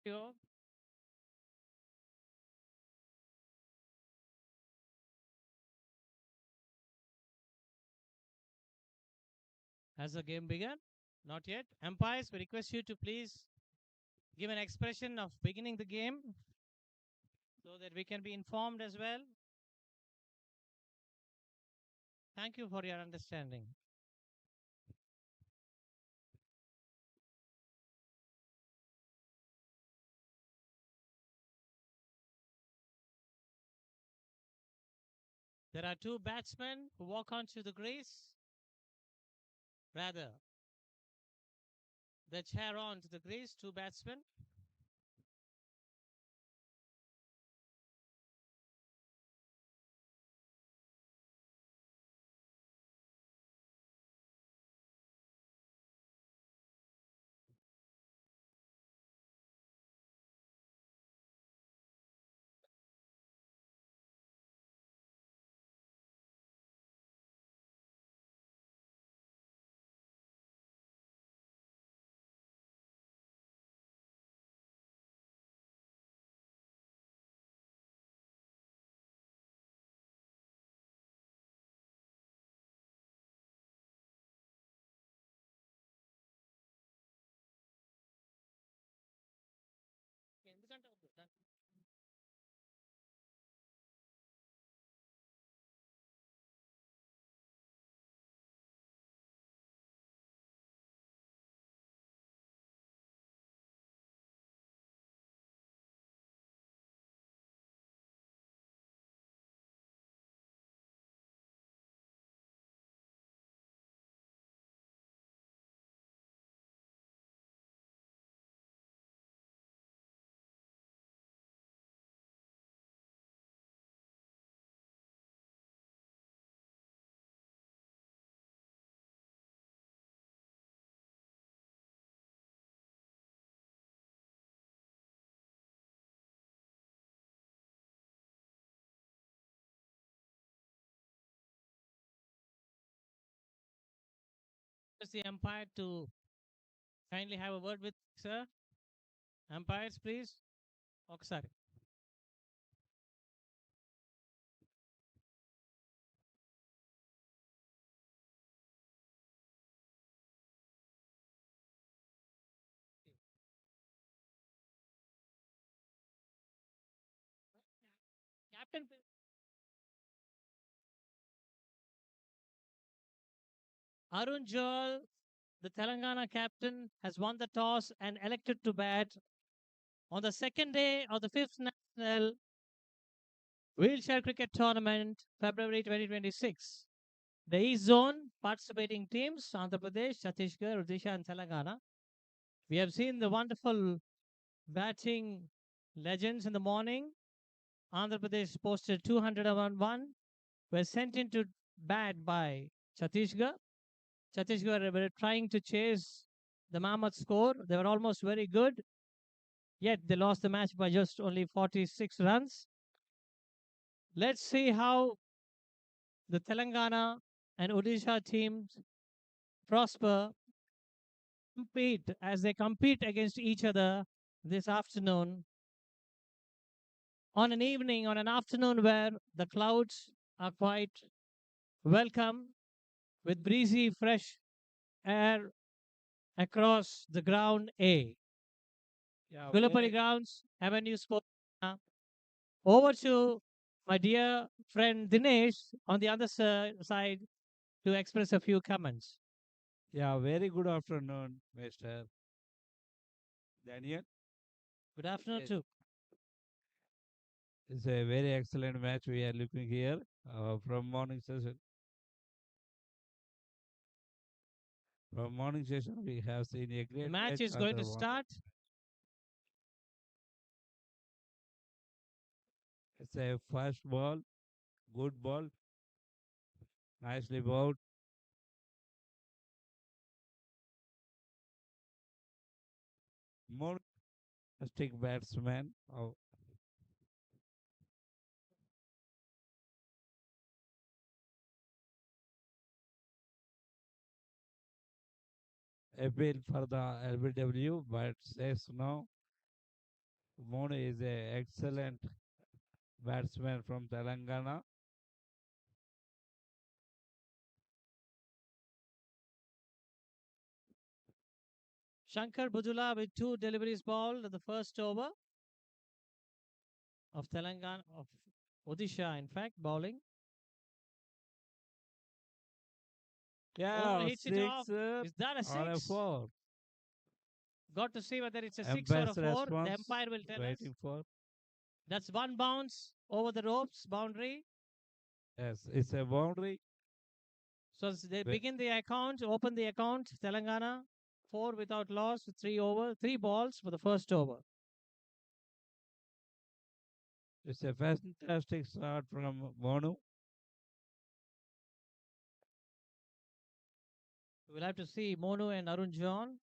you. Has the game begun? Not yet. Umpires, we request you to please give an expression of beginning the game so that we can be informed as well. Thank you for your understanding. There are two batsmen who walk onto the crease. Rather, they chair on to the crease, two batsmen. Just the umpire to kindly have a word with sir. Umpires, please. Oksari. Captain, Arun Jol, the Telangana captain, has won the toss and elected to bat on the second day of the fifth national wheelchair cricket tournament, February 2026. The East Zone participating teams, Andhra Pradesh, Chhattisgarh, Odisha, and Telangana. We have seen the wonderful batting legends in the morning. Andhra Pradesh posted 201, were sent into bat by Chhattisgarh. Chhattisgarh were trying to chase the Mammoth score. They were almost very good, yet they lost the match by just only 46 runs. Let's see how the Telangana and Odisha teams prosper, compete as they compete against each other this afternoon on an evening, on an afternoon where the clouds are quite welcome with breezy, fresh air across the ground A. Yeah, Gulapari very, Grounds, Avenue Sports. Over to my dear friend Dinesh on the other side to express a few comments. yeah, very good afternoon, Mr. Daniel. Good afternoon, Yes, too. it's a very excellent match we are looking here from morning session. From morning session, we have seen a The great match match is going after to one. start. It's a first ball, good ball, nicely bowled. More stick batsman. Oh, appeal for the LBW, but says no. Monu is a excellent batsman from Telangana. Shankar Bujula with two deliveries ball at the first over of Telangana, of Odisha, in fact, bowling. Owner Yeah, hits it off. six Is that a on a six? four. Got to see whether it's a six or a Empire's four. The response umpire will tell us. waiting for. That's one bounce over the ropes boundary. Yes, it's a boundary. So they Wait, begin the account, open the account. Telangana, four without loss, three balls for the first over. it's a fantastic start from Monu. We'll have to see Monu and Arun John,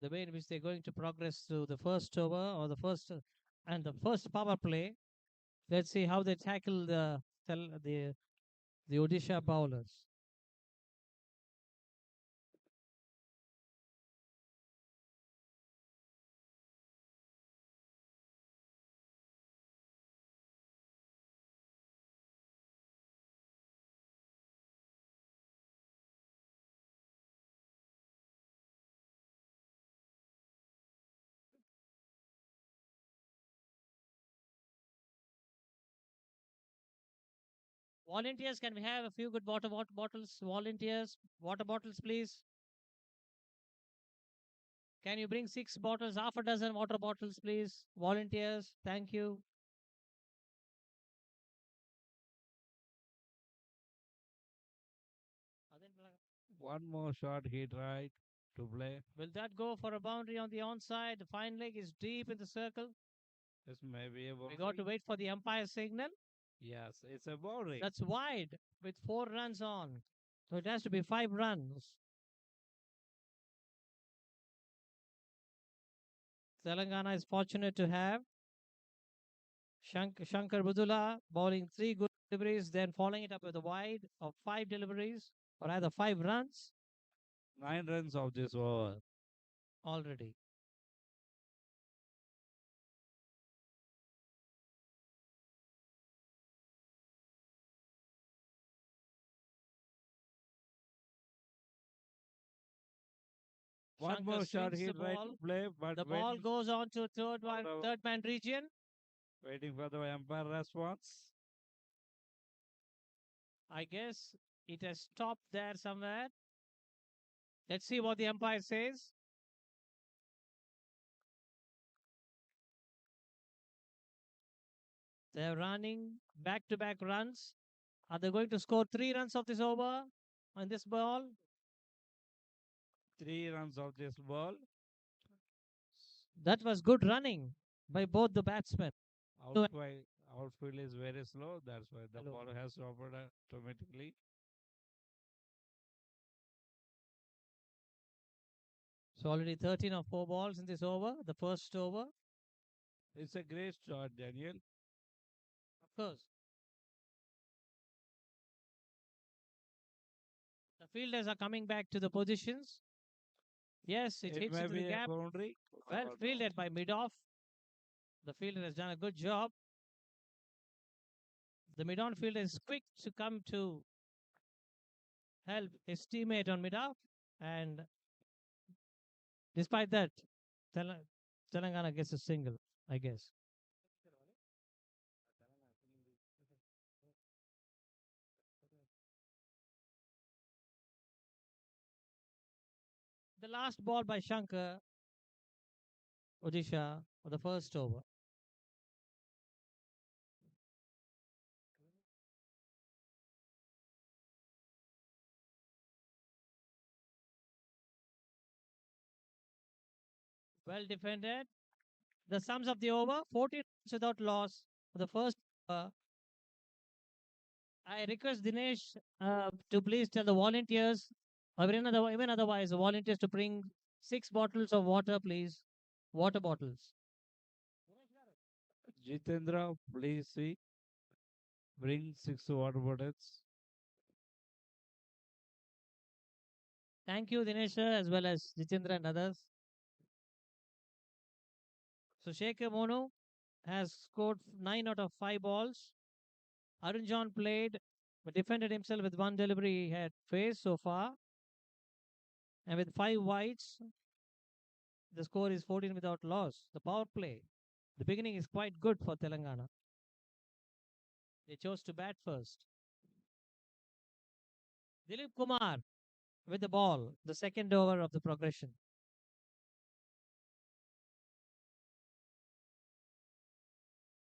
the way in which they're going to progress through the first over or the first and the first power play. Let's see how they tackle the Odisha bowlers. Volunteers, can we have a few good water bottles? Volunteers, water bottles, please. Can you bring six bottles, half a dozen water bottles, please? Volunteers, thank you. One more shot he tried to play. Will that go for a boundary on the onside? The fine leg is deep in the circle. This may be a We got to boundary. wait for the umpire signal. Yes, it's a boundary. That's wide with 4 runs on. So it has to be 5 runs. Telangana is fortunate to have Shankar Budula bowling three good deliveries, then following it up with a wide of 5 deliveries, or rather 5 runs 9 runs of this over. already. One Shankar more shot swings he the tried to ball. play, but The ball waiting goes on to for the third man region. waiting for the umpire response. I guess it has stopped there somewhere. Let's see what the umpire says. They're running back to back runs. Are they going to score 3 runs of this over on this ball? 3 runs of this ball. That was good running by both the batsmen. So, Outfield, outfield is very slow. That's why the hello. ball has stopped automatically. So already 13 or 4 balls in this over, the first over. It's a great shot, Daniel. Of course, the fielders are coming back to the positions. Yes, it It hits may into the be a gap. boundary Well or no. fielded by mid-off. The fielder has done a good job. The mid-on fielder is quick to come to help his teammate on mid-off. And despite that, Telangana gets a single, I guess. The last ball by Shankar, Odisha, for the first over. Well defended. The sums of the over 14 runs without loss for the first over. I request Dinesh to please tell the volunteers, or even otherwise, the volunteers to bring 6 bottles of water, please. Water bottles. Jitendra, please see. Bring 6 water bottles. Thank you, Dinesh, sir, as well as Jitendra and others. So, Sheikh Mono, has scored 9 out of 5 balls. Arun John played but defended himself with one delivery he had faced so far. And with 5 wides, the score is 14 without loss. The power play, the beginning is quite good for Telangana. They chose to bat first. Dilip Kumar with the ball, the second over of the progression.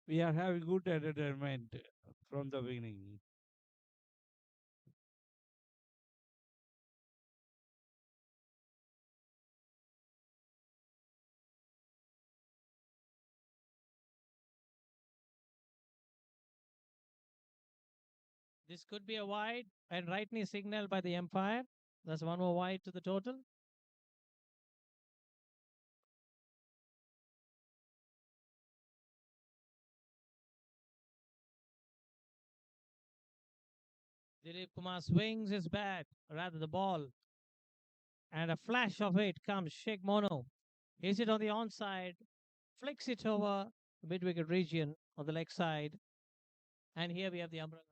We are having good entertainment from the beginning. This could be a wide and right knee signal by the umpire. That's one more wide to the total. Dilip Kumar swings his bat, rather the ball, and a flash of it comes Sheikh Mono. Hits it on the onside, flicks it over the mid wicket region on the leg side, and here we have the umbrella.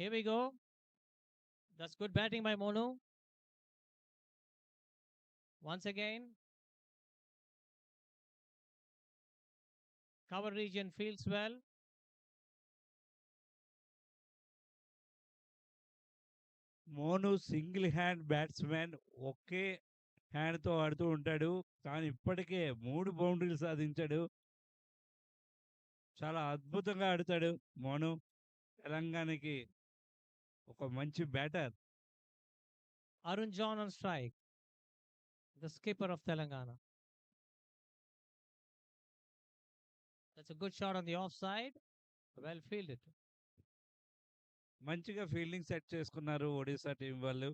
Here we go. That's good batting by Mono. Once again, cover region feels well. Monu single hand batsmen ఒకే హ్యాండ్తో ఆడుతూ ఉంటాడు కానీ ఇప్పటికే 3 బౌండరీలు సాధించాడు. చాలా అద్భుతంగా ఆడుతాడు మోను. తెలంగాణకి ఒక మంచి batter. Arun John on strike, the skipper of Telangana. That's a good shot on the offside. Well fielded. మంచిగా ఫీల్డింగ్ సెట్ చేసుకున్నారు ఒడిశా టీం వాళ్ళు.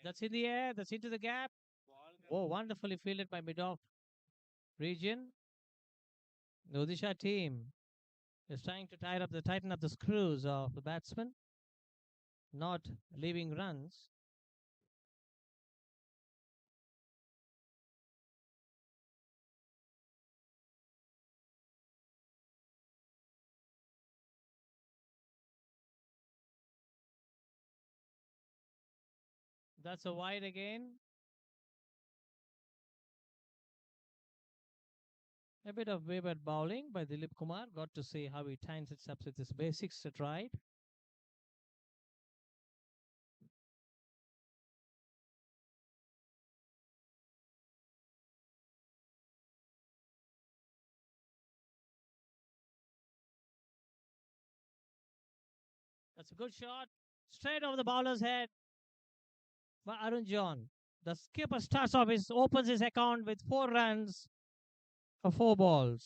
That's in the air. That's into the gap. Oh, wonderfully fielded by mid-off region. The Odisha team is trying to tighten up the screws of the batsman, not leaving runs. That's a wide again. A bit of wayward bowling by Dilip Kumar. Got to see how he tightens it up with his basics at right. That's a good shot. Straight over the bowler's head by Arun John. The skipper opens his account with 4 runs for 4 balls.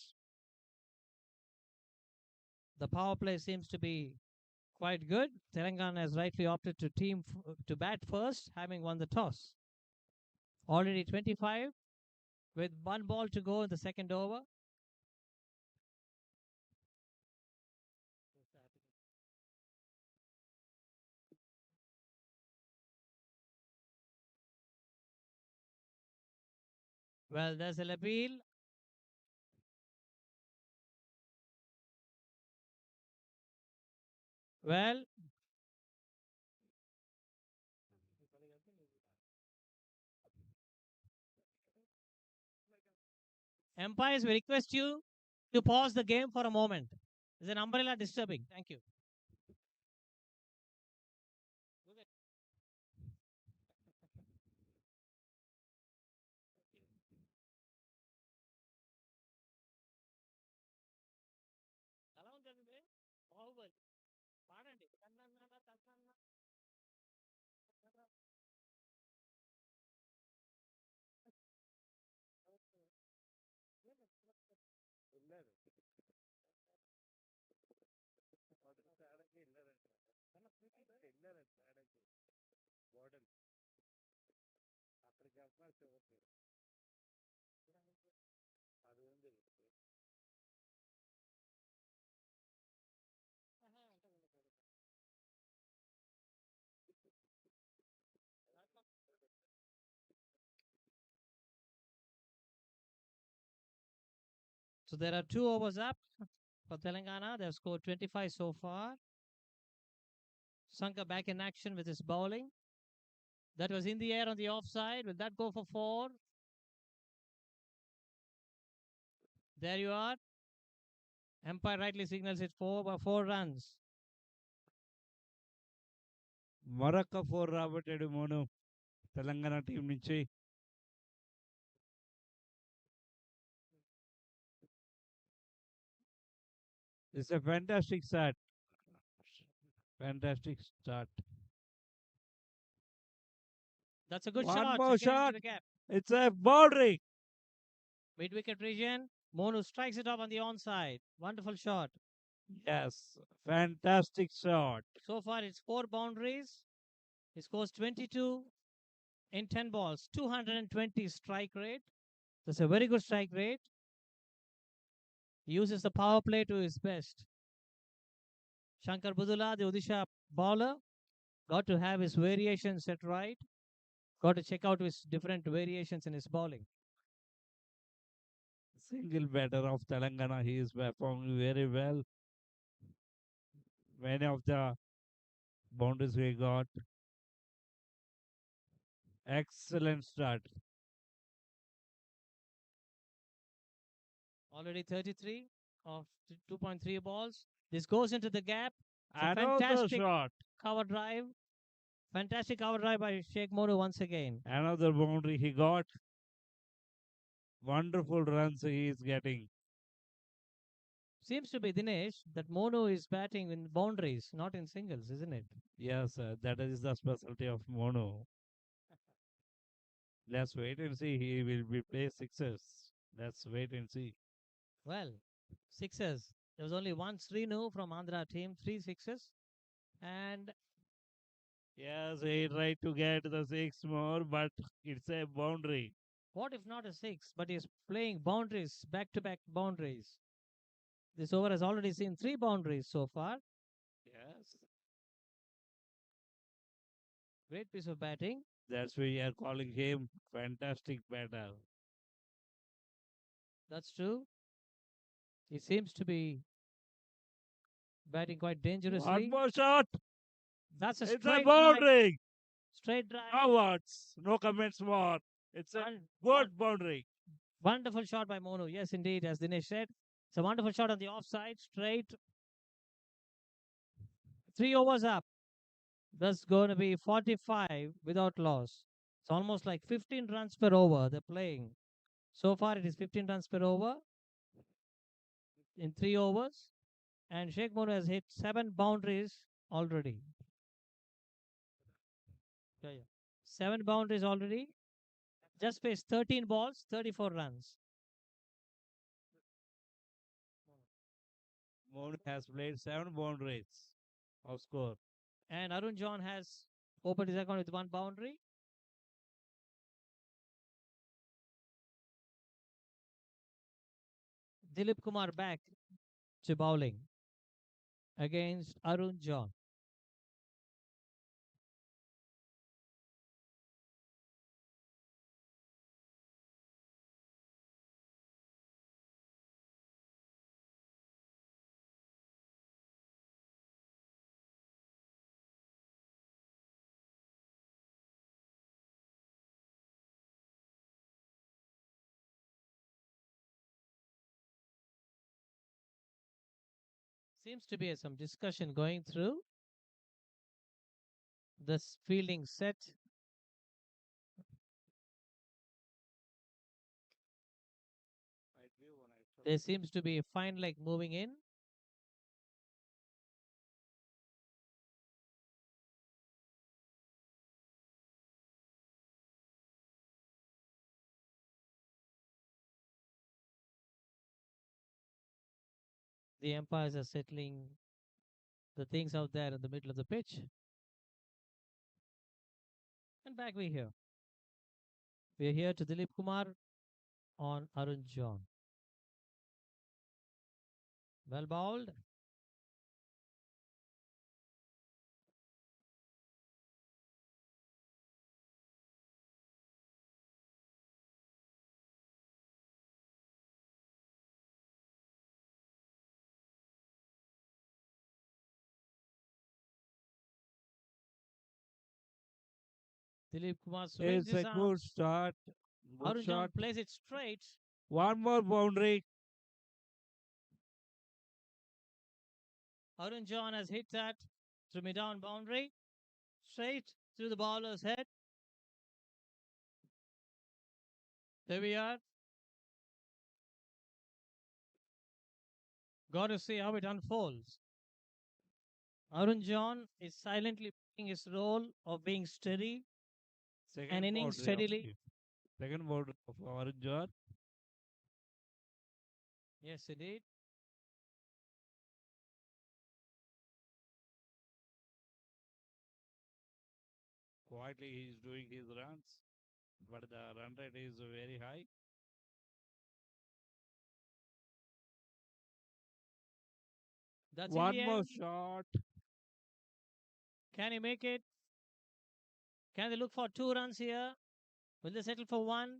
The power play seems to be quite good. Telangana has rightly opted to bat first, having won the toss. Already 25 with 1 ball to go in the second over. Well, there's a appeal. Well, umpires, we request you to pause the game for a moment. There's an umbrella disturbing. Thank you. ఎలా ఉంటుంది బే? బాహుబలి పాడండి. So there are 2 overs up for Telangana. They've scored 25 so far. Shankar back in action with his bowling. That was in the air on the offside. Will that go for 4? There you are. Empire rightly signals it 4 runs. మరొక 4 రాబట్టాడు Monu Telangana team నుంచి. It's a fantastic start. Fantastic start. That's a good One shot more again into shot. the gap. It's a boundary. Mid wicket region. Monu strikes it off on the onside. Wonderful shot. Yes, fantastic shot. So far, it's 4 boundaries. He scores 22 in 10 balls, 220 strike rate. That's a very good strike rate. He uses the power play to his best. Shankar Budula, the Odisha bowler, got to have his variations set right. Got to check out his different variations in his bowling. Single batter of Telangana. He is performing very well. Many of the boundaries we got. Excellent start. Already 33 of 2.3 balls. This goes into the gap. It's a Another fantastic shot. cover drive. Fantastic cover drive by Sheikh Monu once again. Another boundary he got. Wonderful runs he is getting. Seems to be Dinesh that Monu is batting in boundaries, not in singles, isn't it? Yes, that is the specialty of Mono. Let's wait and see. He will be play sixes. Let's wait and see. Well, sixes. There was only one Srinu from Andhra team, 3 sixes. And Yes, he tried to get the six more, but it's a boundary. what if not a 6? But he's playing boundaries, back to back boundaries. This over has already seen 3 boundaries so far. Yes. Great piece of batting. That's why we are calling him fantastic batter. That's true. He seems to be batting quite One dangerously. more shot. That's a It's a straight drive. boundary. Straight drive. No words. No comments more. It's a One, good boundary. wonderful shot by Monu. Yes, indeed, as Dinesh said. It's a wonderful shot on the offside. Straight. 3 overs up. That's going to be 45 without loss. It's almost like 15 runs per over they're playing. So far, it is 15 runs per over in 3 overs. And Sheikh Monu has hit 7 boundaries already. Yeah, yeah. 7 boundaries already. Just faced 13 balls, 34 runs. Moon has played 7 boundaries of score. And Arun John has opened his account with 1 boundary. Dilip Kumar back to bowling against Arun John. Seems to be some discussion going through. This fielding set. There seems to be a fine leg moving in. The umpires are settling the things out there in the middle of the pitch. And back we here. We are here to Dilip Kumar on Arun John. Well bowled. Dilip Kumar swings It's his a good arms. start. Good Arun John shot. plays it straight. One more boundary. Arun John has hit that through mid down boundary, straight through the bowler's head. There we are. Got to see how it unfolds. Arun John is silently playing his role of being steady and Second inning boundary of steadily. him. Second boundary of Arun John. Yes, indeed. Quietly he is doing his runs, but the run rate is very high. That's in the One more end. shot. Can he make it? Can they look for 2 runs here? Will they settle for one?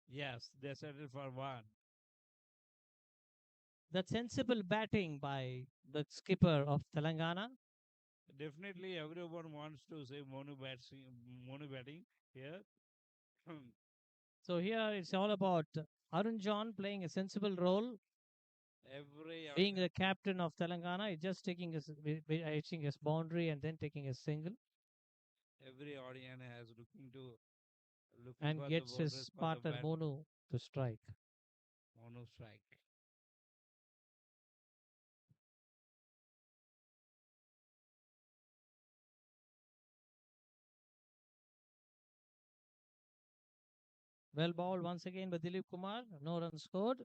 Yes, they settled for one. That sensible batting by the skipper of Telangana. Definitely everyone wants to say mono batting here. So here it's all about Arun John playing a sensible role, Every being audience, the captain of Telangana, is just taking hitting his boundary and then taking a single every audience has looking and for the gets borders his for the partner bat Monu to strike. mono strike. Well bowled once again by Dilip Kumar. No runs scored.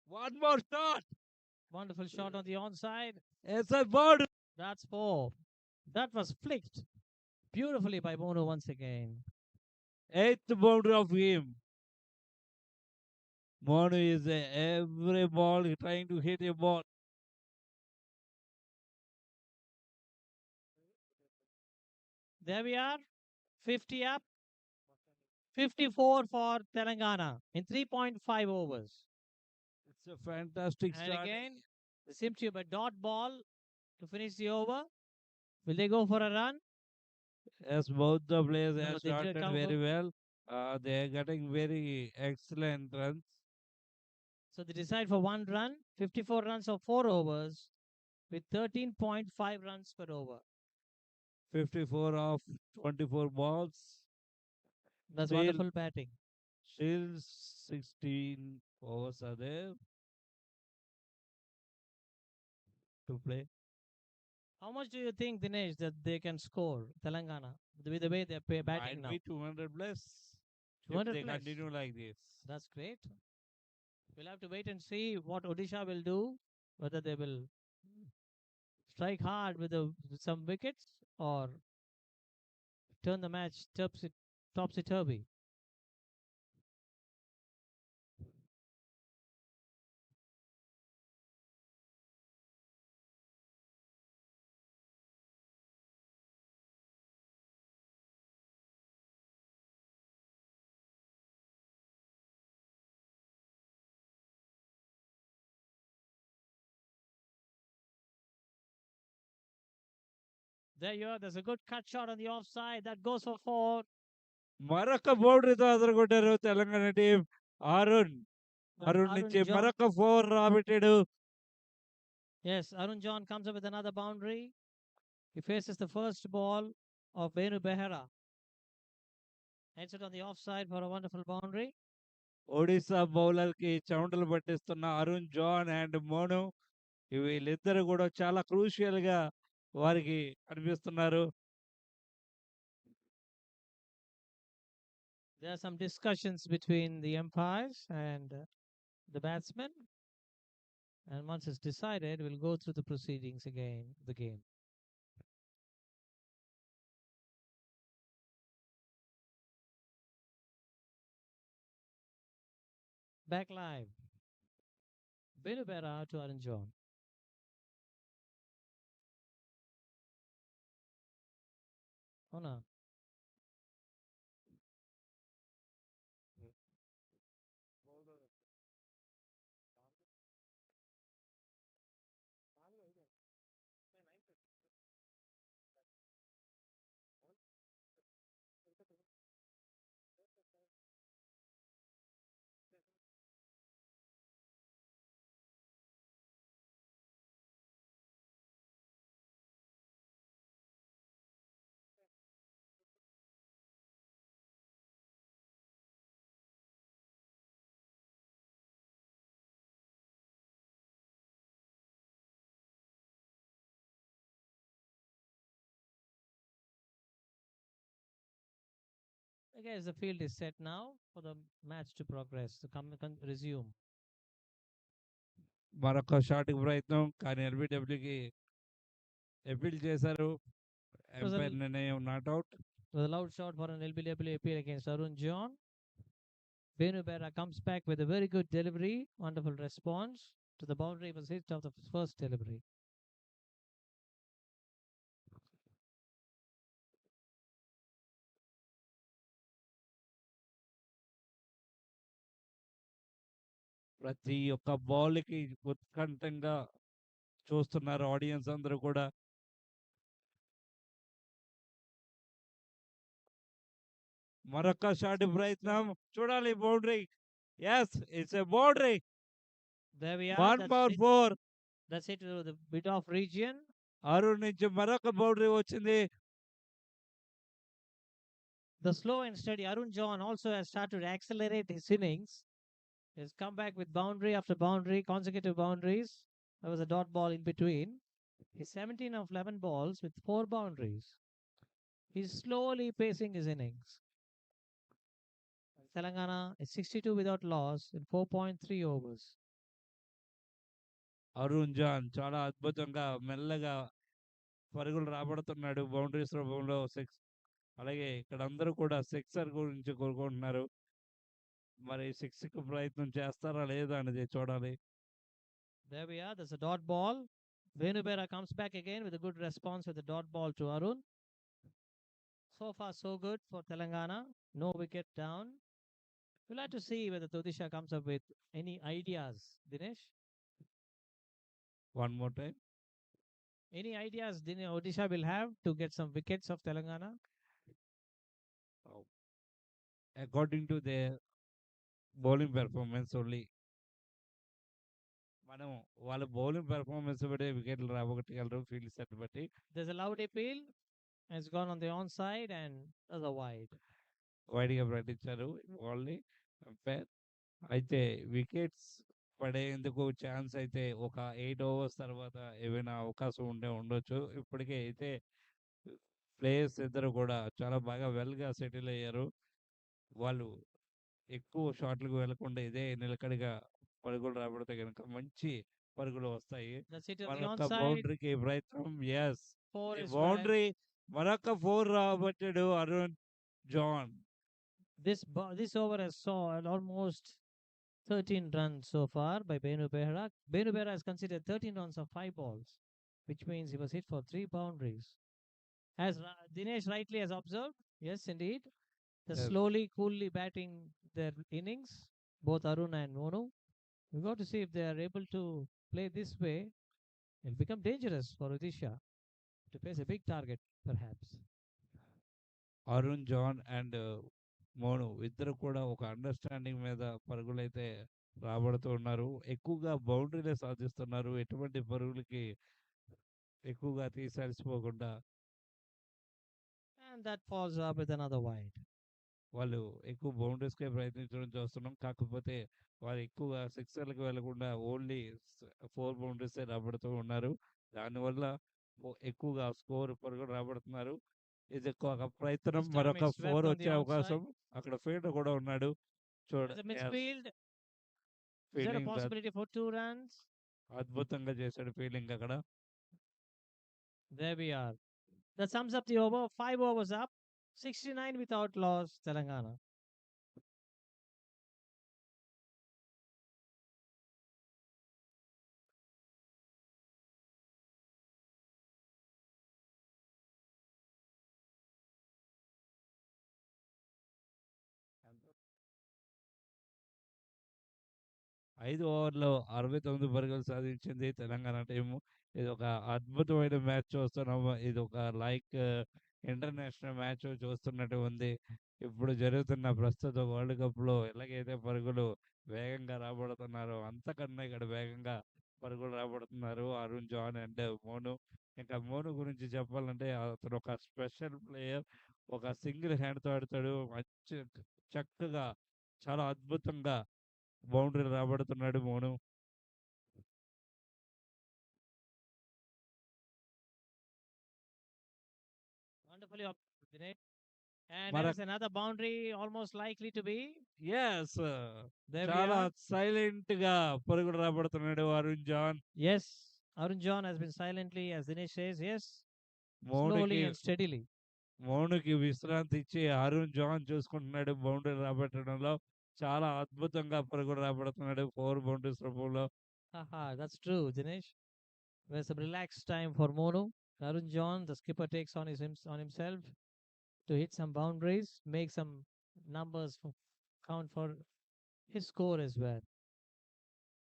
One more shot. Wonderful shot on the onside. It's a bird. That's 4. That was flicked beautifully by Monu once again. Eighth boundary of him. Monu is every ball trying to hit a ball. There we are. 50 up. 54 for Telangana in 3.5 overs. It's a fantastic And start. again, the seems to be a dot ball to finish the over. Will they go for a run? As both the players No, have they did started come for. very well. They are getting very excellent runs. So they decide for 1 run, 54 runs of 4 overs with 13.5 runs per over. 54 of 24 balls. That's Still, wonderful batting. still 16 overs are there to play. How much do you think, Dinesh, that they can score Telangana with the way they're batting Might now? be 200 plus if 200 they plus. continue like this. That's great. We'll have to wait and see what Odisha will do, whether they will strike hard with some wickets or turn the match topsy turvy. There you are. There's a good cut shot on the offside. That goes for 4. మరొక బౌండరీతో అదరగొట్టారు Telangana team. Arun But Arun Arun నుంచి John, మరొక 4 రాబెట్టాడు. yes, Arun John comes up with another boundary. He faces the first ball of Venu Behera. Hits it on the offside for a wonderful boundary. Odisha bowler కి చెమటలు పట్టిస్తున్న Arun John and Monu వీళ్ళిద్దరు కూడా చాలా crucial గా వారికి కనిపిస్తున్నారు. There are some discussions between the umpires and the batsmen, and once it's decided, we'll go through the proceedings again, the game. Back live. Benubera to Arun John. Oh no. I guess the field is set now for the match to progress, to resume. మరొక షాట్కి ప్రయత్నం కానీ ఎల్బిడబ్ల్యూకి appeal చేశారు. It was umpire నిర్ణయం not out. a loud shot for an LBW appeal against Arun John. Benu Bera comes back with a very good delivery, wonderful response to the boundary was hit of the first delivery. ప్రతి ఒక్క బాల్కి ఉత్కంఠంగా చూస్తున్నారు audience అందరూ కూడా. మరొక shot ప్రయత్నం చూడాలి. Boundary. Yes, it's a boundary. There we are. 1/4. That's it to the bit of region. Arun నుంచి మరొక బౌండరీ వచ్చింది. The slow and steady Arun John also has started to accelerate his innings. He's come back with boundary after boundary, consecutive boundaries. There was a dot ball in between. He's 17 of 11 balls with 4 boundaries. He's slowly pacing his innings. Telangana is 62 without loss in 4.3 overs. Arun John చాలా అద్భుతంగా మెల్లగా పరుగులు రాబడుతున్నాడు. Boundaries రూపంలో 6. అలాగే ఇక్కడ అందరూ కూడా sixer గురించి కోరుకుంటున్నారు. మరి 6కి ప్రయత్నం చేస్తారా లేదా అనేది చూడాలి. There we are. There's a dot ball. Venubera comes back again with a good response with the dot ball to Arun. So far, so good for Telangana. No wicket down. We'll have to see whether Odisha comes up with any ideas, Dinesh. One more time. Any ideas Odisha will have to get some wickets of Telangana? Oh. According to their bowling performance only. మనం వాళ్ళ bowling performance బట్టి వికెట్లు రాబగట్టగలరు field set బట్టి. There's a loud appeal. It's gone on the onside and other wide. వైడ్గా ప్రకటించారు వాళ్ళని umpire. అయితే wickets పడేందుకు chance అయితే ఒక 8 ఓవర్స్ తర్వాత ఏమైనా అవకాశం ఉండొచ్చు. ఇప్పటికే అయితే ప్లేయర్స్ ఇద్దరు కూడా చాలా బాగా వెల్గా సెటిల్ అయ్యారు. వాళ్ళు ఎక్కువ షాట్లకు వెళ్లకుండా ఇదే నిలకడగా పరుగులు రాబడితే కనుక మంచి పరుగులు వస్తాయి. మరొక బౌండరీకి ప్రయత్నం. Yes, boundary. మరొక 4 రాబట్టాడు Arun John. This over has saw almost 13 runs so far by Benu Behra. Benu Behra has considered 13 runs of 5 balls, which means he was hit for 3 boundaries. As Dinesh rightly has observed, yes, indeed, the Yes. slowly, coolly batting their innings, both Arun and Monu. We've got to see if they are able to play this way. It'll become dangerous for Odisha to face a big target, perhaps. Arun John and Monu ఇద్దరు కూడా ఒక understanding మీద పరుగులైతే రాబడుతూ ఉన్నారు. ఎక్కువగా బౌండరీలే సాధిస్తున్నారు. ఎటువంటి పరుగులకి ఎక్కువగా తీసాల్సిపోకుండా. And that falls up with another wide. వాళ్ళు ఎక్కువ బౌండరీస్కే ప్రయత్నించడం చూస్తున్నాం. కాకపోతే వాళ్ళు ఎక్కువగా సిక్సర్లకు వెళ్లకుండా ఓన్లీ 4 బౌండరీసే రాబడుతూ ఉన్నారు. దానివల్ల ఎక్కువగా స్కోర్ పరుగులు రాబడుతున్నారు. ఇది ఒక ప్రయత్నం This time మరొక it's swept 4 on the వచ్చే అవకాశం. outside. అక్కడ ఫీల్డర్ కూడా ఉన్నాడు. There's a yes. misfield. Is there a fielding possibility for 2 runs? అద్భుతంగా చేశాడు ఫీల్డింగ్ అక్కడ. There we are. That sums up the over. 5 overs up. 69 without loss, Telangana. ఐదు ఓవర్‌లో 69 పరుగులు సాధించింది తెలంగాణ టీము. ఇదొక అద్భుతమైన మ్యాచ్ చూస్తున్నాము. ఇదొక ఇంటర్నేషనల్ మ్యాచ్ చూస్తున్నట్టు ఉంది. ఇప్పుడు జరుగుతున్న ప్రస్తుత వరల్డ్ కప్‌లో ఎలాగైతే పరుగులు వేగంగా రాబడుతున్నారో, అంతకన్నా ఇక్కడ వేగంగా పరుగులు రాబడుతున్నారు అరుణ్ జాన్ అండ్ మోను. ఇంకా మోను గురించి చెప్పాలంటే అతను ఒక స్పెషల్ ప్లేయర్. ఒక సింగిల్ హ్యాండ్‌తో ఆడతాడు. చక్కగా చాలా అద్భుతంగా బౌండరీలు రాబడుతున్నాడు Monu. Wonderfully up, Dinesh. And మర there is another boundary almost likely to be. Yes. There we చాలా are. సైలెంట్‌గా పరుగులు రాబడుతున్నాడు Arun John. Yes, Arun John has been silently, as Dinesh says, yes, మౌనికి slowly and steadily. మౌనికి విశ్రాంతి ఇచ్చి అరుణ్ జాన్ చూసుకుంటున్నాడు boundary రాబట్టడంలో. చాలా అద్భుతంగా పరుగులు రాబడుతున్నాడు 4 బౌండరీస్ రూపంలో. Haha, that's true, Dinesh. There's some relaxed time for Monu. Arun John, the skipper, takes on himself to hit some boundaries, make some numbers count for his score as well.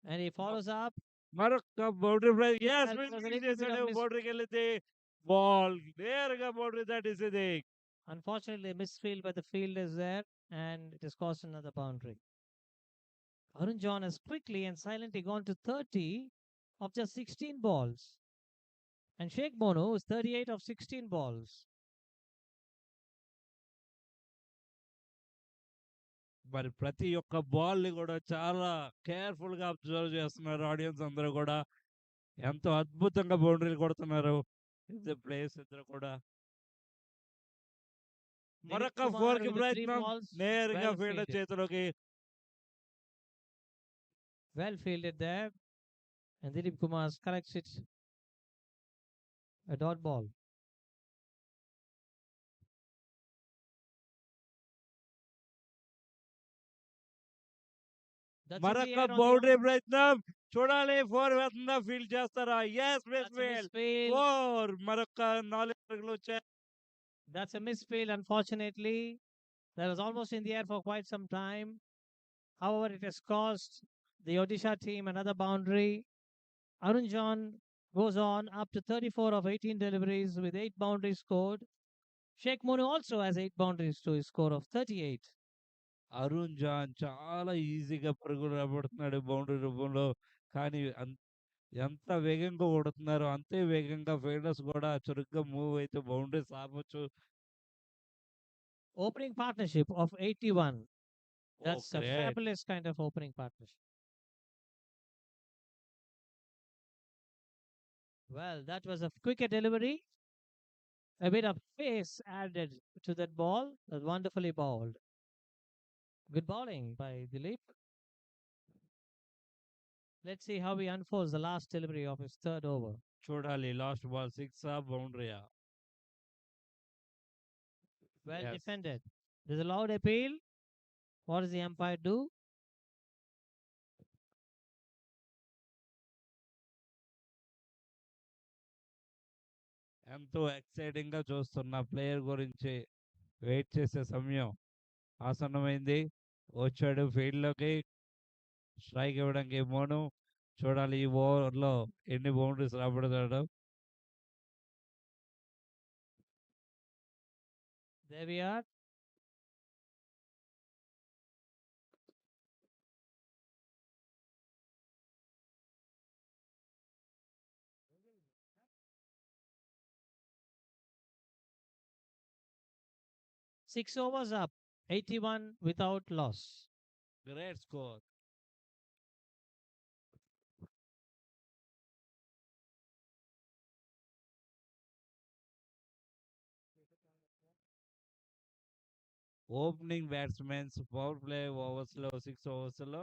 And he మ follows up. మరొక boundary yes, Well, there was a fielding little bit of చేశాడు. బౌండరీకెళ్ళింది. Ball నేరుగా boundary దాటేసింది. unfortunately, a misfield by the fielders there, and it has caused another boundary. Arun John has quickly and silently gone to 30 of just 16 balls. And Sheikh Mono is 38 of 16 balls. మరి ప్రతి ఒక్క బాల్‌ని కూడా చాలా కేర్‌ఫుల్‌గా observe చేస్తున్నారు audience అందరూ కూడా. ఎంతో అద్భుతంగా బౌండరీలు కొడుతున్నారు. ఇద్దరు ప్లేయర్స్ ఇద్దరు కూడా. Dilip మరొక Kumar 4కి with the three ప్రయత్నం. balls. నేరుగా Well ఫీల్డర్ fielded. చేతిలోకి. Well fielded there. And Dilip Kumar collects it. A dot ball. That's in the మరొక air on the బౌండరీ ప్రయత్నం. చూడాలి 4 వేస్తుందా, ఫీల్డ్ చేస్తారా? Yes, That's a misfield. misfield. 4 మరొక 4 పరుగులు వచ్చాయి. That's a misfield, unfortunately. That was almost in the air for quite some time. However, it has cost the Odisha team another boundary. Arun John goes on up to 34 of 18 deliveries with 8 boundaries scored. Sheikh Monu also has 8 boundaries to his score of 38. Arun John చాలా ఈజీగా పరుగులు రాబడుతున్నాడు boundary రూపంలో. కానీ ఎంత వేగంగా కొడుతున్నారో అంతే వేగంగా fielders కూడా చురుగ్గా మూవ్ అయితే బౌండరీస్ ఆపొచ్చు. Opening partnership of 81. Oh! That's a great. fabulous kind of opening partnership. Well, that was a quicker delivery. A bit of pace added to that ball. That was wonderfully bowled. Good bowling by Dilip. Let's see how he unfolds the last delivery of his third over. చూడాలి last ball 6ఆ బౌండరీయా? Well yes. defended. There's a loud appeal. What does the umpire do? ఎంతో ఎక్సైటింగ్‌గా చూస్తున్న player గురించి wait చేసే సమయం ఆసన్నమైంది. వచ్చాడు ఫీల్డ్‌లోకి. స్ట్రైక్ ఇవ్వడానికి మోను. చూడాలి ఈ ఓవర్‌లో ఎన్ని బౌండరీస్ రాబడతాడో. There we are. Six overs up. 81 without loss. Great score. Opening batsmens power play ఓవర్స్లో 6 ఓవర్స్లో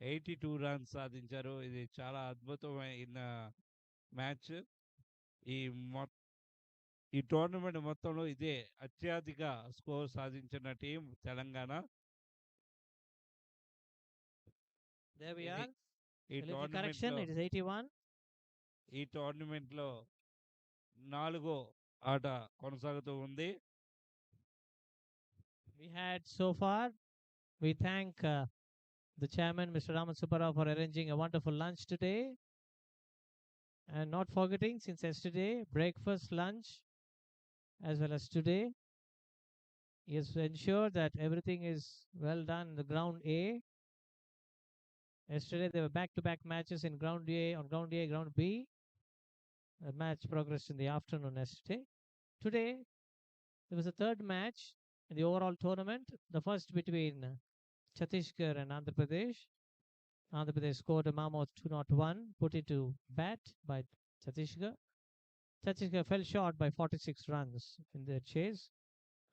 82 రన్స్ సాధించారు. ఇది చాలా అద్భుతమైన మ్యాచ్. ఈ మొ ఈ టోర్నమెంట్ మొత్తంలో ఇదే అత్యధిక స్కోర్ సాధించిన టీం తెలంగాణ. There we ఇది are. ఈ A little correction. టోర్నమెంట్లో It is 81. ఈ టోర్నమెంట్లో 4వ ఆట కొనసాగుతూ ఉంది. We had so far. We thank the chairman, Mr. Raman Subbarao, for arranging a wonderful lunch today. And not forgetting, since yesterday, breakfast, lunch, as well as today, he has ensured that everything is well done in the ground A. Yesterday, there were back to back matches in ground A, on ground A, ground B. The match progressed in the afternoon yesterday. Today, there was a third match in the overall tournament, the first between Chhattisgarh and Andhra Pradesh. Andhra Pradesh scored a mammoth 201, put into bat by Chhattisgarh. Chhattisgarh fell short by 46 runs in their chase.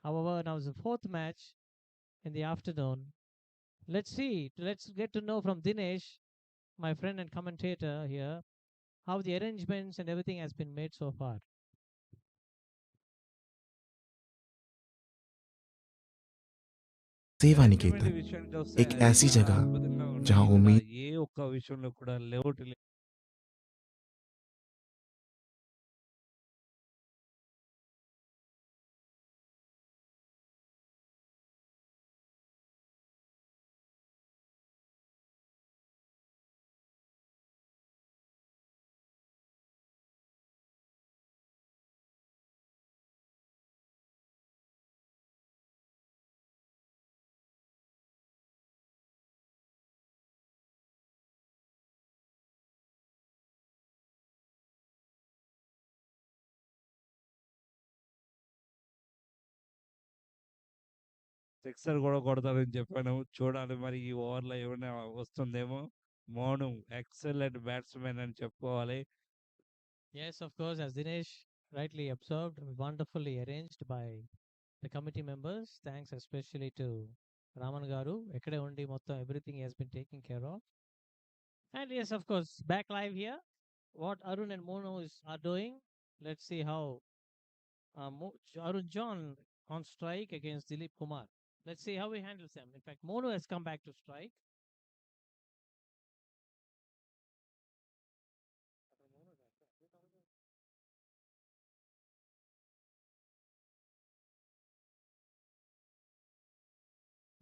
However, now is the fourth match in the afternoon. Let's see, let's get to know from Dinesh, my friend and commentator here, how the arrangements and everything has been made so far. सेवा arrangement निकेतन విషయానికి వస్తే एक అది ऐसी చాలా जगह అద్భుతంగా ఉన్నాయి. जहां ఇక్కడ उम्मीद ఏ ఒక్క విషయంలో కూడా లేఅవుట్ లేదు. సిక్సర్ కూడా కొడతారని చెప్పాను. చూడాలి మరి ఈ ఓవర్లో ఏమైనా వస్తుందేమో. మోను ఎక్సలెంట్ బ్యాట్స్మెన్ అని చెప్పుకోవాలి. Yes, of course, as Dinesh rightly observed, wonderfully arranged by the committee members. Thanks especially to Raman Garu. Ekkade undi mottam everything has been taken care of. And yes, of course, back live here. What Arun and Mono are doing. Let's see how Arun John on strike against Dilip Kumar. Let's see how he handles them. In fact, Mono has come back to strike.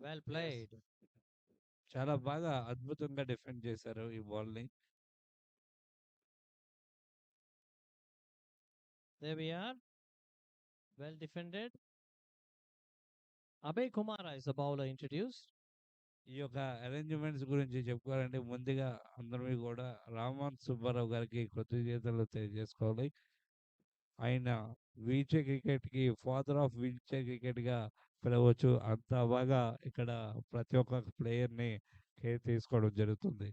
Well played. చాలా బాగా అద్భుతంగా defend చేశారు ఈ బాల్ని. There we are. Well defended. Abhay Kumara is the bowler introduced. ఈ యొక్క arrangements గురించి చెప్పుకోవాలంటే ముందుగా అందరూ కూడా రామన్ సుబ్బారావు గారికి కృతజ్ఞతలు తెలియజేసుకోవాలి. ఆయన వీల్చే క్రికెట్కి ఫాదర్ ఆఫ్ వీల్చే క్రికెట్గా పిలవచ్చు. అంత బాగా ఇక్కడ ప్రతి ఒక్క ప్లేయర్ని కేర్ తీసుకోవడం జరుగుతుంది.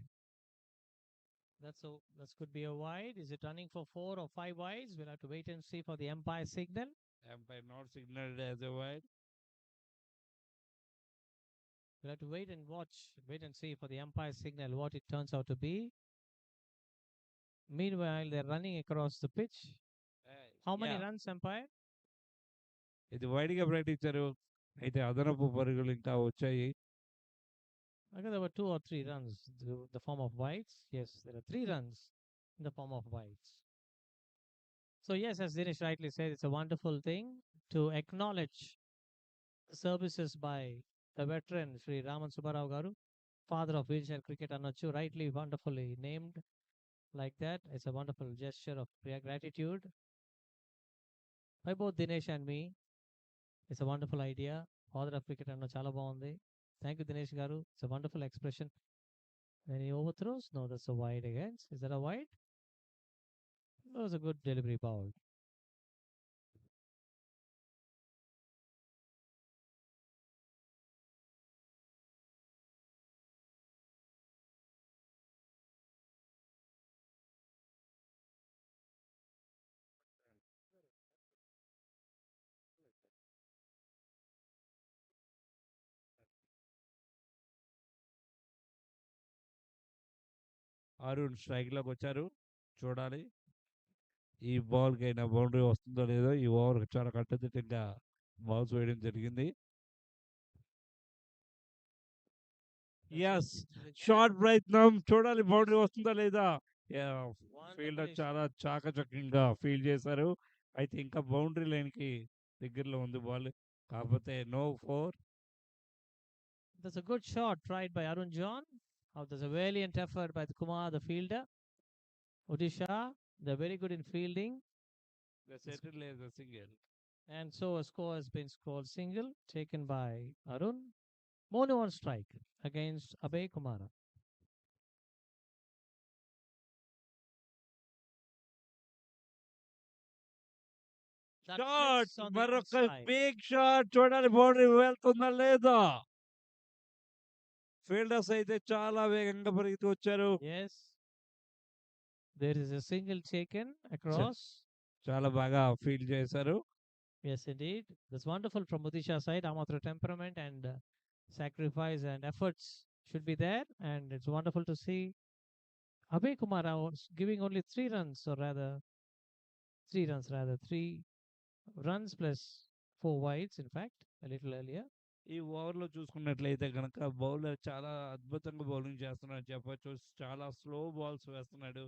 That could be a wide. Is it running for 4 or 5 wides? We'll have to wait and see for the umpire signal. Empire not signaled as a wide. We'll have to wait and see for the umpire signal what it turns out to be. Meanwhile, they're running across the pitch. How many runs, umpire? ఇది వైడ్గా ప్రకటించారు. అయితే అదనపు పరుగులు ఇంకా వచ్చాయి. I guess there were 2 or 3 runs in the form of wides. Yes, there are 3 runs in the form of wides. So yes, as Dinesh rightly said, it's a wonderful thing to acknowledge the services by the veteran Sri Raman Subbarao Garu, father of wheelchair cricket, Anachu, rightly wonderfully named like that. It's a wonderful gesture of gratitude by both Dinesh and me. It's a wonderful idea. Father of cricket anna chala bagundi. Thank you, Dinesh Garu. It's a wonderful expression. Any overthrows? No, that's a wide against. Is that a wide? That was a good delivery ball. Arun స్ట్రైక్లోకి వచ్చారు. చూడాలి ఈ బాల్కి అయినా boundary వస్తుందో లేదో. ఈ over చాలా కట్టుదిట్టంగా balls వేయడం జరిగింది. That's yes, it. It's really good. Shot ప్రయత్నం, చూడాలి బౌండరీ వస్తుందా లేదా. Fielder Wonderfully. చాలా చాకచక్యంగా ఫీల్డ్ చేశారు. అయితే ఇంకా బౌండరీ లైన్కి దగ్గరలో ఉంది బాల్, కాకపోతే no four. That's a good shot tried by Arun John. Oh, there's a valiant effort by the Kumar, the fielder. Odisha, they're very good in fielding. Settle లేదు single. And so a score has been scored single taken by Arun. Monu on strike against Abhay Kumara. That shot, flicks on the మరొక outside. Big shot, చూడాలి boundary వెళ్తుందా లేదా. Fielders అయితే చాలా వేగంగా పరిగెత్తి వచ్చారు. Yes, there is a single taken across. చాలా బాగా ఫీల్డ్ చేశారు. Yes, indeed. That's wonderful from Odisha side. Amatra temperament and sacrifice and efforts should be there. And it's wonderful to see Abhay Kumara was giving only 3 runs, or rather, 3 runs, rather, 3 runs plus 4 wides, in fact, a little earlier. ఈ ఓవర్లో చూసుకున్నట్లయితే కనుక bowler చాలా అద్భుతంగా bowling చేస్తున్నాడు చెప్పొచ్చు. చాలా slow balls వేస్తున్నాడు.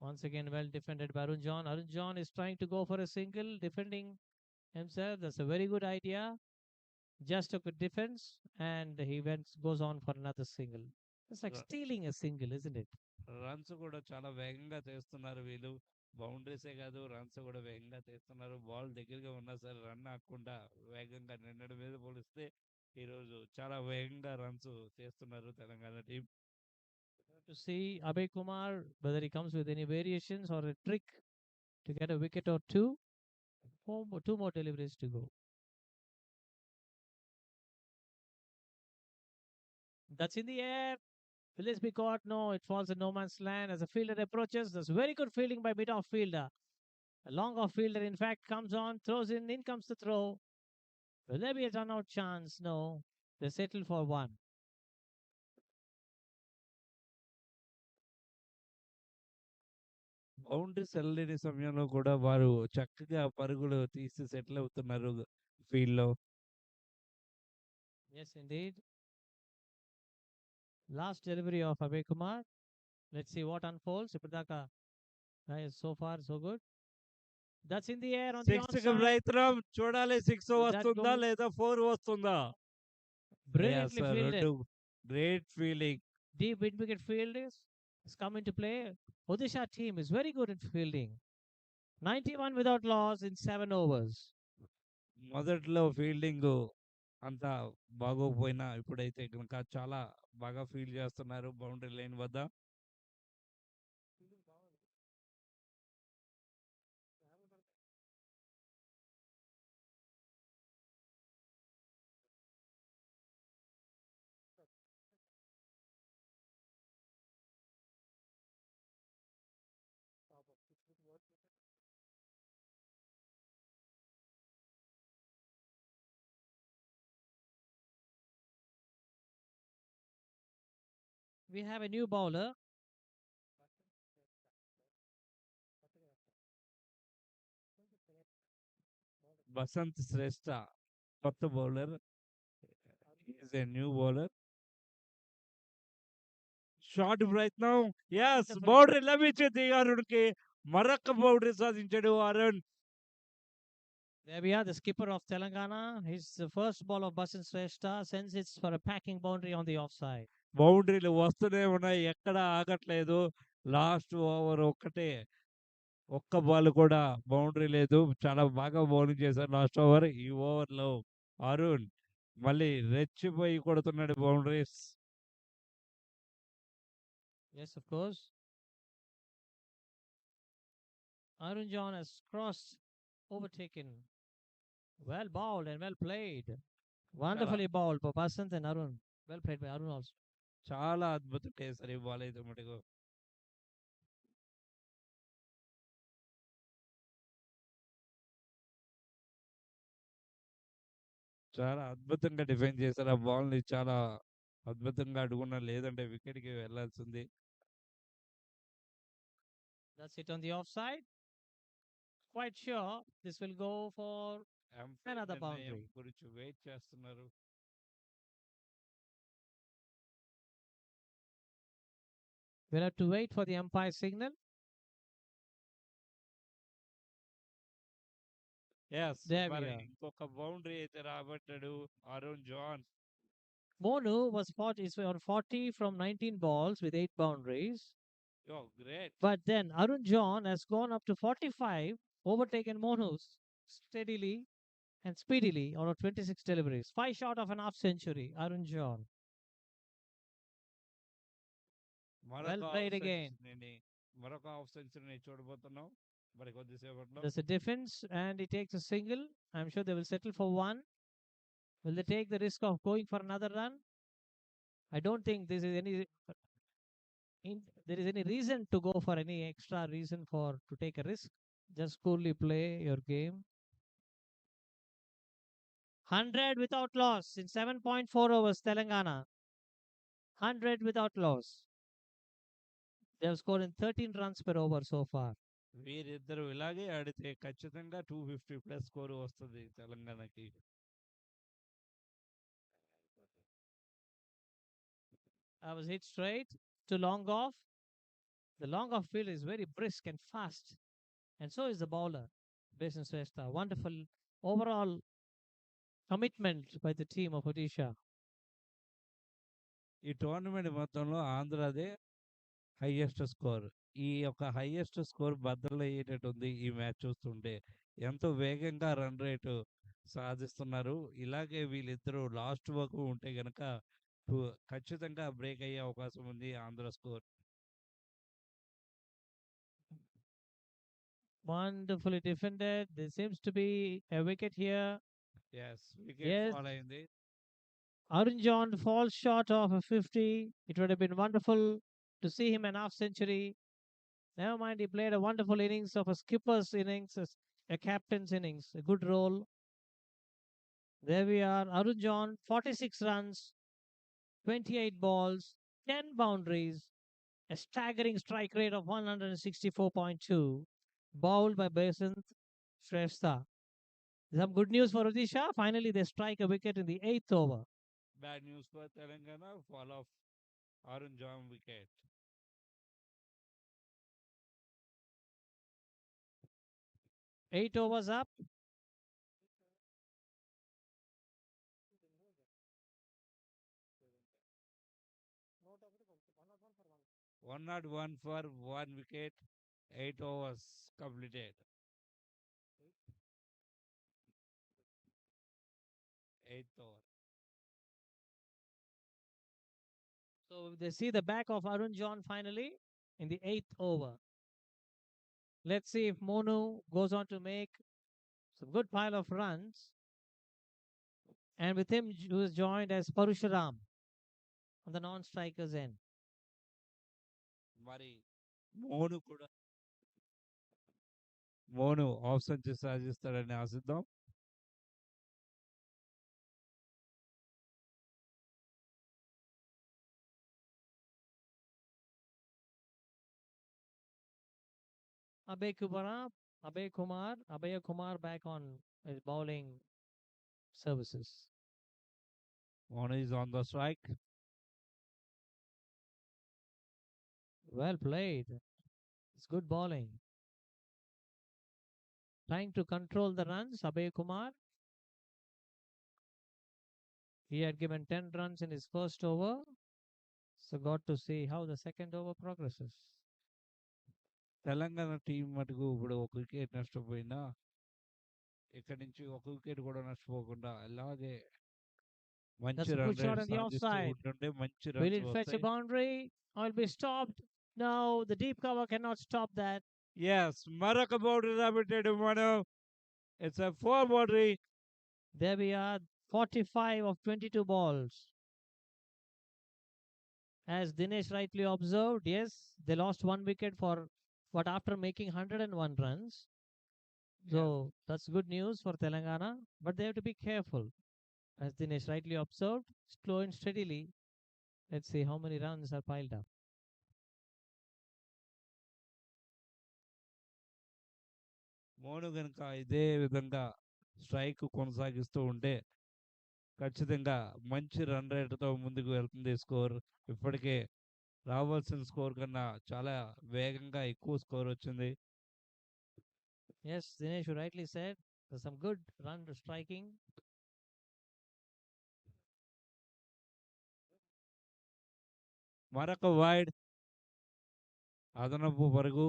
Once again, well defended by Arun John. Arun John is trying to go for a single, defending himself. That's a very good idea. Just a good defense, and he goes on for another single. It's like stealing a single, isn't it? Runs కూడా చాలా వేగంగా తీస్తున్నారు వీళ్ళు. బౌండరీసే కాదు, runs కూడా వేగంగా తీస్తున్నారు. Ball దగ్గరగా ఉన్నా సరే రన్ ఆకుండా వేగంగా నిన్నటి మీద పోలిస్తే ఈరోజు చాలా వేగంగా రన్స్ తీస్తున్నారు Telangana team. To see Abhay Kumar whether he comes with any variations or a trick to get a wicket or two. 2 more deliveries to go. That's in the air. Will this be caught? No, it falls in no man's land as a fielder approaches. That's very good fielding by mid-off fielder. A long-off fielder, in fact, comes on, throws in comes the throw. Will there be a run-out chance? No. They settle for one. Boundaries వెళ్ళలేని సమయంలో కూడా వారు చక్కగా పరుగులు తీసి settle అవుతున్నారు field లో. Yes, indeed. Last delivery of Abhay Kumar. Let's see what unfolds. Ippadaka, so far, so good. That's in the air on the six onside. ప్రయత్నం, చూడాలి సిక్స్ Will that వస్తుందా go? లేదా 4 వస్తుందా. Brilliantly fielded. Great fielding. Deep mid-wicket field is come into play. Odisha team is very good in fielding. 91 without loss in 7 overs. మొదట్లో fielding అంత బాగోకపోయినా ఇప్పుడైతే కనుక చాలా బాగా ఫీల్డ్ చేస్తున్నారు బౌండరీ లైన్ వద్ద. We have a new bowler. Basant Shrestha కొత్త bowler, is a new bowler. Short ప్రయత్నం, ఎస్, Wonderfully. బౌండరీ లభించింది అరుణ్కి. మరొక బౌండరీ సాధించాడు Arun. There we are, the skipper of Telangana. His first ball of Basan Shrestha sends it for a packing boundary on the offside. బౌండరీలు వస్తూనే ఉన్నాయి, ఎక్కడ ఆగట్లేదు. లాస్ట్ ఓవర్ ఒక్క బాల్ కూడా బౌండరీ లేదు. చాలా బాగా బౌలింగ్ చేశారు లాస్ట్ ఓవర్. ఈ ఓవర్లో అరుణ్ మళ్ళీ రెచ్చిపోయి కొడుతున్నాడు boundaries. Yes, of course. Arun John has crossed, overtaken. Well bowled and well played. Wonderfully bowled by Basant and Arun. Well played by Arun also. చాలా అద్భుతం చేశారు ఈ బాల్ అయితే మటుకు. చాలా అద్భుతంగా డిఫెండ్ చేశారు ఆ బాల్ ని. చాలా అద్భుతంగా అడుగున్నా లేదంటే వికెట్ కి వెళ్లాల్సింది. That's it on the offside. Quite sure this will go for umpire another నిర్ణయం boundary. గురించి వెయిట్ చేస్తున్నారు. We'll have to wait for the umpire signal. Yes, There we మరి are. ఇంకొక బౌండరీ అయితే రాబట్టాడు Arun John. Monu was 40, is on 40 from 19 balls with 8 boundaries. యో great. But then Arun John has gone up to 45, overtaken Monu steadily and speedily on 26 deliveries. 5 short of an half century, Arun John. మరొక Well half played again. సెంచరీని మరొక half సెంచరీని చూడబోతున్నాం మరి కొద్దిసేపట్లో. There's a defense and he takes a single. I'm sure they will settle for one. Will they take the risk of going for another run? I don't think there is any reason to go for any extra reason for to take a risk. Just coolly play your game. 100 without loss in 7.4 overs, Telangana. 100 without loss. They have scored in 13 runs per over so far. వీరిద్దరు ఇలాగే ఆడితే ఖచ్చితంగా 250 plus score వస్తుంది తెలంగాణకి. I was hit straight to long off. The long off field is very brisk and fast, and so is the bowler, Basin Srestha. Wonderful overall commitment by the team of Odisha. ఈ tournament మొత్తంలో ఆంధ్రాదే highest score. ఈ యొక్క highest score బద్దలయ్యేటట్టుంది ఈ match చూస్తుంటే. ఎంతో వేగంగా run rate సాధిస్తున్నారు. ఇలాగే వీళ్ళిద్దరూ లాస్ట్ వరకు ఉంటే గనక ఖచ్చితంగా బ్రేక్ అయ్యే అవకాశం ఉంది Andhra score. Wonderfully defended. There seems to be a wicket here. Yes, wicket Yes, fall అయింది. Arun John falls short of a 50. It would have been wonderful to see him an half century. Never mind, he played a wonderful innings of a skipper's innings, a captain's innings, a good role. There we are. Arun John, 46 runs, 28 balls, 10 boundaries, a staggering strike rate of 164.2, bowled by Basant Shrestha. Some good news for Odisha. Finally, they strike a wicket in the 8th over. Bad news for Telangana, fall of Arun jam wicket. 8 overs up. One not one for one wicket, 8 overs completed. Eighth over. So they see the back of Arun John finally in the 8th over. Let's see if Monu goes on to make some good pile of runs. And with him, who is joined as Parusharam on the non-strikers end. మరి మోను కూడా Monu of century సాధిస్తాడని ఆశిద్దాం. Abhay Kumar back on his bowling services. Monu is on the strike. Well played. It's good bowling. Trying to control the runs, Abhay Kumar. He had given 10 runs in his first over. So got to see how the second over progresses. Telangana team మటుకు ఇప్పుడు ఒక wicket నష్టపోయినా ఇక్కడి నుంచి ఒక wicket కూడా నష్టపోకుండా అలాగే మంచి That's a run good shot rate on the సాధిస్తూ offside. ఉంటుంటే మంచి Will runs it fetch a వస్తాయి. boundary or will be stopped? No, the deep cover cannot stop that. Yes, మరొక బౌండరీ రాబెట్టాడు Monu. It's a 4 boundary. There we are, 45 of 22 balls. As Dinesh rightly observed, yes, they lost one wicket for what after making 101 runs. So that's good news for Telangana, but they have to be careful. As Dinesh rightly observed, slow and steadily. Let's see how many runs are piled up. Monu గనుక ఇదే విధంగా strike కొనసాగిస్తూ ఉంటే ఖచ్చితంగా మంచి run రేట్తో ముందుకు వెళ్తుంది score. ఇప్పటికే రావాల్సిన స్కోర్ కన్నా చాలా వేగంగా ఎక్కువ స్కోర్ వచ్చింది. Yes, Dinesh, you rightly said. There's some good run striking. మరొక వైడ్ అదనపు పరుగు.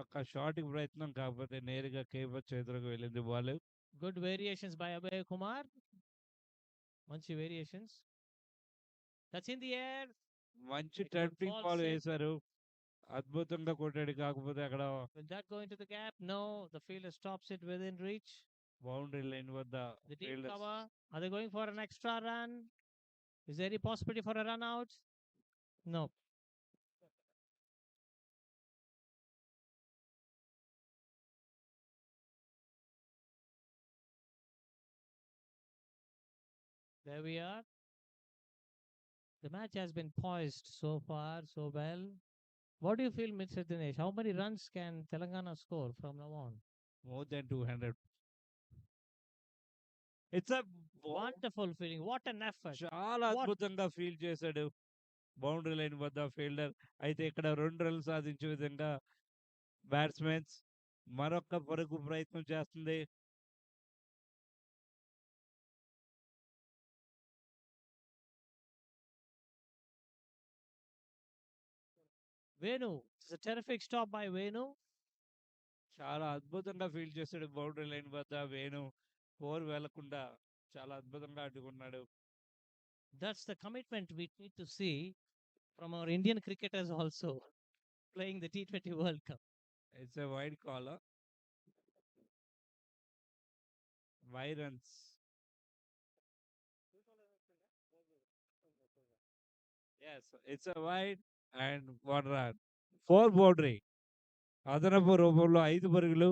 ఒక షాట్కి ప్రయత్నం కాకపోతే నేరుగా కీపర్ చేతులకు వెళ్ళింది ball. Good variations by Abhay Kumar. Manchi variations. That's in the air. మంచి It could tempting fall ball safe. వేశారు. అద్భుతంగా కొట్టాడు, కాకపోతే అక్కడ Will that go into the gap? No. The fielder stops it within reach. Boundary line వద్ద The deep fielders. cover. Are they going for an extra run? Is there any possibility for a run out? No. There we are. The match has been poised so far, so well. What do you feel, Mr. Dinesh? How many runs can Telangana score from now on? More than 200. It's Wonderful feeling. What an effort. చాలా What అద్భుతంగా feel చేశాడు boundary line వద్ద fielder. అయితే ఇక్కడ 2 రన్లు సాధించే విధంగా batsmen మరొక పరుగు ప్రయత్నం చేస్తుంది. Venu. It's a terrific stop by Venu. చాలా అద్భుతంగా ఫీల్ చేశాడు బౌండరీ లైన్ వద్ద వేణు. 4 వెళ్లకుండా చాలా అద్భుతంగా అడ్డుకున్నాడు. That's the commitment we need to see from our Indian cricketers also playing the T20 World Cup. It's a wide call. Wide runs. Yes, it's a wide and 1 run. 4 boundary. అదనపు రూపంలో 5 పరుగులు.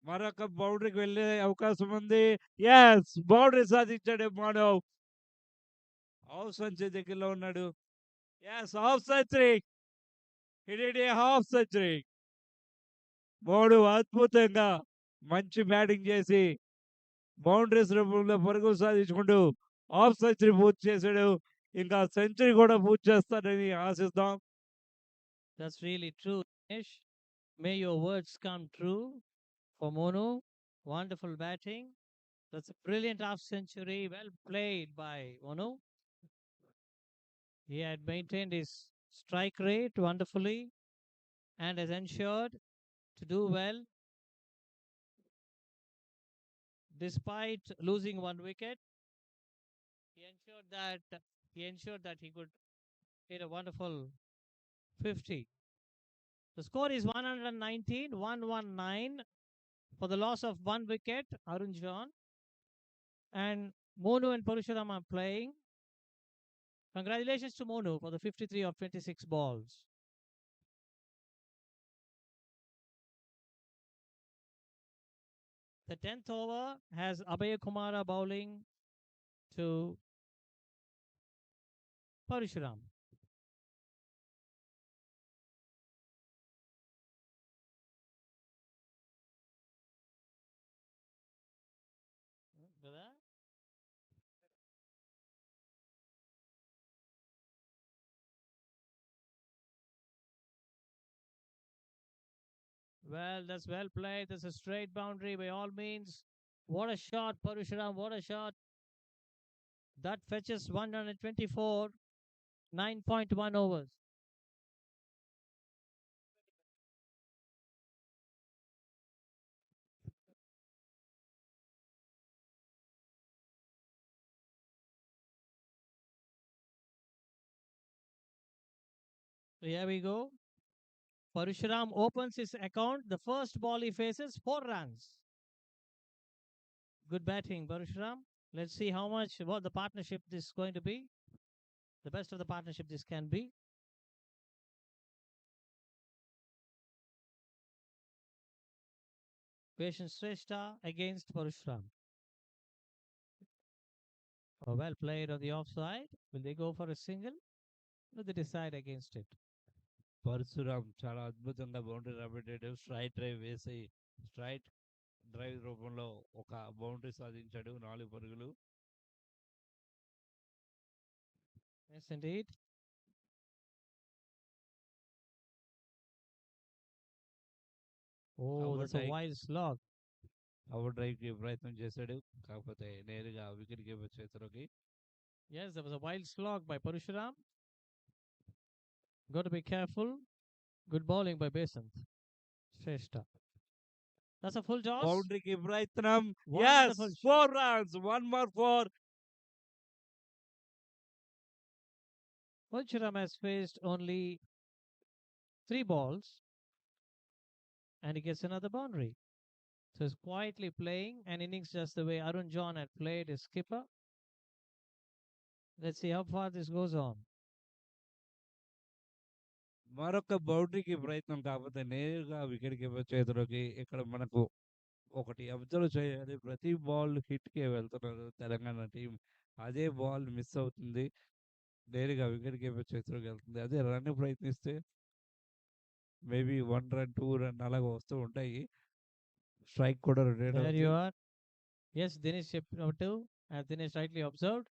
మరొక బౌండరీకి వెళ్ళే అవకాశం ఉంది. ఎస్, బౌండరీ సాధించాడు Manav. Half century దగ్గరలో ఉన్నాడు. Yes, half century. Hit half century. మూడు అద్భుతంగా మంచి బ్యాటింగ్ చేసి బౌండరీస్ రూపంలో పరుగులు సాధించుకుంటూ హాఫ్ సెంచరీ పూర్తి చేశాడు. ఇంకా సెంచరీ కూడా పూర్తి చేస్తాడని ఆశిస్తాం. That's really true, Dinesh. May your words come true for Monu. Wonderful batting. That's a brilliant half century. Well played by Monu. He had maintained his strike rate wonderfully and has ensured to do well despite losing 1 wicket. He ensured that he could hit a wonderful 50. The score is 119, 119 for the loss of 1 wicket. Arun John and Monu and Parusharam are playing. Congratulations to Monu for the 53 of 26 balls. The 10th over has Abhay Kumara bowling to Parusharam. Well, that's well played. That's a straight boundary by all means. What a shot, Parusharam. What a shot. That fetches 124, 9.1 overs. So here we go. Parashuram opens his account. The first ball he faces, 4 runs. Good batting, Parashuram. Let's see how much, what the partnership this is going to be. The best of the partnership this can be. Patience Shrestha against Parashuram. Oh, well played on the offside. Will they go for a single? Will they decide against it? Parashuram చాలా అద్భుతంగా boundary రాబట్టాడు. Straight drive వేసి straight drive రూపంలో ఒక boundary సాధించాడు 4 పరుగులు. Yes, indeed. Oh, cover that's a drive wild slog. Cover డ్రైవ్కి ప్రయత్నం చేశాడు, కాకపోతే నేరుగా వికెట్ కీపర్ చేతిలోకి. Yes, there was a wild slog by Parashuram. Got to be careful. Good bowling by Besant. Shrestha. That's a full toss. బౌండరీకి ప్రయత్నం. Yes, Wonderful. 4 runs, 1 more 4. Parashuram has faced only 3 balls and he gets another boundary. So he's quietly playing an innings just the way Arun John had played his skipper. Let's see how far this goes on. మరొక బౌండరీకి ప్రయత్నం, కాకపోతే నేరుగా wicket keeper చేతిలోకి. ఇక్కడ మనకు ఒకటి observe చేయాలి, ప్రతి బాల్ హిట్కే వెళ్తున్నారు తెలంగాణ టీం. అదే బాల్ మిస్ అవుతుంది, నేరుగా వికెట్ కీపర్ చేతిలోకి వెళ్తుంది. అదే రన్ ప్రయత్నిస్తే మేబీ 1 run 2 run అలాగ వస్తూ ఉంటాయి. స్ట్రైక్ కూడా రొటేట్ There you అవుతుంది. are. Yes, Dinesh number 2, as Dinesh rightly observed.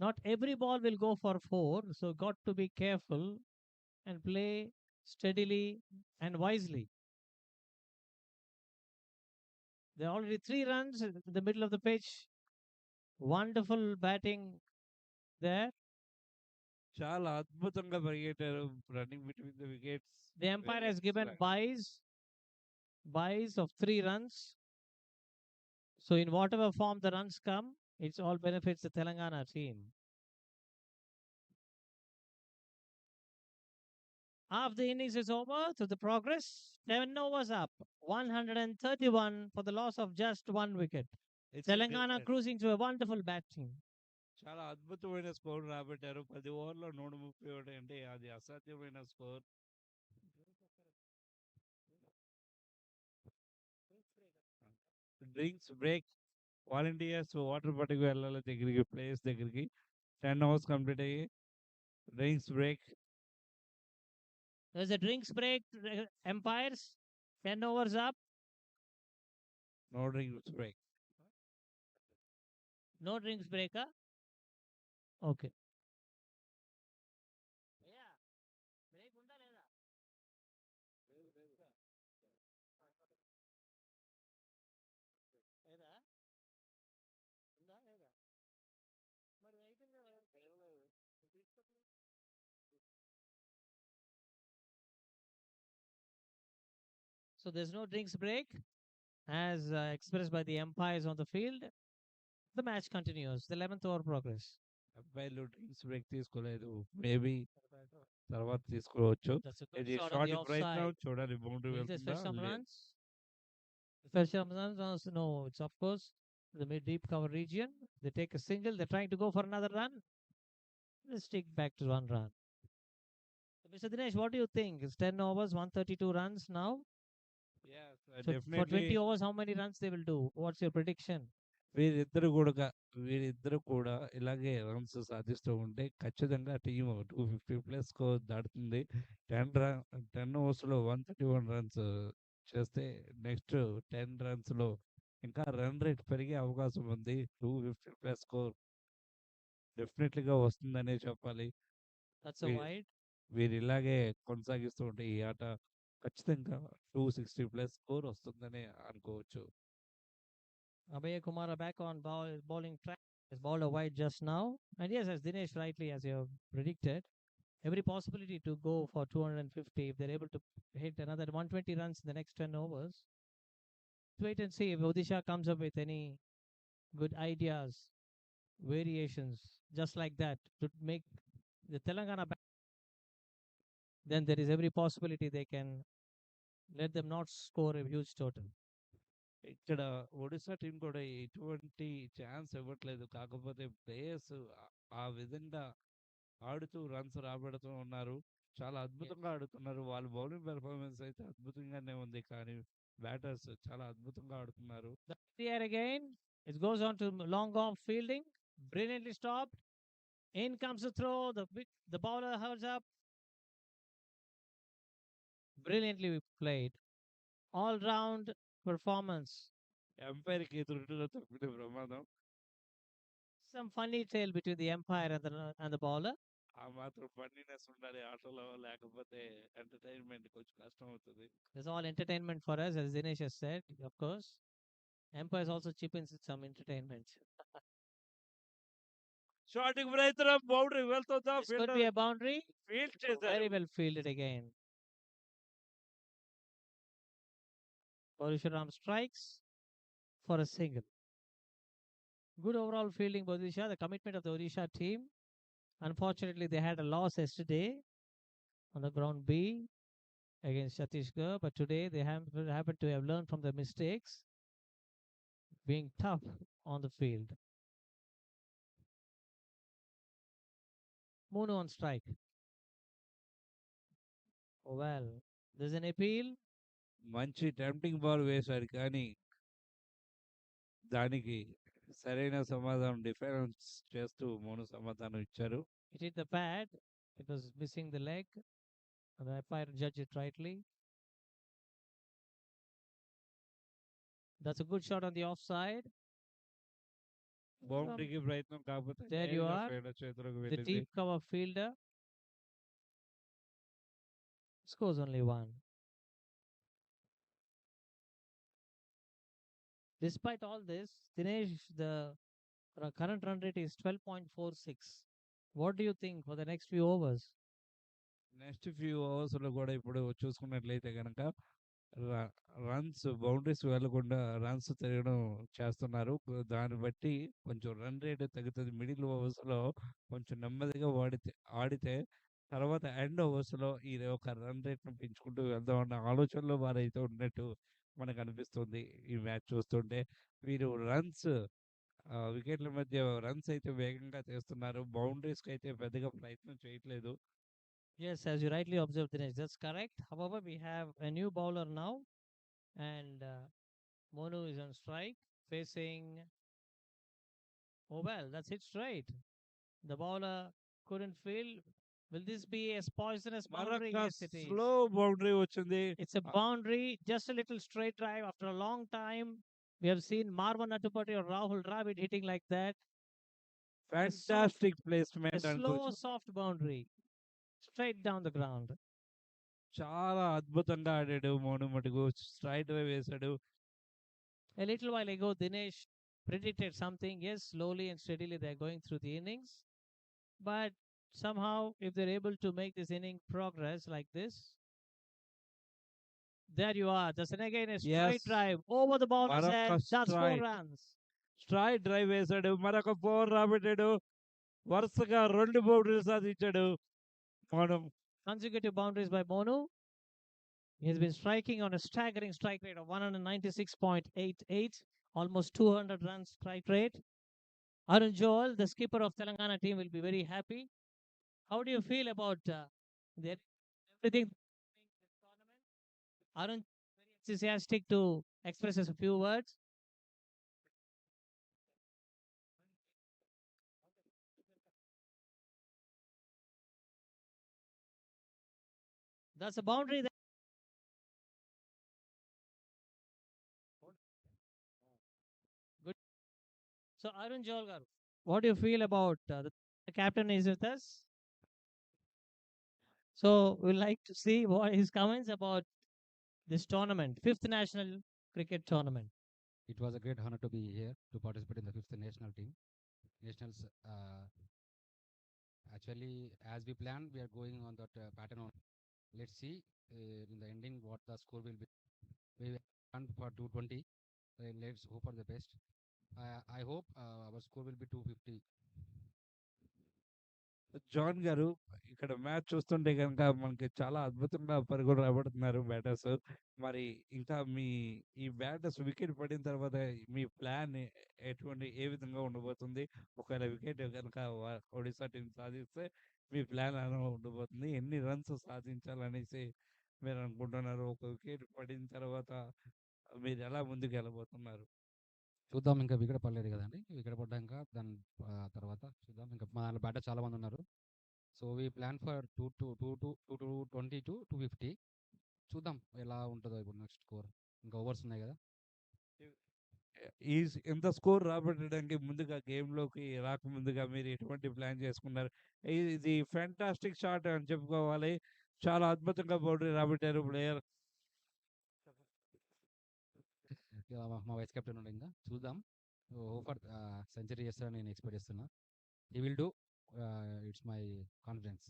Not every ball will go for 4, so got to be careful and play steadily and wisely. There are already 3 runs in the middle of the pitch. Wonderful batting there. చాలా అద్భుతంగా పరిగెట్టారు, running between the wickets. The umpire very has given excellent. buys of 3 runs. So in whatever form the runs come, it's all benefits the Telangana team. Half the innings is over, so the progress 7 overs up, 131 for the loss of just 1 wicket. Telangana cruising to a wonderful batting. చాలా అద్భుతమైన score రాబట్టారు. 10 ఓవర్లో 131 అంటే అది అసాధ్యమైన స్కోర్. Drinks break. Volunteers water పట్టుకు వెళ్ళాలి దగ్గరికి, ప్లేయర్స్ దగ్గరికి. 10 hours కంప్లీట్ అయ్యి drinks break. There's a drinks break, umpires, 10 overs up, no drinks break. no drinks breaker. Okay. So there's no drinks break as expressed by the umpires on the field. The match continues. The 11th over progress. అబ్బాయిలు drinks break తీసుకోలేదు, maybe తర్వాత తీసుకోవచ్చు. That's a good ఇది shot on the short ప్రయత్నం, offside. చూడాలి boundary Will this వెళ్తుందా fetch some లేదు. runs? Fetch some runs? No, it's of course the mid deep cover region. They take a single. They're trying to go for another run. Let's stick back to 1 run. So Mr. Dinesh, what do you think? It's 10 overs, 132 runs now. Yes, So for definitely 20 overs, how many runs they will do? What's your prediction? వీరిద్దరు కూడా వీరిద్దరు కూడా ఇలాగే runs సాధిస్తూ ఉంటే ఖచ్చితంగా team 250+ score దాటుతుంది. 10 ఓవర్స్లో 131 runs చేస్తే next 10 runsలో ఇంకా రన్ రేట్ పెరిగే అవకాశం ఉంది. 250+ స్కోర్ డెఫినెట్లీగా వస్తుందనే చెప్పాలి. That's a we- wide. వీరు ఇలాగే కొనసాగిస్తూ ఉంటే ఈ ఆట ఖచ్చితంగా 260+ స్కోర్ వస్తుందని అనుకోవచ్చు. Abhay Kumara back on bowling track. Has bowled a wide just now. And yes, as Dinesh rightly, as you have predicted, every possibility to go for 250 if they're able to hit another 120 runs in the next 10 overs. Wait and see if Odisha comes up with any good ideas, variations, just like that to make the Telangana then there is every possibility they can let them not score a huge total. ఇక్కడ Odisha team కూడా ఎటువంటి chance ఇవ్వట్లేదు. కాకపోతే players ఆ విధంగా ఆడుతూ runs రాబడుతూ ఉన్నారు. చాలా Yes. అద్భుతంగా ఆడుతున్నారు. వాళ్ళ బౌలింగ్ పెర్ఫార్మెన్స్ అయితే అద్భుతంగానే ఉంది. కానీ బ్యాటర్స్ చాలా అద్భుతంగా ఆడుతున్నారు. The here again, it goes on to long off fielding, brilliantly stopped. In comes the throw. The bowler holds up. Brilliantly played. All round performance. ఎంపైర్‌కి ఎదురుగా తప్పిన ప్రమాదం. Some funny tale between the umpire and the bowler. ఆ మాత్రం ఫన్నీనెస్ ఉండాలి ఆటలో. లేకపోతే entertainment కొంచెం కష్టం అవుతది. That's all entertainment for us, as Dinesh has said, of course. Umpires also chip in some entertainment. షాట్‌కి ప్రయత్నం బౌండరీ వెళ్తుందా? This could be a boundary. Field Very చేశారు. well fielded again. Parishuram strikes for a single. Good overall fielding by Odisha. The commitment of the Odisha team. Unfortunately, they had a loss yesterday on the ground B against Chhattisgarh, but today they happen to have learned from their mistakes, being tough on the field. Mono on strike. Oh, well, there's an appeal. మంచి tempting ball వేశారు. కానీ దానికి సరైన సమాధానం defence చేస్తూ మౌన సమాధానం ఇచ్చారు. It hit the pad. It was missing the leg. And the umpire judged it rightly. That's a good shot on the offside. బౌండరీకి ప్రయత్నం కాకపోతే There you నేరుగా are. ఫీల్డర్ చేతిలోకి The వెళ్ళింది. deep cover fielder scores only one. Despite all this, Dinesh, the current run rate is 12.46. What do you think for the next few overs? Next few అవర్స్‌లో కూడా ఇప్పుడు చూసుకున్నట్లయితే గనక ర runs boundaries వెళ్ళకుండా runs తిరగడం చేస్తున్నారు. దాన్ని బట్టి కొంచెం రన్ రేట్ తగ్గుతది. మిడిల్ ఓవర్స్‌లో కొంచెం నెమ్మదిగా ఆడితే తర్వాత ఎండ్ ఓవర్స్‌లో ఇది ఒక రన్ రేట్‌ని పెంచుకుంటూ వెళ్దాం అన్న ఆలోచనలో వారైతే ఉన్నట్టు మనకనిపిస్తుంది. ఈ మ్యాచ్ చూస్తుంటే. వీరు వికెట్ల మధ్య రన్స్ అయితే వేగంగా చేస్తున్నారు. బౌండరీస్‌కైతే పెద్దగా ప్రయత్నం చేయట్లేదు. Yes, as you rightly observed, Dinesh, that's correct. However, we have a new bowler now, and Monu is on strike, facing. Oh, well, that's hit straight. The bowler couldn't field. Will this be a poisonous boundary? మరొక Yes, it is. Slow boundary వచ్చింది. It's a boundary, just a little straight drive. After a long time, we have seen Marwan Natupati or Rahul Dravid hitting like that. Fantastic A placement slow, అనుకోవచ్చు. soft boundary, straight down the ground. చాలా అద్భుతంగా ఆడాడు మోను మటుకు. Straight drive వేశాడు. A little while ago, Dinesh predicted something. Yes, slowly and steadily they're going through the innings. But somehow, if they're able to make this inning progress like this, there you are. Just again a straight yes. drive over the bowler's మరొక head. That's 4 straight. runs. Straight drive వేశాడు. మరొక 4 రాబట్టాడు. వరుసగా 2 బౌండరీలు సాధించాడు Monu. Consecutive boundaries by Monu. He has been striking on a staggering strike rate of 196.88, almost 200 runs strike rate. Arun Joel, the skipper of Telangana team, will be very happy. How do you feel about their everything this tournament? Arun, very enthusiastic to express us a few words. That's a boundary. Good. So Arun Joel garu, what do you feel about the captain is with us? So we'd like to see what his comments about this tournament, fifth national cricket tournament. It was a great honor to be here to participate in the fifth national team. Nationals, actually, as we planned, we are going on that pattern. Let's see in the ending what the score will be. We planned for 220. Let's hope for the best. I hope our score will be 250. John గారు, ఇక ఇక్కడ match చూస్తుంటే గనుక మనకి చాలా అద్భుతంగా పరుగులు రాబడుతున్నారు batters. మరి ఇంకా ఈ బ్యాటర్స్ వికెట్ పడిన తర్వాత మీ ప్లాన్ ఏ విధంగా ఉండబోతుంది? ఒకవేళ వికెట్ గనుక ఒడిశా టీం సాధిస్తే మీ ప్లాన్ ఎలా ఉండబోతుంది? ఎన్ని రన్స్ సాధించాలనేసి మీరు అనుకుంటున్నారు? ఒక వికెట్ పడిన తర్వాత మీరు ఎలా ముందుకెళ్ళబోతున్నారు? చూద్దాం, ఇంకా వికెట్ పడలేదు కదండి. వికెట్ పడ్డాక దాని తర్వాత చూద్దాం. ఇంకా మా దాంట్లో బ్యాటర్ చాలా మంది ఉన్నారు. So we plan for 220 to 250. చూద్దాం ఎలా ఉంటుందో ఇప్పుడు నెక్స్ట్ స్కోర్. ఇంకా ఓవర్స్ ఉన్నాయి కదా. ఈ ఇంత స్కోర్ రాబట్టడానికి ముందుగా గేమ్‌లోకి రాకముందుగా మీరు ఎటువంటి ప్లాన్ చేసుకున్నారు? ఇది ఫాంటాస్టిక్ షాట్ అని చెప్పుకోవాలి. చాలా అద్భుతంగా బౌండరీ రాబట్టారు ప్లేయర్. ఇక మా వైస్ కెప్టెన్ ఉండే, ఇంకా చూద్దాం. హోపర్ సెంచరీ చేస్తారని నేను ఎక్స్పెక్ట్ చేస్తున్నా. He will do. It's my confidence.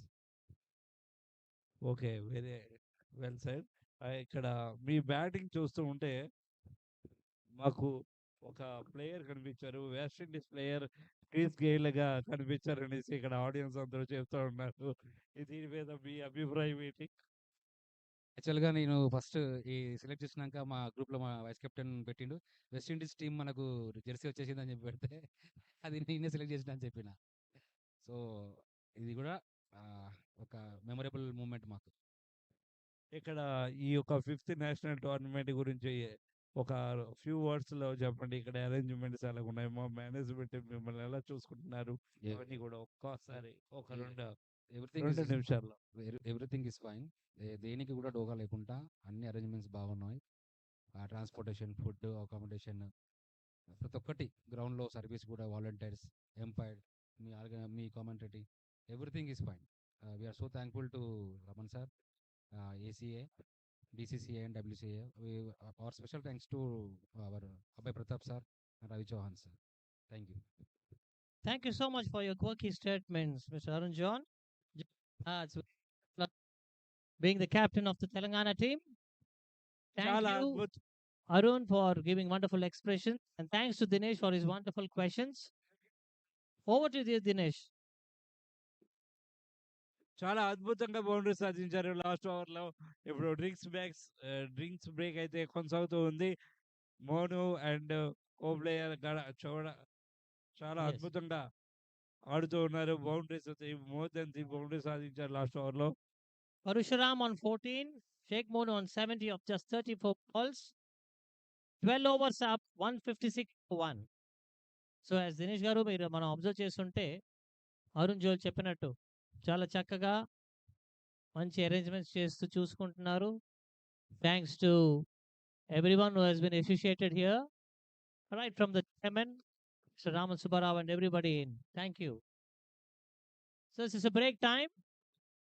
Okay. Very well said. ఇక్కడ మీ బ్యాటింగ్ చూస్తూ ఉంటే మాకు ఒక ప్లేయర్ కనిపించారు. వెస్ట్ ఇండీస్ ప్లేయర్ క్రిస్ గెయిల్‌గా కనిపించారనేసి ఇక్కడ ఆడియన్స్ అందరూ చెప్తా ఉన్నారు. దీని మీద మీ అభిప్రాయం ఏంటి? యాక్చువల్‌గా నేను ఫస్ట్ ఈ సెలెక్ట్ చేసినాక మా గ్రూప్‌లో మా వైస్ కెప్టెన్ పెట్టిండు. వెస్ట్ ఇండీస్ టీమ్ మనకు జెర్సీ వచ్చేసిందని చెప్పి పెడితే అది నేనే సెలెక్ట్ చేసిన అని చెప్పిన. సో ఇది కూడా ఒక మెమరబుల్ మూమెంట్ మాకు. ఇక్కడ ఈ యొక్క ఫిఫ్త్ నేషనల్ టోర్నమెంట్ గురించి ఒక ఫ్యూ వర్డ్స్‌లో చెప్పండి. ఇక్కడ అరేంజ్‌మెంట్స్ ఎలాగున్నాయి? మా మేనేజ్‌మెంట్ మిమ్మల్ని ఎలా చూసుకుంటున్నారు? ఎ అవన్నీ కూడా ఒక్కసారి ఒక ఎ 2 ఎవ్రీథింగ్ ఇస్ నిమిషాల్లో. Everything is fine. దేనికి కూడా డోకా లేకుండా అన్ని అరేంజ్‌మెంట్స్ బాగున్నాయి. ట్రాన్స్‌పోర్టేషన్, ఫుడ్, అకామిడేషన్ ప్రతి ఒక్కటి గ్రౌండ్‌లో సర్వీస్ కూడా వాలంటీర్స్, ఎంపైర్, మీ commentary everything is fine. We are so thankful to Raman sir, ACA, BCCA and WCIA. Our special thanks to our Abhay Pratap sir and Ravi Chauhan sir. Thank you. Thank you so much for your quirky statements, Mr. Arun John. It's being the captain of the Telangana team. Thank చాలా you, అద్భుత Arun, for giving wonderful expressions. And thanks to Dinesh for his wonderful questions. Over to you, Dinesh. చాలా అద్భుతంగా boundary సాధించారు last ఓవర్‌లో. ఇప్పుడు drinks break అయితే కొనసాగుతూ ఉంది. మోను అండ్ కో ప్లేయర్ చాలా Yes. అద్భుతంగా ఆడుతూ ఉన్నారు. బౌండరీస్ మోర్ దెన్ 3 బౌండరీస్ సాధించారు లాస్ట్ ఓవర్‌లో. Parusharam on 14, Sheikh Mono on 70 of just 34 balls. 12 overs up, 156 to 1. So as Dinesh గారు మీరు మనం అబ్జర్వ్ చేస్తుంటే అరుణ్ జోల్ చెప్పినట్టు చాలా చక్కగా మంచి అరేంజ్మెంట్స్ చేస్తూ చూసుకుంటున్నారు. Thanks to everyone who has been associated here right from the chairman mister Raman Subbarao and everybody in. Thank you. So this is a break time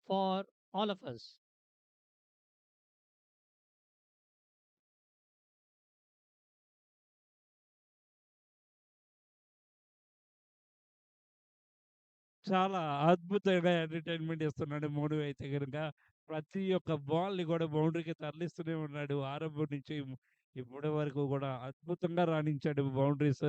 for all of us. చాలా అద్భుతంగా ఎంటర్‌టైన్‌మెంట్ ఇస్తున్నాడు మోను అయితే గనుక. ప్రతి ఒక్క బాల్‌ని కూడా బౌండరీకి తరలిస్తూనే ఉన్నాడు. ఆరంభం నుంచి ఇప్పటి వరకు కూడా అద్భుతంగా రాణించాడు బౌండరీస్.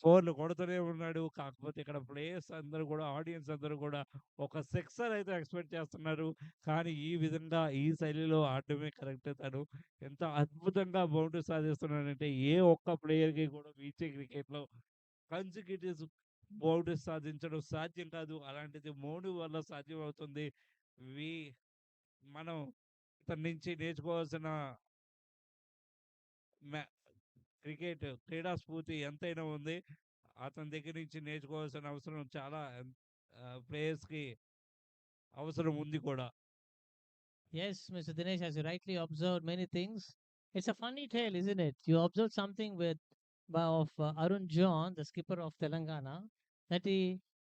4లు కొడుతూనే ఉన్నాడు. కాకపోతే ఇక్కడ ప్లేయర్స్ అందరూ కూడా, ఆడియన్స్ అందరూ కూడా ఒక సిక్సర్ అయితే ఎక్స్‌పెక్ట్ చేస్తున్నారు. కానీ ఈ విధంగా ఈ శైలిలో ఆడడమే కరెక్ట్ తను. ఎంత అద్భుతంగా బౌండరీ సాధిస్తున్నాడంటే ఏ ఒక్క ప్లేయర్‌కి కూడా వీచే క్రికెట్‌లో కన్సిక్యూటివ్స్ బౌండరీస్ సాధించడం సాధ్యం కాదు. అలాంటిది మోను వల్ల సాధ్యమవుతుంది. వి మనం ఇతని నుంచి నేర్చుకోవాల్సిన మ్యా క్రీడా స్ఫూర్తి ఎంతైనా ఉంది. అతని దగ్గర నుంచి నేర్చుకోవాల్సిన అవసరం చాలా ప్లేయర్స్‌కి అవసరం ఉంది కూడా. Yes, Mr. Dinesh, as you rightly observed many things. It's a funny tale, isn't it? You observed something of Arun John, the skipper of Telangana, that he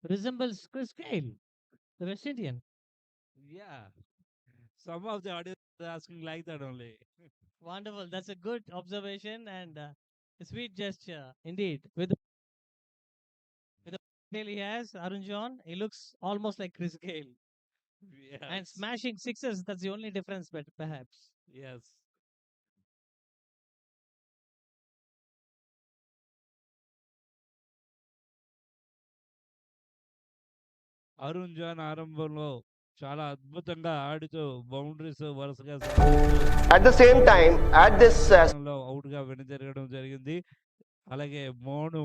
resembles Chris Gale, the West Indian. Yeah. Some of the audience are asking like that only. Wonderful. That's a good observation and a sweet gesture indeed. With the tail he has, Arun John, he looks almost like Chris Gale. And Yes. smashing sixes, that's the only difference, but perhaps. Yes. Arun John ఆరంభంలో చాలా అద్భుతంగా ఆడుతూ boundaries వరుసగా సాధిస్తూ At the same time, at this out గా వెనుజరగడం జరిగింది. అలాగే Monu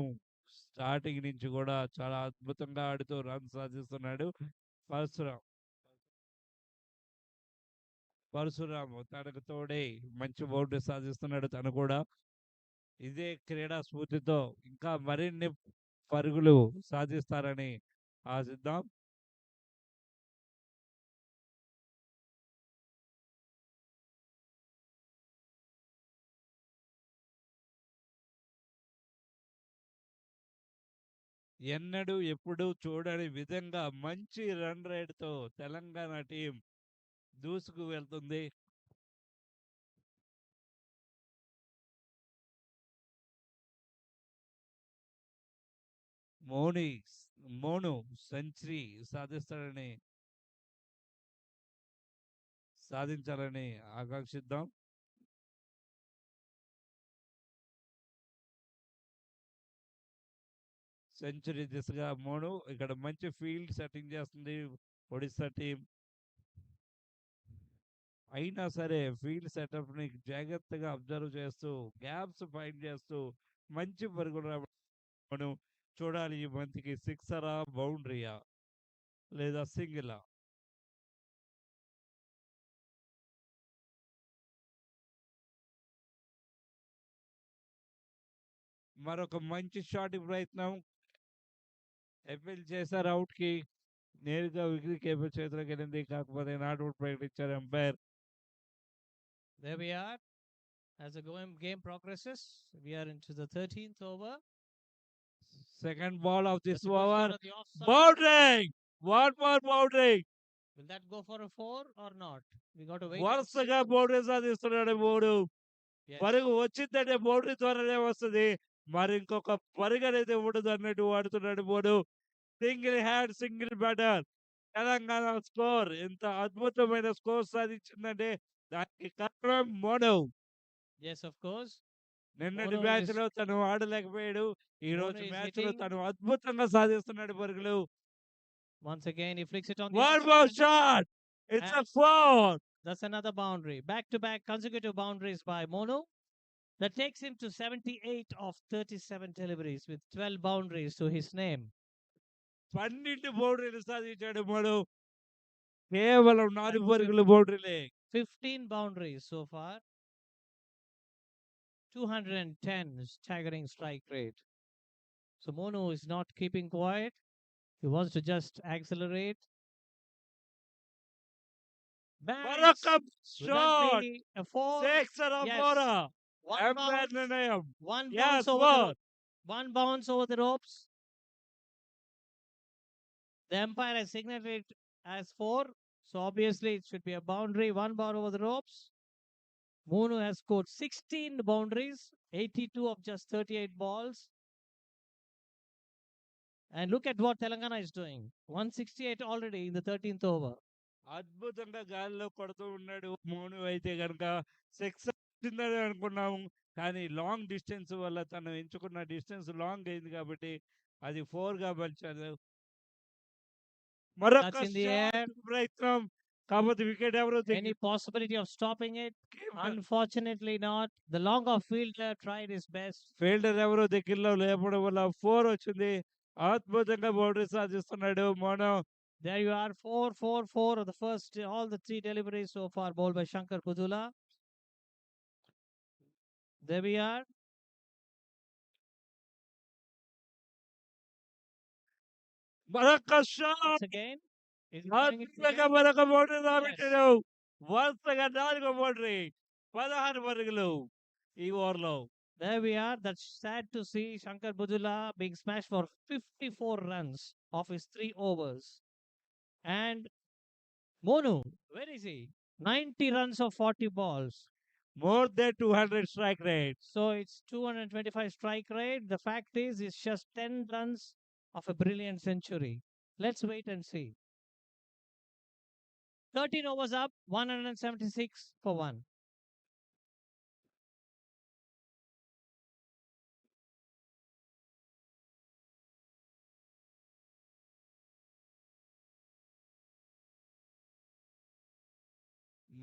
starting నుంచి కూడా చాలా అద్భుతంగా ఆడుతూ రన్ సాధిస్తున్నాడు. పరశురాం పరశురాం తనకు తోడే మంచి బౌండరీ సాధిస్తున్నాడు తను కూడా. ఇదే క్రీడా స్ఫూర్తితో ఇంకా మరిన్ని పరుగులు సాధిస్తారని ఆశిద్దాం. ఎన్నడూ ఎప్పుడూ చూడని విధంగా మంచి రన్ రేట్తో తెలంగాణ టీం దూసుకు వెళ్తుంది. మోని మోను సెంచరీ సాధించాలని ఆకాంక్షిద్దాం. సెంచరీ దిశగా మోను ఇక్కడ మంచి ఫీల్డ్ సెట్టింగ్ చేస్తుంది ఒడిస్సా టీం. అయినా సరే ఫీల్డ్ సెటప్ ని జాగ్రత్తగా అబ్జర్వ్ చేస్తూ గ్యాప్స్ ఫైండ్ చేస్తూ మంచి పరుగులు మనం చూడాలి. ఈ బంతికి సిక్సరా బౌండరీయా లేదా సింగిలా. మరొక మంచి షాట్ ప్రయత్నం ఎఫ్ఎల్ చేశారు అవుట్ కి. నేరుగా విక్రీ కేబుల్ చేతిలోకి వెళ్ళింది. కాకపోతే నాట్ అవుట్ ప్రకటించారు umpire. There we are. As the game progresses, we are into the 13th over. Second ball of this That's a good shot over. at the offside. Boundary! One more boundary. Will that go for a 4 or not? We got to wait. వరుసగా boundary సాధిస్తున్నాడు మూడు. Yes. పరుగు వచ్చిందంటే boundary ద్వారానే వస్తుంది. మరి ఇంకొక పరుగు అనేది ఉండదు అన్నట్టు వాడుతున్నాడు మూడు. Single hand single batter. Telangana score ఎంత అద్భుతమైన స్కోర్ సాధించిందంటే దానికి కారణం మోను. Yes, of course. నిన్నటి Mono మ్యాచ్ is- లో తను ఆడలేకపోయాడు. ఈ Mono రోజు is మ్యాచ్ లో hitting. తను అద్భుతంగా సాధిస్తున్నాడు పరుగులు. Once again, he flicks it on the One more outside. shot. It's a And 4. that's another boundary. Back-to-back consecutive boundaries by Mono. That takes him to 78 of 37 deliveries with 12 boundaries to his name. 12 బౌండరీలు సాధించాడు మోను. కేవలం 4 And పరుగులు బౌండరీలే. 15 boundaries so far. 210 staggering strike rate. So Mono is not keeping quiet. He wants to just accelerate. Bangs! మరొక Will that shot. be a 4? Sixer Yes. ఫోరా. One umpire bounce, నిర్ణయం. one Yes, bounce over the four. one bounce over the ropes. The umpire has signaled it as 4, so obviously it should be a boundary. One bar over the ropes. Mono has scored 16 boundaries, 82 of just 38 balls. And look at what Telangana is doing. 168 already in the 13th over. అద్భుతంగా గాలిలో కొడుతూ ఉన్నాడు మోను. అయితే కనుక six వచ్చిందని అనుకున్నాము. కానీ long distance వల్ల తను ఎంచుకున్న డిస్టెన్స్ లాంగ్ అయింది కాబట్టి అది 4 గా మలిచారు. మరొక That's in the air. Shot ప్రయత్నం. కాకపోతే వికెట్ ఎవరు Any possibility of stopping it? Unfortunately not. The long off fielder tried his best. Fielder ఎవరు దగ్గరలో లేపడం వల్ల 4 వచ్చింది. అద్భుతంగా బౌండరీ సాధిస్తున్నాడు Monu. There you are, 4, 4, 4 of the first, all the 3 deliveries so far bowled by Shankar Kudula. There we are. మరొక Once shot. again. Is he trying it అద్భుతంగా again? మరొక బౌండరీ రాబట్టాడు. వరుసగా 4 బౌండరీ. 16 పరుగులు ఈ ఓవర్లో. There we are. That's sad to see Shankar Budula being smashed for 54 runs of his 3 overs. And Monu, where is he? 90 runs of 40 balls. More than 200 strike rate. So it's 225 strike rate. The fact is, it's just 10 runs of a brilliant century. Let's wait and see. 13 overs up, 176 for 1.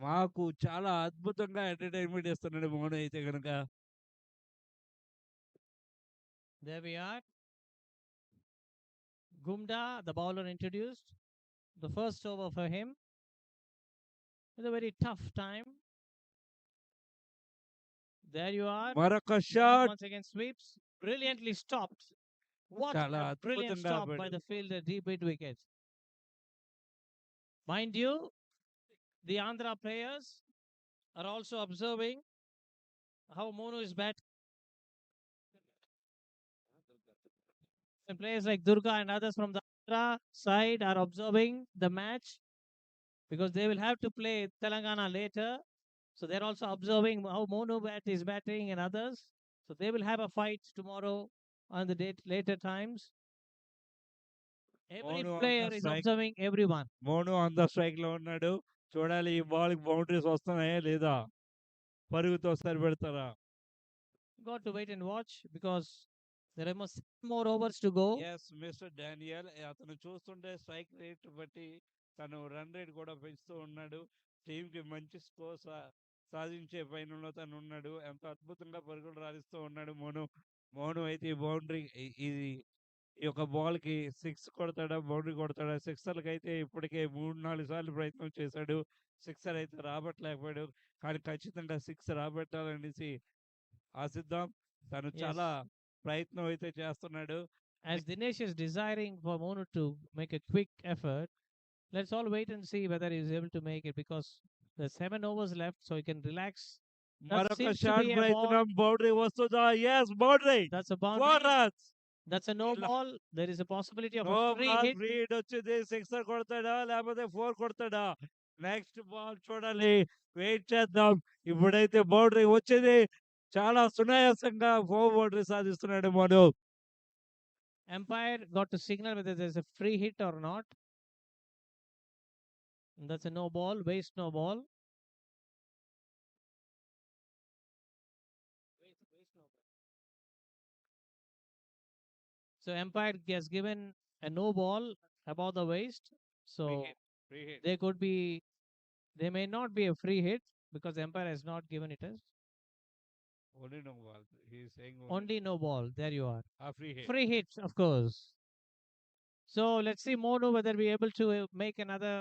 మాకు చాలా అద్భుతంగా entertainment ఇస్తున్నాడు మోను అయితే కనుక. There we are. Gumda, the bowler introduced. The first over for him. It's a very tough time. There you are. మరొక He shot once again sweeps. Brilliantly stopped. What చాలా a brilliant అద్భుతంగా stop by ఆడాడు. the fielder deep mid wicket. Mind you, the Andhra players are also observing how Monu is batting. And players like Durga and others from the Andhra side are observing the match because they will have to play Telangana later. So they're also observing how Monu is batting and others. So they will have a fight tomorrow on the date later times. Every Monu player is observing everyone. On the strike లో ఉన్నాడు. చూడాలి ఈ ball boundaries వస్తున్నాయా లేదా, పరుగుతో సరిపెడతారా. Got to wait and watch because there are almost 6 more overs to go. Yes mister Daniel అతను చూస్తుంటే strike rate బట్టి తను రన్ రేట్ కూడా పెంచుతూ ఉన్నాడు. టీంకి మంచి స్కోర్ సాధించే పైనలో తను ఉన్నాడు. ఎంత అద్భుతంగా పరుగులు రాణిస్తూ ఉన్నాడు మోను. మోను అయితే ఈ బౌండరీ ఇది ఈ యొక్క బాల్ కి 6 కొడతాడా, బౌండరీ కొడతాడా. సిక్సర్లకి అయితే ఇప్పటికే 3-4 సార్లు ప్రయత్నం చేశాడు. సిక్సర్ అయితే రాబట్టలేకపోయాడు. కానీ ఖచ్చితంగా 6 రాబట్టాలనేసి ఆశిద్దాం. తను Yes. చాలా ప్రయత్నం అయితే చేస్తున్నాడు. As Dinesh is desiring for Monu to make a quick effort, let's all wait and see whether he is able to make it because there's 7 overs left, so he can relax. That మరొక seems to shot be a ball. ప్రయత్నం, boundary వస్తుందా? Yes boundary, That's a 4 boundary. Runs. That's a no ఇలా- ball. There is a possibility of నో a free ball, hit. Free hit వచ్చింది. Sixer కొడతాడా లేకపోతే 4 కొడతాడా? Next ball చూడాలి, wait చేద్దాం. ఇప్పుడైతే బౌండరీ వచ్చింది. చాలా సునాయాసంగా 4 బౌండరీ సాధిస్తున్నాడు Manu. Umpire got to signal whether there's a free hit or not. And that's a no ball, waste no ball. So umpire has given a no ball above the waist. So free hit there could be, there may not be a free hit because the umpire has not given it as only no ball. He is saying only no ball. There you are. A free hit. Free hit, of course. So let's see Monu whether we able to make another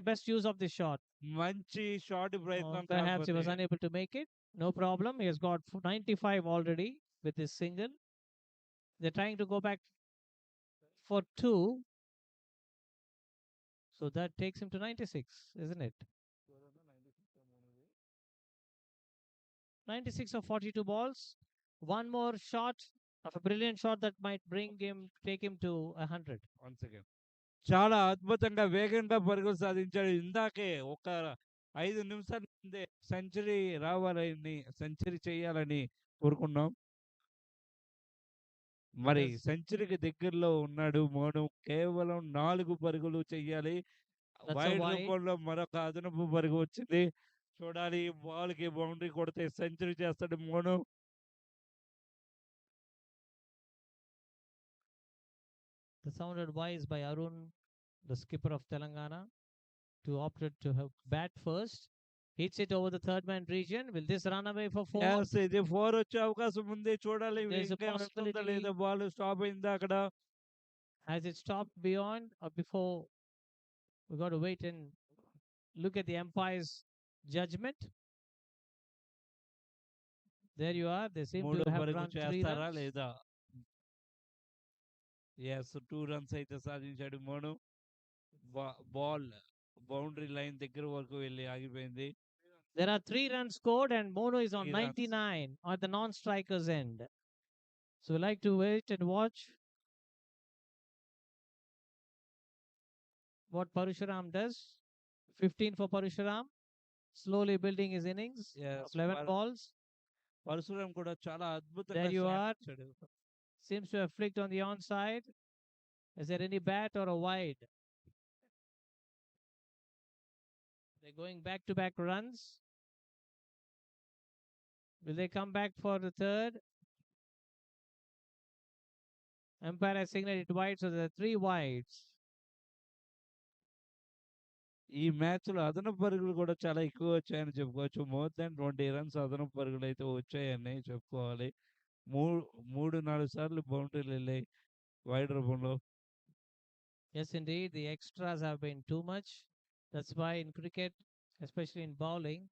best use of this shot. మంచి shot Or ప్రయత్నం perhaps he was కాకపోతే unable to make it. No problem. He has got 95 already with his single. They're trying to go back for 2. So that takes him to 96, isn't it? 96 of 42 balls. One more shot of a brilliant shot that might take him to 100. One second. చాలా అద్భుతంగా వేగంగా పరుగులు సాధించాడు. ఇందాకే ఒక 5 నిమిషాల ముందే century చేయాలని కోరుకున్నాం. మరి Yes. సెంచరీకి దగ్గరలో ఉన్నాడు మోను. కేవలం 4 పరుగులు చెయ్యాలి. That's a wide wide. రూపంలో మరొక అదనపు పరుగు వచ్చింది. చూడాలి, బాల్ కి బౌండరీ కొడితే సెంచరీ చేస్తాడు Monu. The sounded wise by Arun, the skipper of Telangana, to opted to have bat first. Hits it over the third man region. Will this run away for 4? Yes, ఇది 4 వచ్చే అవకాశం ఉంది. చూడాలి There is a ఇంకా వెళ్తుందా possibility. లేదా. Ball stop అయిందా అక్కడ? Has it stopped beyond or before? We got to wait and look at the umpire's judgment. There you are. They seem 3 to have పరుగు run 3 చేస్తారా runs. లేదా? Yes, 2 runs అయితే సాధించాడు మోను. బాల్ బౌండరీ లైన్ దగ్గర వరకు వెళ్ళి ఆగిపోయింది. There are 3 runs scored and Mono is on 3 runs. 99 at the non-striker's end. So we like to wait and watch what Parusharam does. 15 for Parusharam. Slowly building his innings Yes, of 11 balls. Parashuram కూడా చాలా అద్భుతంగా There you are. సాధించాడు. Seems to have flicked on the onside. Is there any bat or a wide? They're going back-to-back runs. Will they come back for the third? Umpire has signaled it wide, so there are 3 wides. ఈ మ్యాచ్‌లో అదనపు పరుగులు కూడా చాలా ఎక్కువ వచ్చాయని చెప్పుకోవచ్చు. More than 20 runs అదనపు పరుగులైతే వచ్చాయని చెప్పుకోవాలి. మూ 3, 4 సార్లు బౌండరీలెళ్ళాయి వైడ్ రూపంలో. Yes, indeed, the extras have been too much. That's why in cricket, especially in bowling,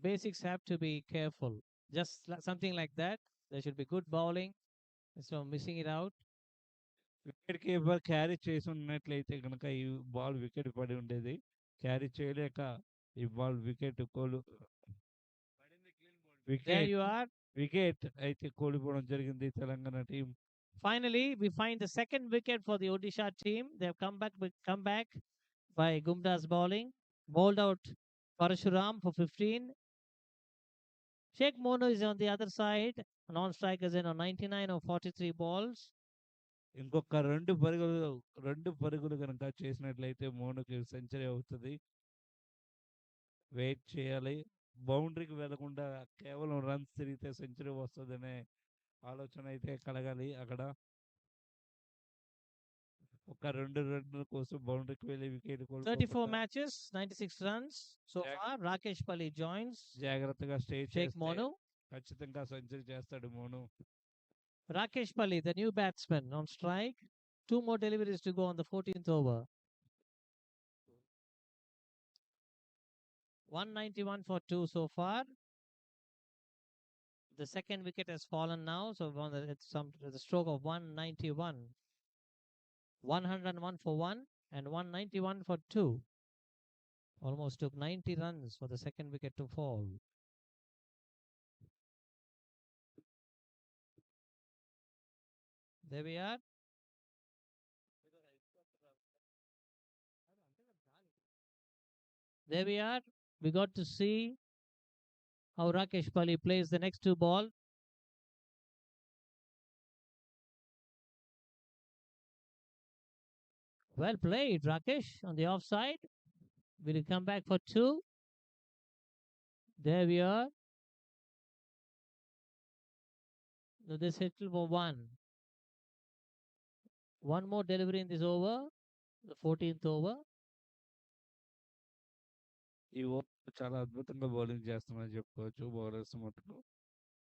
basics have to be careful. Just something like that. There should be good bowling instead of missing it out. Wicket keeper carry చేసి ఉన్నట్లయితే గనక ఈ ball wicket పడి ఉండేది. Carry చేయలేక ఈ ball wicket There wicket you are. Wicket అయితే కోల్పోవడం జరిగింది Telangana team. Finally, we find the second wicket for the Odisha team. They have come back by Gumda's bowling. Bowled out Parashuram for 15. Sheikh Mono is on the other side. Non-strikers in on 99 or 43 balls. ఇంకొక 2 పరుగులు గనక చేసినట్లయితే మోనుకి century అవుతది. Wait చేయాలి. బౌండరీకి వెళ్లకుండా కేవలం runs తిరిగితే century వస్తదనే ఆలోచన అయితే కలగాలి అక్కడ. ఒక 2 రన్‌ల కోసం బౌండరీకి వెళ్లి వికెట్ 34 కోల్పోకుండా matches, 96 runs so Jack- far. Rakesh Pally joins జాగ్రత్తగా స్టే Sheikh చేస్తే Mono. ఖచ్చితంగా సెంచరీ చేస్తాడు Monu. Rakesh Pally, the new batsman, on strike. 2 more deliveries to go on the 14th over. 191 for 2 so far. The second wicket has fallen now, so it's the stroke of 191. 101 for 1 and 191 for 2. Almost took 90 runs for the second wicket to fall. There we are. There we are. We got to see how Rakesh Pally plays the next 2 ball. Well played, Rakesh, on the offside. Will he come back for 2? There we are. So this hit for 1. One more delivery in this over, the 14th over. ఈ over చాలా అద్భుతంగా bowling చేస్తున్నారని చెప్పుకోవచ్చు bowlers మటుకు.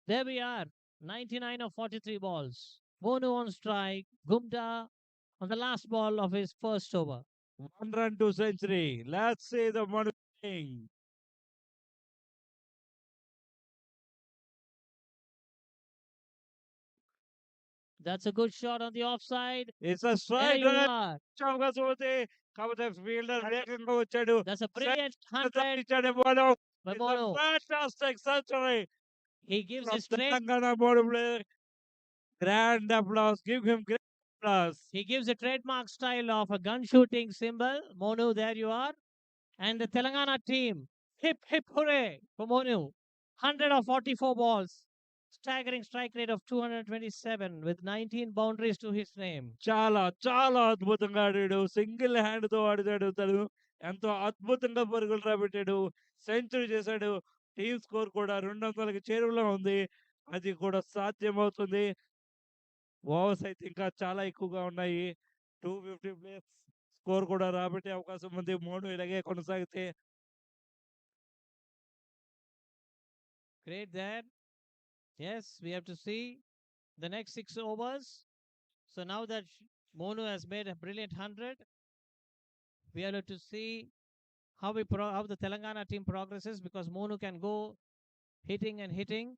There we are. 99 of 43 balls. Monu on strike. Gumda on the last ball of his first over. 1 run to century. Let's see the Manu thing. That's a good shot on the offside. It's a There strike you run. are. అవకాశం అవుతే కాకపోతే fielder వేగంగా వచ్చాడు. That's a brilliant 100 ఇచ్చాడు Manu. by It's a Monu. fantastic century He gives from his trade. Telangana Manu player. Grand applause. Give him great applause. He gives a trademark style of a gun shooting symbol. Monu, there you are. And the Telangana team, hip hip hooray for Monu. 100 of 44 balls. Staggering strike rate of 227 with 19 boundaries to his name. చాలా చాలా అద్భుతంగా ఆడాడు. Single hand తో ఆడాడు తను. ఎంతో అద్భుతంగా పరుగులు రాబెట్టాడు. సెంచరీ చేశాడు. టీమ్ స్కోర్ కూడా 200కి చేరువలో ఉంది. అది కూడా సాధ్యమవుతుంది. ఓవర్స్ అయితే ఇంకా చాలా ఎక్కువగా ఉన్నాయి. 250 ప్లేస్ స్కోర్ కూడా రాబట్టే అవకాశం ఉంది. మోను ఇలాగే కొనసాగితే. Great there. Yes, we have to see the next 6 overs. So now that Monu has made a brilliant 100, we have to see how how the Telangana team progresses, because Monu can go hitting and hitting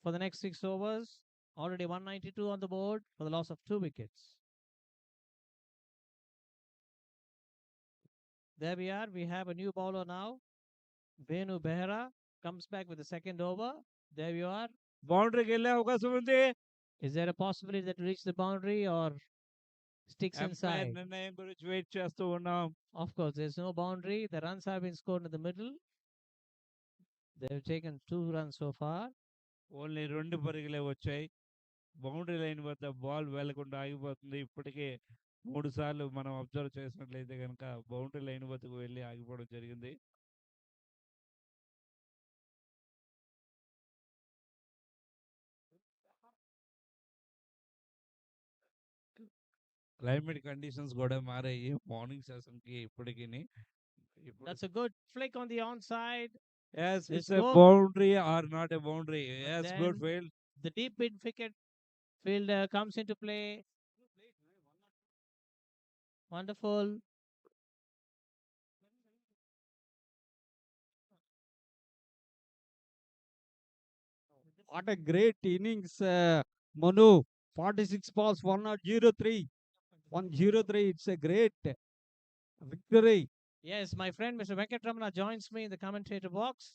for the next 6 overs. Already 192 on the board for the loss of 2 wickets. There we are. We have a new bowler now. Venu Behra comes back with the second over. There you are. బౌండరీకి వెళ్ళే అవకాశం ఉంది. Is there a possibility that reach the boundary or sticks umpire inside? నిర్ణయం గురించి wait చేస్తూ ఉన్నాం. Of course, there's no boundary. The runs have been scored in the middle. They've taken 2 runs so far. Only 2 పరుగులే వచ్చాయి. Boundary line వద్ద ball వెళ్లకుండా ఆగిపోతుంది. ఇప్పటికే 3 సార్లు మనం అబ్జర్వ్ చేసినట్లయితే కనుక బౌండరీ లైన్ వద్దకు వెళ్ళి ఆగిపోవడం జరిగింది. క్లైమేట్ కండిషన్స్ కూడా మారాయి మార్నింగ్ సెషన్కి ఇప్పటికి. ఇప్పుడు That's a good flick on the onside. yes, This it's a goal, boundary or not a boundary. but Yes, then good field. the deep mid wicket fielder comes into play. Wonderful. What a great innings, Manu. 46 balls, 103. 103. It's a great victory. Yes, my friend Mr. Venkatramana joins me in the commentator box.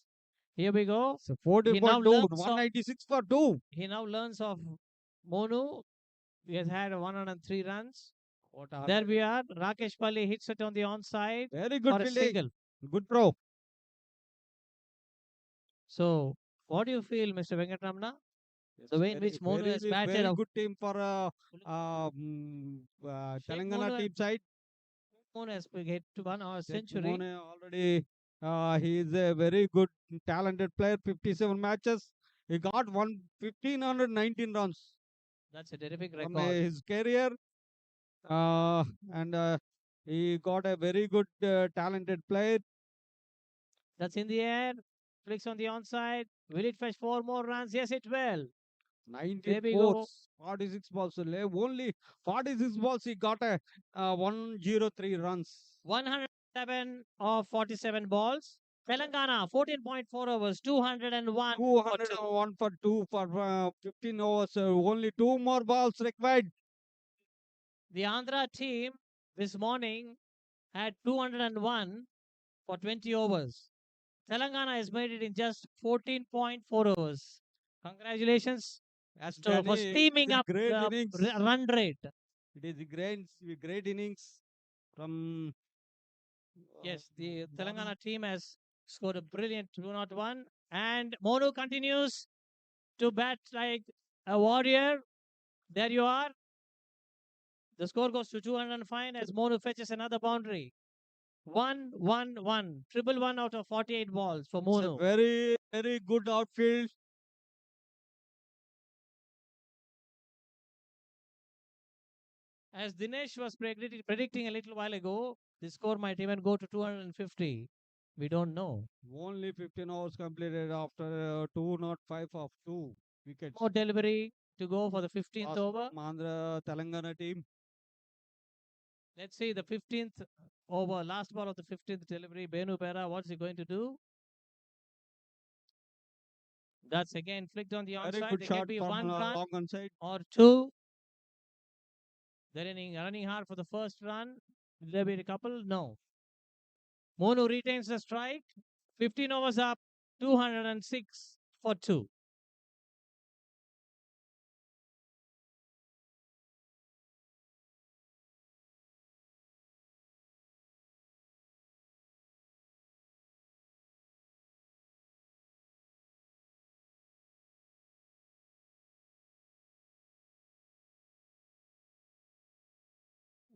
Here we go. So He now 14.2, learns of, 196 for 2. he now learns of Monu. He has had 103 runs. What a There we are. Rakesh Palli hits it on the onside very for good a fielding. single. Good throw. So, what do you feel, Mr. Venkatramana? The way in which Monu has batted very out. good team for Sheikh Telangana Monu, team side. Monu has hit one or Sheikh century. Mone already, he is a very good, talented player. 57 matches. He got 1,519 runs That's a terrific from record. his career. And he got a very good, talented player. That's in the air. Flicks on the onside. Will it fetch 4 more runs? Yes, it will. 19 There we fours, go. 46 balls. Only 46 balls. He got a 103 runs. 107 of 47 balls. Telangana, 14.4 overs, 201 for 2. 201 for 2 for 15 overs. Only 2 more balls required. The Andhra team this morning had 201 for 20 overs. Telangana has made it in just 14.4 overs. Congratulations As for Danny, steaming it is up great the innings. run rate. It is a great innings from. Yes, the Monu. Telangana team has scored a brilliant 201. And Monu continues to bat like a warrior. There you are. The score goes to 205 as Monu fetches another boundary. 1-1-1. Triple one out of 48 balls for It's a Monu. very good outfield. As Dinesh was predicting a little while ago, the score might even go to 250. We don't know. Only 15 overs completed after 205 of 2 wickets. More delivery to go for the 15th Last over. Andhra Telangana team. Let's see the 15th over, last ball of the 15th delivery. Benu Pera, what's he going to do? That's again flicked on the Very onside. good There can shot be from one run long on side. or two. They're running hard for the first run. Will there be a couple? No. Monu retains the strike. 15 overs up, 206 for 2.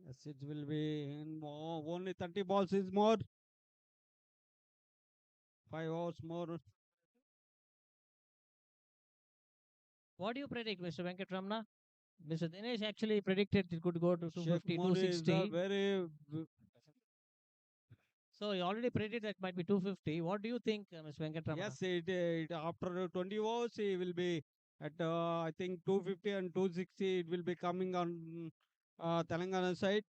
Yes, it will be in more. Only 30 balls is more. 5 overs more. What do you predict, Mr. Venkatramana? Mr. Dinesh actually predicted it could go to Sheikh 250, Mone is a 260. very. So he already predicted that might be 250. What do you think, Mr. Venkatramana? Yes, after 20 overs, he will be at I think 250 and 260. It will be coming on Telangana side.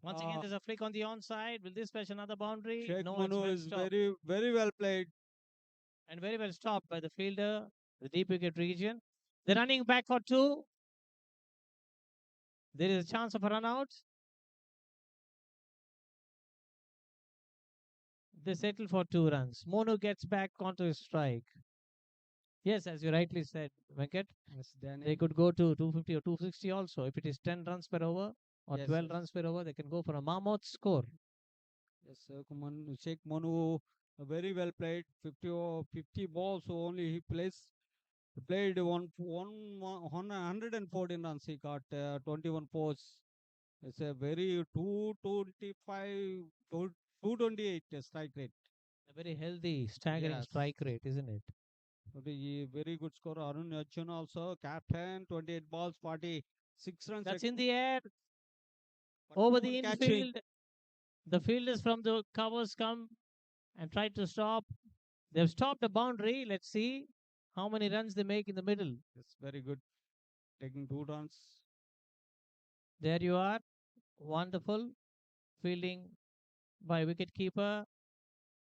Once again, there's a flick on the onside. Will this fetch another boundary? Sheikh No, it's Monu well is stopped. very well played. And very well stopped by the fielder, the deep wicket region. They're running back for 2. There is a chance of a run out. They settle for 2 runs. Monu gets back onto his strike. Yes, as you rightly said, Venkat, Yes, Danny. they could go to 250 or 260 also. If it is 10 runs per over or Yes, 12 yes. runs per over, they can go for a mammoth score. Yes, Sheikh Monu, very well played. 50 balls only he plays. He played 114 runs. He got 21 fours. It's a very 225, 228 strike rate. A very healthy, staggering Yes. strike rate, isn't it? Very good score. Arun Arjun also captain, 28 balls, 46 runs. That's in the air. But Over no the one catching. infield, the fielders from the covers come and try to stop. They've stopped the boundary. Let's see how many runs they make in the middle. It's very good. Taking 2 runs. There you are. Wonderful fielding by wicket keeper.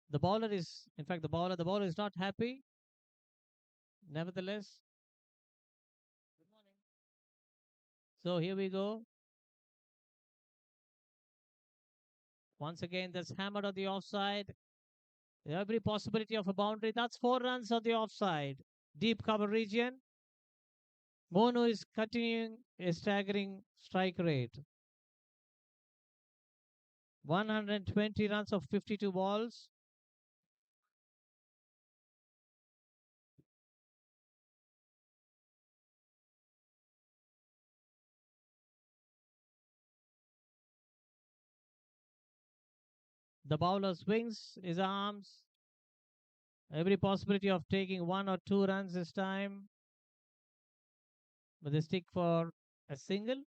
The bowler is, in fact, the bowler is not happy. Nevertheless, so here we go. Once again, that's hammered on the offside. Every possibility of a boundary. That's 4 runs on the offside. Deep cover region. Mono is continuing a staggering strike rate. 120 runs of 52 balls. The bowler swings his arms. Every possibility of taking 1 or 2 runs this time. But they stick for a single.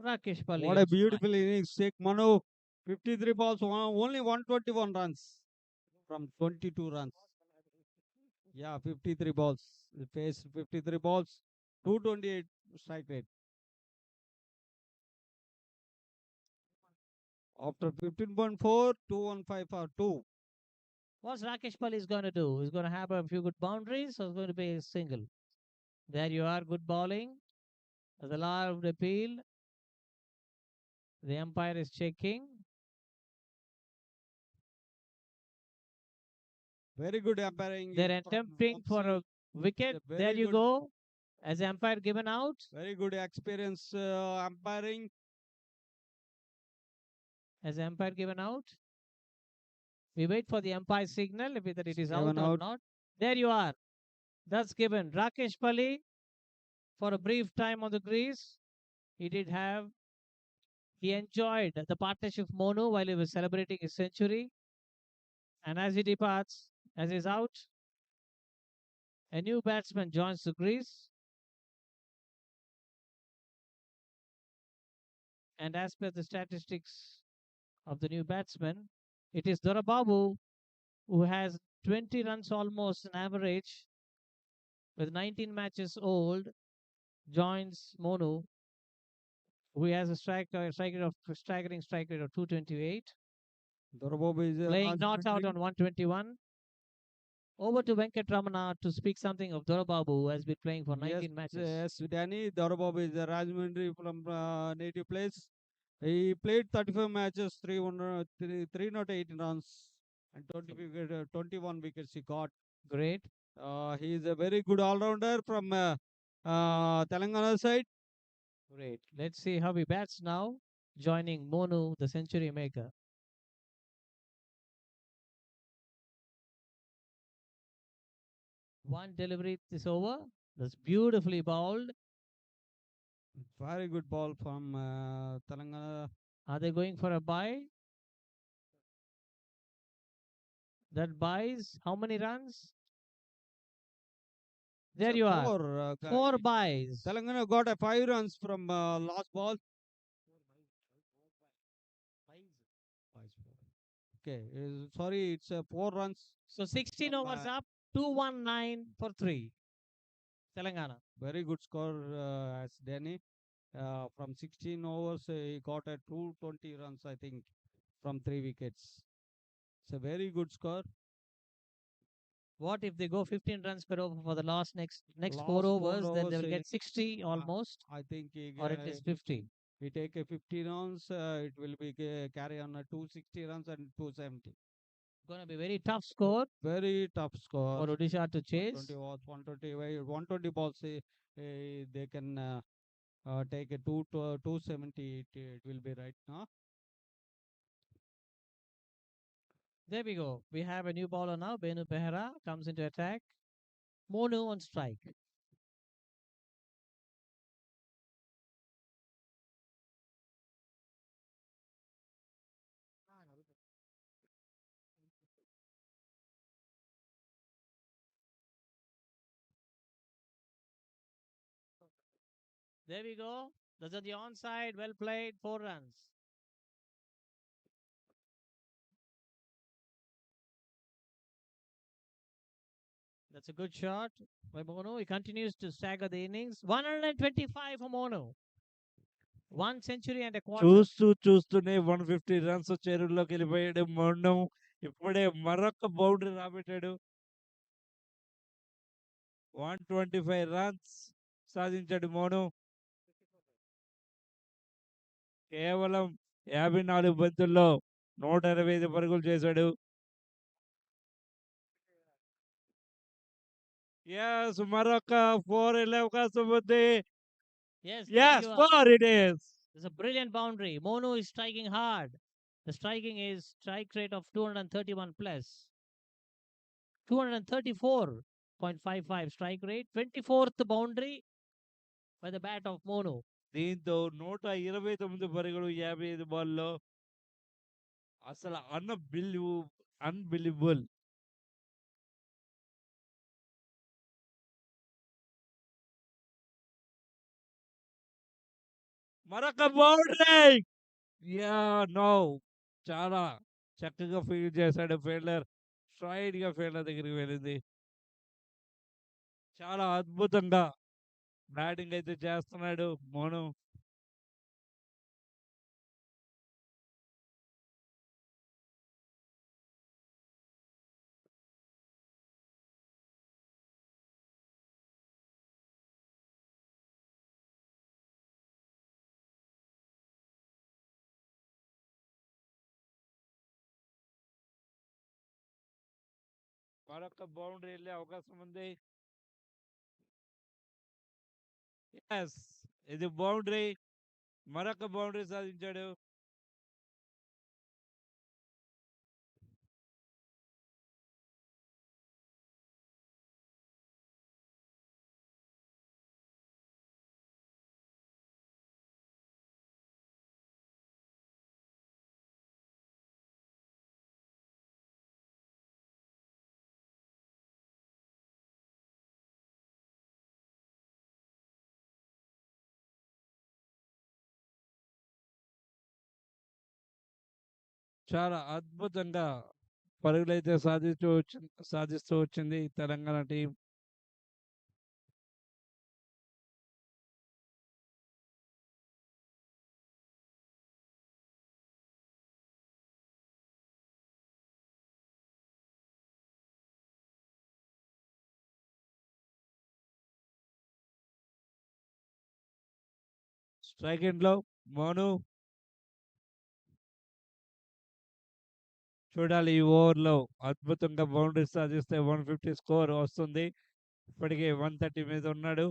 Rakesh Palli. What a beautiful innings. Sheikh Manu, 53 balls, only 121 runs from 22 runs. Yeah, 53 balls. He faced 53 balls, 228 strike rate. After 15.4, 215 for 2. What's Rakesh Palli is going to do? He's going to have a few good boundaries or it's going to be a single? There you are, good bowling. The loud appeal. The umpire is checking. Very good umpiring. They're from attempting for a Vamsi. wicket. Very There you good. go. As the umpire given out. Very good experience umpiring. As the umpire given out. We wait for the umpire signal whether it is out Given or out. not. There you are. That's given. Rakesh Palli for a brief time on the crease. He enjoyed the partnership of Mono while he was celebrating his century. And as he departs, as he's out, a new batsman joins the crease. And as per the statistics of the new batsman, it is Dorababu who has 20 runs almost an average with 19 matches old, joins Monu, who has a staggering strike rate of 228, Dorababu is playing not out on 121. Over to Venkat Ramana to speak something of Dorababu, who has been playing for 19 matches. Yes, Danny. Dorababu is a Rajahmundry from native place. He played 35 matches, 308 runs, and 21 wickets he got. Great. He is a very good all-rounder from Telangana side. Great. Let's see how he bats now, joining Monu, the century maker. One delivery is over. That's beautifully bowled. Very good ball from Telangana. Are they going for a buy? That buys how many runs? There you are. Four. 4 buys. Telangana got a 5 runs from last ball. Okay, sorry, it's 4 runs. So 16 from, overs up, 219 for 3. Telangana. Very good score as Danny. From 16 overs, he got a 220 runs, I think, from 3 wickets. It's a very good score. What if they go 15 runs per over for the next Last 4 4 overs? Then they overs, will get 60 almost, I think or at least 50. we take a 50 runs, it will be carry on a 260 runs and 270. Going to be very tough score Very tough score. for Odisha to chase. 120 balls, they can take a 270. It will be right now. There we go. We have a new bowler now. Benu Behera comes into attack. Monu on strike. There we go. That's at the onside. Well played. 4 runs. That's a good shot by Mono. He continues to stagger the innings. 125 for Mono. 1 century and a quarter. చూస్తూనే 150 runs చెరువులోకి వెళ్ళిపోయాడు మొండం. ఇప్పుడే మరొక boundary రాబెట్టాడు. 125 runs సాధించాడు మోను. కేవలం 54 బంతుల్లో 125 పరుగులు చేశాడు. ఎస్, మరొక 4 వెళ్ళే అవకాశం ఉంది. Yes, Yes, you are- 4 it is. It's a brilliant boundary. Mono is striking hard. The striking is strike rate of 231 plus. 234.55 strike rate. 24th boundary by the bat of Mono. దీంతో 129 పరుగులు 55 బాల్లో. అసలు unbelievable. మరొక boundary. Yeah, no, చాలా చక్కగా field చేశాడు fielder. Straight గా fielder దగ్గరికి వెళ్ళింది. చాలా అద్భుతంగా బ్యాటింగ్ అయితే చేస్తున్నాడు మోను. మరొక బౌండరీ వెళ్ళే అవకాశం ఉంది. ఎస్, ఇది బౌండరీ. మరొక బౌండరీ సాధించాడు. చాలా అద్భుతంగా పరుగులైతే సాధిస్తూ వచ్చింది తెలంగాణ టీం. స్ట్రైక్ ఎండ్ లో మోను. చూడాలి ఈ ఓవర్లో అద్భుతంగా బౌండరీ సాధిస్తే 150 స్కోర్ వస్తుంది. ఇప్పటికే 130 మీద ఉన్నాడు.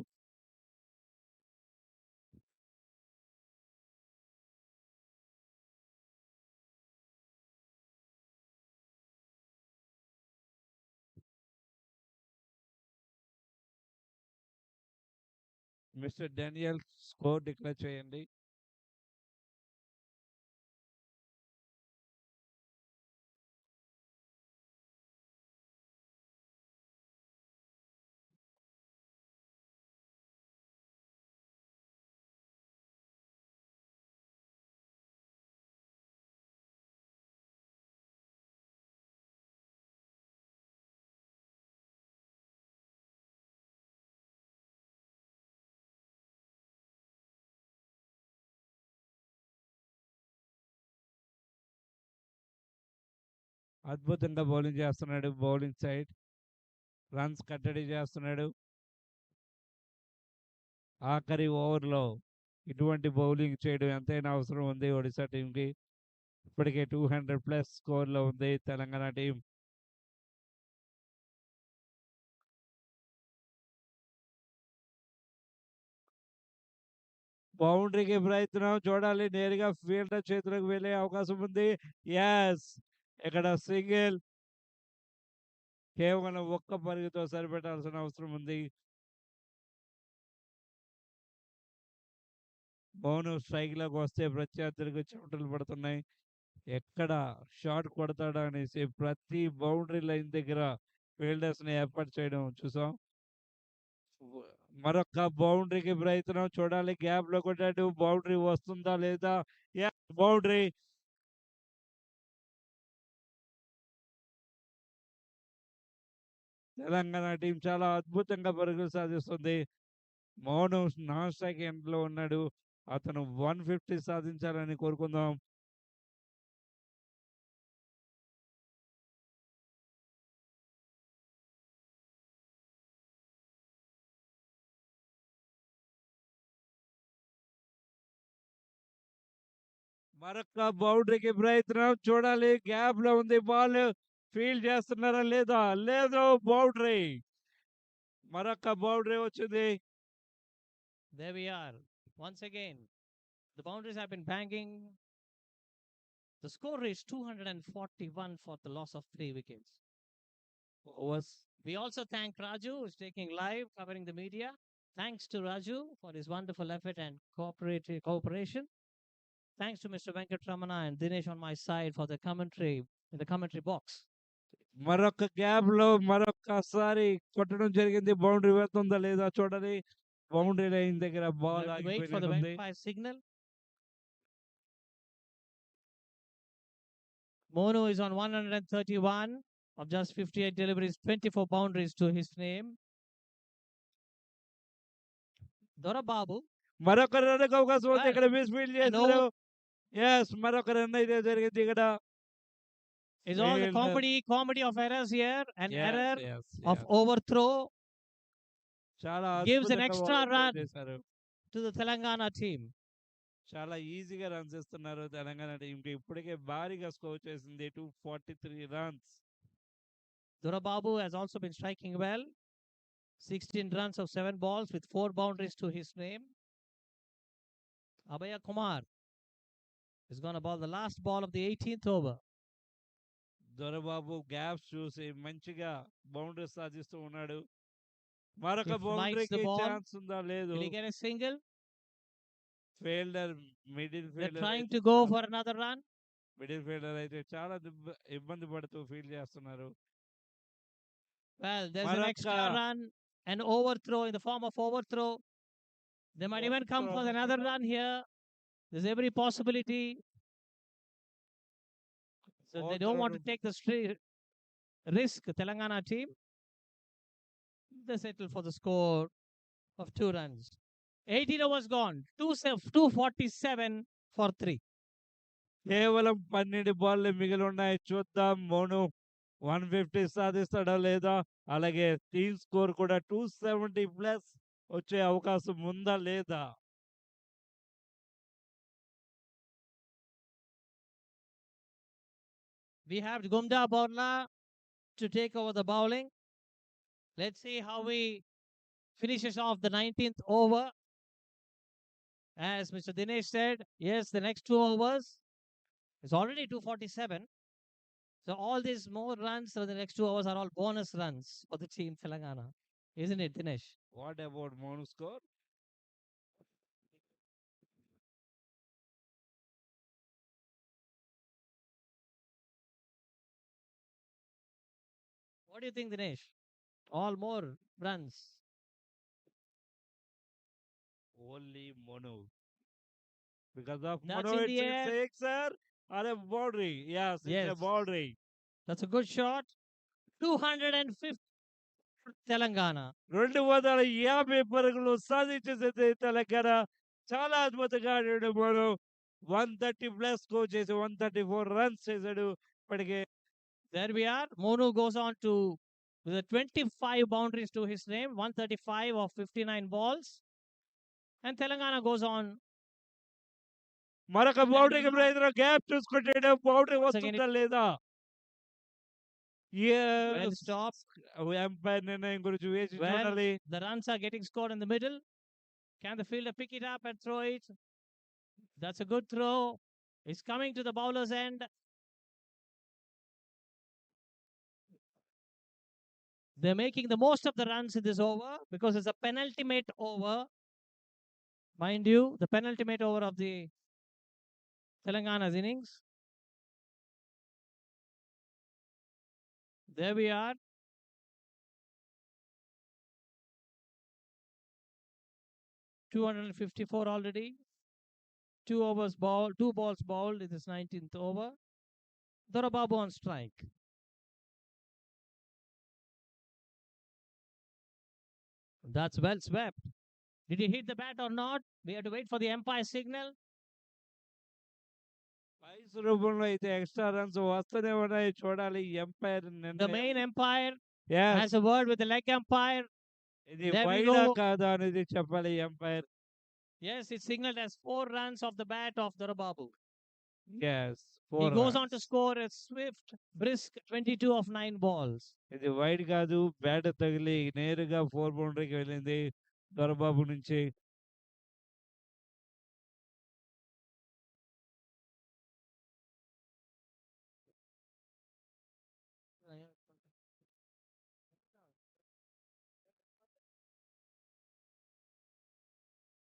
మిస్టర్ డానియల్, స్కోర్ డిక్లేర్ చేయండి. అద్భుతంగా బౌలింగ్ చేస్తున్నాడు. బౌలింగ్ సైడ్ రన్స్ కట్టడి చేస్తున్నాడు. ఆఖరి ఓవర్లో ఇటువంటి బౌలింగ్ చేయడం ఎంతైనా అవసరం ఉంది ఒడిశా టీంకి. ఇప్పటికే 200+ స్కోర్లో ఉంది తెలంగాణ టీం. బౌండరీకి ప్రయత్నం చూడాలి. నేరుగా ఫీల్డర్ చేతులకు వెళ్ళే అవకాశం ఉంది. ఎస్, ఇక్కడ సింగిల్. కేవలం ఒక్క పరుగుతో సరిపెట్టాల్సిన అవసరం ఉంది. బౌను స్ట్రైక్ లోకి వస్తే ప్రత్యర్థులకు చెమటలు పడుతున్నాయి. ఎక్కడ షాట్ కొడతాడా అనేసి ప్రతి బౌండరీ లైన్ దగ్గర ఫీల్డర్స్ ని ఏర్పాటు చేయడం చూసాం. మరొక బౌండరీకి ప్రయత్నం చూడాలి. గ్యాప్ లో కొట్టాడు. బౌండరీ వస్తుందా లేదా? బౌండరీ. తెలంగాణ టీం చాలా అద్భుతంగా పరుగులు సాధిస్తుంది. మౌను నాన్ స్ట్రైక్ ఎండ్ లో ఉన్నాడు. అతను 150 సాధించాలని కోరుకుందాం. మరొక బౌండరీకి ప్రయత్నం చూడాలి. గ్యాప్ లో ఉంది బాల్. ఫీల్డ్ చేస్తున్నారా లేదా? లేదు, బౌండరీ. మరొక బౌండరీ వచ్చింది. There we are. Once again, the boundaries have been banging. The score is 241 for the loss of 3 wickets. Overs. We also thank Raju, who's taking live, covering the media. Thanks to Raju for his wonderful effort and cooperation. Thanks to Mr. Venkatramana and Dinesh on my side for the commentary in the commentary box. మరొక gap లో మరొకసారి కొట్టడం జరిగింది. Boundary వెళ్తుందా లేదా చూడాలి. Boundary line దగ్గర We'll ball have to wait for the ఆగిపోయినట్టుంది. Venkatramana signal. Mono is on 131 of just 58 deliveries, 24 boundaries to his name. Dora Babu మరొక రన్ అవకాశం ఉంది. Well, ఇక్కడ మిస్ ఫీల్డ్ చేశారు. ఎస్, మరొక రన్ అయితే జరిగింది ఇక్కడ. is all the Fielder. comedy of errors here. An Yes, error yes, of yes. overthrow చాలా gives an అద్భుతంగా extra overthrow run చేశారు. to the Telangana team. చాలా ఈజీగా రన్స్ ఇస్తున్నారు తెలంగాణ టీంకి. ఇప్పటికే భారీగా స్కోర్ చేసింది 243 runs. Dora Babu has also been striking well. 16 runs of 7 balls with 4 boundaries to his name. Abhaya Kumar is going to bowl the last ball of the 18th over. Dorababu gaps చూసి మంచిగా boundary సాధిస్తూ ఉన్నాడు. మరొక If Mike's the బౌండరీకి ball, chance ఉందా లేదు? will he get a single? Fielder, middle They're fielder trying అయితే to go for another run. Middle fielder అయితే చాలా ఇబ్బంది పడుతూ ఫీల్డ్ చేస్తున్నారు. Well, there's an extra run, an overthrow in the form of overthrow. They might even come for another run here. There's every possibility. So they don't want to take the risk, Telangana team. They settle for the score of 2 runs. 18 overs gone. 247 for 3. కేవలం 12 ball మిగిలి ఉన్నాయి. చూద్దాం మోను 150 సాధిస్తాడా లేదా? అలాగే team score కూడా 270 plus వచ్చే అవకాశం ఉందా లేదా? We have Gumda Borla to take over the bowling. Let's see how he finishes off the 19th over. As Mr. Dinesh said, yes, the next 2 overs is already 247. So all these more runs for the next 2 overs are all bonus runs for the team Telangana. Isn't it, Dinesh? What about Monu score? What do you think, Dinesh? All more runs. Only Monu. Because of That's Monu, in the it's air. a sixer or a boundary. Yes, it's a Yes. boundary. That's a good shot. 250 Telangana. 250 పరుగులు సాధించేసింది తెలంగాణ. చాలా అద్భుతంగా ఆడాడు Monu. 130 plus score చేసి 134 runs చేశాడు. ఇప్పటికే There we are. Monu goes on to with 25 boundaries to his name, 135 of 59 balls. And Telangana goes on. మరొక బౌండరీకి ప్రయత్నం. గ్యాప్ చూసుకుంటే బౌండరీ వస్తుందా లేదా? Well stopped. ఎంపైర్ నిర్ణయం గురించి వేచి Well, చూడాలి. the runs are getting scored in the middle. Can the fielder pick it up and throw it? That's a good throw. It's coming to the bowler's end. They're making the most of the runs in this over because it's a penultimate over. Mind you, the penultimate over of the Telangana's innings. There we are. 254 already. 2 balls bowled in this 19th over. Dorababu on strike. That's well swept. Did he hit the bat or not? We have to wait for the umpire signal. Byes రూపంలో అయితే extra runs వస్తూనే ఉన్నాయి చూడాలి umpire The main umpire Yes, has a word with the leg umpire. ఇది There we వైడా go. కాదా అనేది చెప్పాలి umpire. Yes, it's signaled as 4 runs off the bat of Dorababu. Yes, He 4 goes on to runs. score a swift, brisk 22 of 9 balls. ఇది wide కాదు, bat తగిలి నేరుగా 4 బౌండరీకి వెళ్ళింది దొరబాబు నుంచి.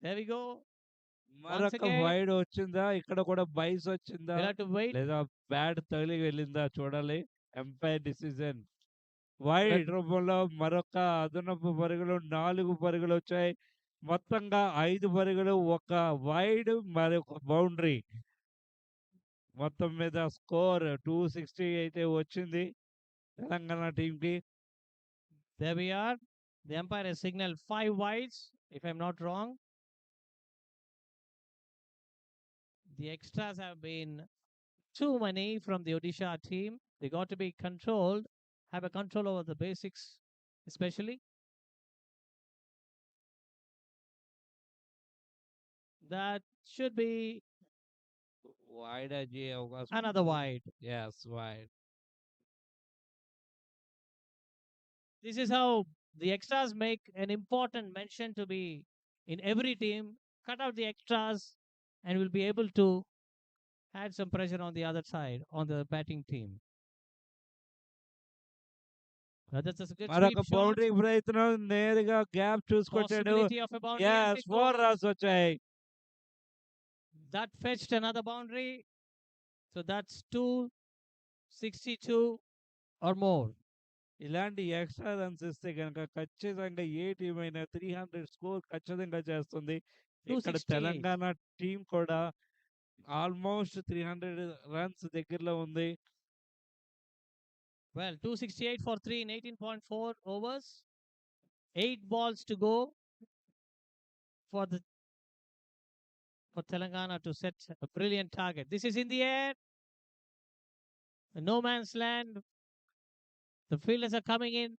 There we go. మరొక again, వైడ్ వచ్చిందా, ఇక్కడ కూడా బైస్ వచ్చిందా, We'll have to wait. లేదా బ్యాట్ తగిలి వెళ్ళిందా చూడాలి. Umpire decision. వైడ్ రూపంలో మరొక అదనపు పరుగులు 4 పరుగులు వచ్చాయి. మొత్తంగా 5 పరుగులు, ఒక వైడ్ మరొక బౌండరీ. మొత్తం మీద స్కోర్ 260 అయితే వచ్చింది తెలంగాణ టీంకి. There we are. The umpire has signaled 5 wides, if I'm not wrong. The extras have been too many from the Odisha team. They got to be controlled, have a control over the basics, especially. That should be wide అయ్యే అవకాశం. another wide. Yes, wide. This is how the extras make an important mention to be in every team. Cut out the extras and we'll be able to add some pressure on the other side, on the batting team. That's a good మరొక sweep shot. Boundary ప్రయత్నం, నేరుగా gap చూసుకొచ్చాడు. Possibility of a boundary. and Yes, they 4 go. runs వచ్చాయి. That fetched another boundary. So that's 262 or more. ఇలాంటి extra runs ఇస్తే కనుక ఖచ్చితంగా ఏ team అయినా 300 score ఖచ్చితంగా చేస్తుంది. ఇక్కడ 268. తెలంగాణ టీం కూడా ఆల్మోస్ట్ 300 రన్స్ దగ్గరలో ఉంది. Well, 268 for 3 in 18.4 overs. 8 balls to go for Telangana to set a brilliant target. This is in the air. No man's land. The fielders are coming in.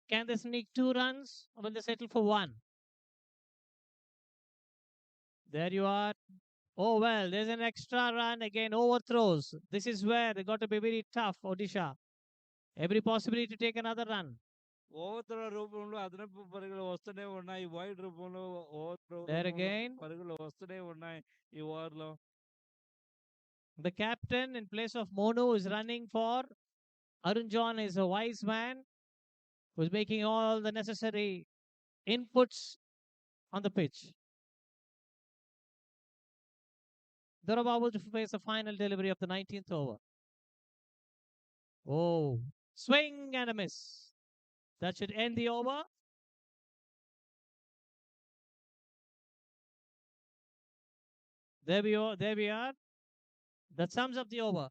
Can they sneak 2 runs or will they settle for 1? There you are. Oh, well, there's an extra run again. Overthrows. This is where they got to be very tough, Odisha. Every possibility to take another run. ఓవర్త్రో రూపంలో అదనపు పరుగులు వస్తూనే ఉన్నాయి. Wide రూపంలో ఓవర్త్రో There again. పరుగులు వస్తూనే ఉన్నాయి ఈ ఓవర్లో. The captain in place of Monu is running for. Arun John is a wise man who's making all the necessary inputs on the pitch. Dorababu to face the final delivery of the 19th over. Oh, swing and a miss. That should end the over. There we are. There we are. That sums up the over.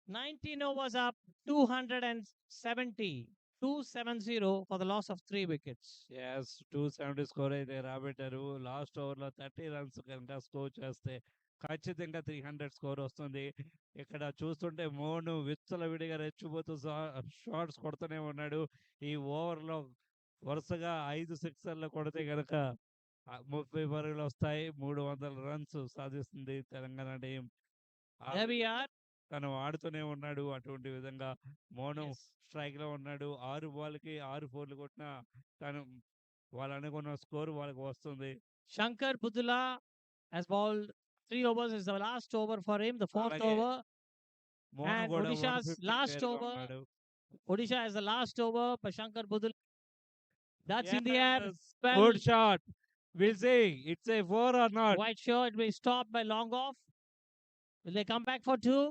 19 overs up, 270. 270 for the loss of 3 wickets. ఎస్ 270 score అయితే రాబెట్టారు. Last ఓవర్లో 30 runs కనుక score చేస్తే ఖచ్చితంగా 300 score వస్తుంది. ఇక్కడ చూస్తుంటే మోను విచ్చలవిడిగా రెచ్చిపోతూ షాట్స్ కొడుతూనే ఉన్నాడు. ఈ ఓవర్లో వరుసగా 5 సిక్సర్లు కొడితే కనుక 30 పరుగులు వస్తాయి. 300 రన్స్ సాధిస్తుంది Telangana team. There we are. తను ఆడుతూనే ఉన్నాడు. అటువంటి విధంగా మోను Yes. స్ట్రైక్ లో ఉన్నాడు. 6 బాల్కి 6 ఫోర్లు కొట్టినా తను వాళ్ళు అనుకున్న స్కోర్ వాళ్ళకి వస్తుంది. Shankar Budula has bowled 3 overs. Is the last over for him, the 4th అలాగే over. మోను And కూడా Odisha's 150 last చేరుగా over. ఉన్నాడు. Odisha has the last over by Shankar Budula. That's in the air. Yes, Well, good shot. We'll see. It's a 4 or not. quite sure it will be stopped by long off. Will they come back for 2?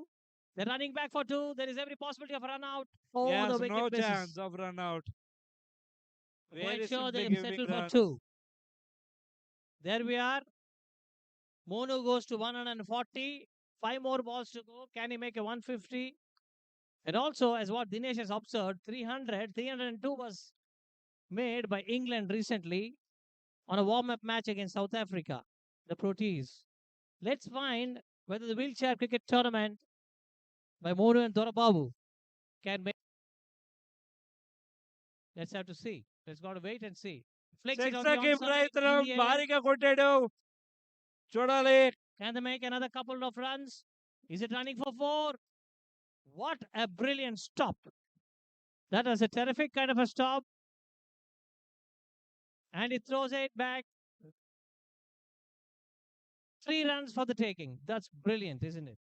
They're running back for 2. There is every possibility of a run out. Oh, Yes, the wicket no misses. chance of run out. Quite Very sure simply they giving settle for runs. 2. There we are. Monu goes to 140. 5 more balls to go. Can he make a 150? And also, as what Dinesh has observed, 300, 302 was made by England recently on a warm-up match against South Africa, the Proteas. Let's find whether the wheelchair cricket tournament by Monu and Dorababu can make. Let's have to see. Let's got to wait and see. Flicks it on the సిక్సర్కి onside in ప్రయత్నం the air. భారీగా కొట్టాడు. చూడాలి. Can they make another couple of runs? Is it running for 4? What a brilliant stop. That was a terrific kind of a stop. And he throws it back. 3 runs for the taking. That's brilliant, isn't it?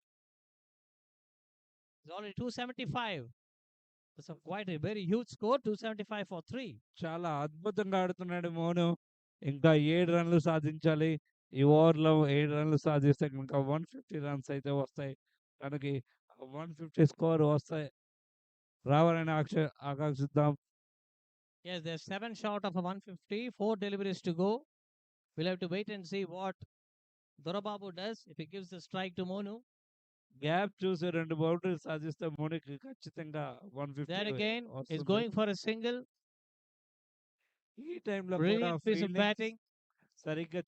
It's already 275. That's quite a very huge score. 275 for 3. చాలా అద్భుతంగా ఆడుతున్నాడు మోను. ఇంకా 7 రన్లు సాధించాలి. ఈ ఓవర్‌లో 7 రన్లు సాధిస్తే కనుక 150 runs అయితే వస్తాయి. తనకి 150 స్కోర్ వస్తాయి. రావాలని ఆకాంక్షిద్దాం. Yes, they're 7 short of a 150. 4 deliveries to go. We'll have to wait and see what Dorababu does if he gives the strike to Monu. Gap చూసి 2 బౌండరీలు సాధిస్తే మోనుకి ఖచ్చితంగా There 150 again, he's వస్తుంది. going for a single. ఈ టైంలో కూడా Brilliant piece of fielding batting. సరిగ్గా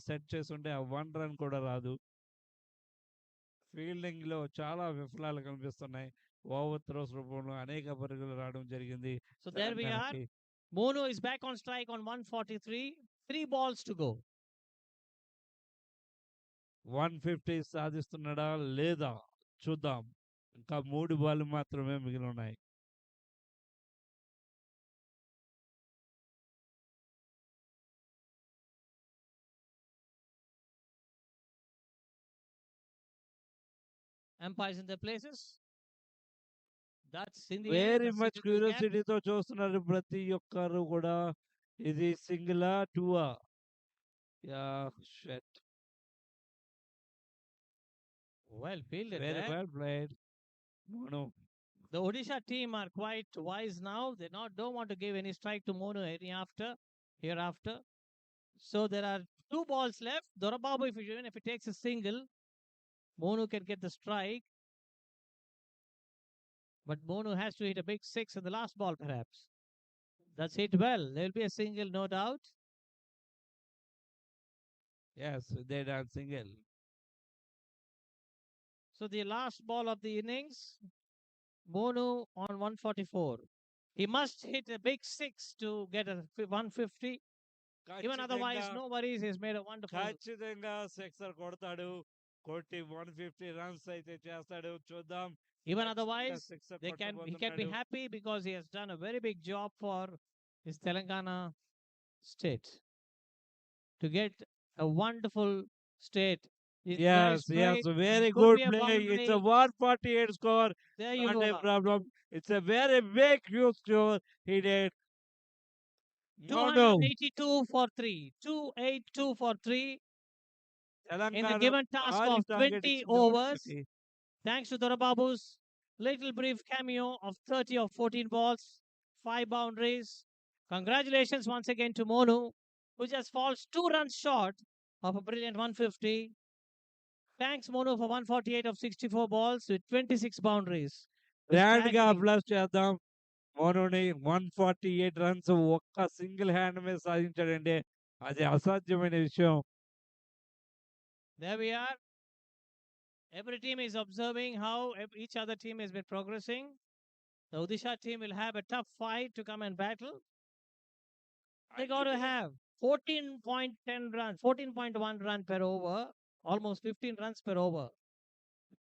set చేసుంటే ఆ 1 రన్ కూడా రాదు. ఫీల్డింగ్‌లో చాలా విఫలాలు కనిపిస్తున్నాయి. ఓవర్ త్రోస్ రూపంలో అనేక పరుగులు రావడం జరిగింది So there we are. తెలంగాణకి. Monu is back on strike on 143. 3 balls to go. 150 సాధిస్తున్నాడా లేదా చూద్దాం. ఇంకా 3 బాల్లు మాత్రమే మిగిలున్నాయి. Umpires in their places. That's in the air. Very That's much into the gap. క్యూరియాసిటీతో చూస్తున్నారు ప్రతి ఒక్కరు కూడా. ఇది సింగిలా టూవా? షట్. Well fielded very there. Well played. Monu. The Odisha team are quite wise now. They don't want to give any strike to Monu hereafter. So there are 2 balls left. Dorababu, even if he takes a single, Monu can get the strike. But Monu has to hit a big 6 in the last ball, perhaps. That's hit well. There'll be a single, no doubt. Yes, they done single. So the last ball of the innings, Monu on 144. He must hit a big 6 to get a 150. Even otherwise, no worries. He's made a wonderful. ఖచ్చితంగా sixer కొడతాడు. కొట్టి 150 runs అయితే చేస్తాడు. చూద్దాం. Even ఖచ్చితంగా otherwise, sixer he can be కొట్టబోతున్నాడు. happy because he has done a very big job for his Telangana state to get a wonderful state. His Yes, nice yes, play. very Could good be a play. It's a boundary. 148 score. There you Not a go. problem. It's a very big, huge score he did. Monu. 282 for 3. 282 for 3 in the Telangana given task భారీ of target 20 ఇచ్చింది overs. మనుషులకి. Thanks to Dorababu's little brief cameo of 30 of 14 balls, 5 boundaries. Congratulations once again to Monu, who just falls 2 runs short of a brilliant 150. Thanks, Monu, for 148 of 64 balls with 26 boundaries. Grand గా Staggering. Applause చేద్దాం. మోనుని 148 runs ఒక్క single hand మీద సాధించాడంటే అది అసాధ్యమైన విషయం. There we are. Every team is observing how each other team has been progressing. The Odisha team will have a tough fight to come and battle. They got to have 14.10 runs, 14.1 run per over, almost 15 runs per over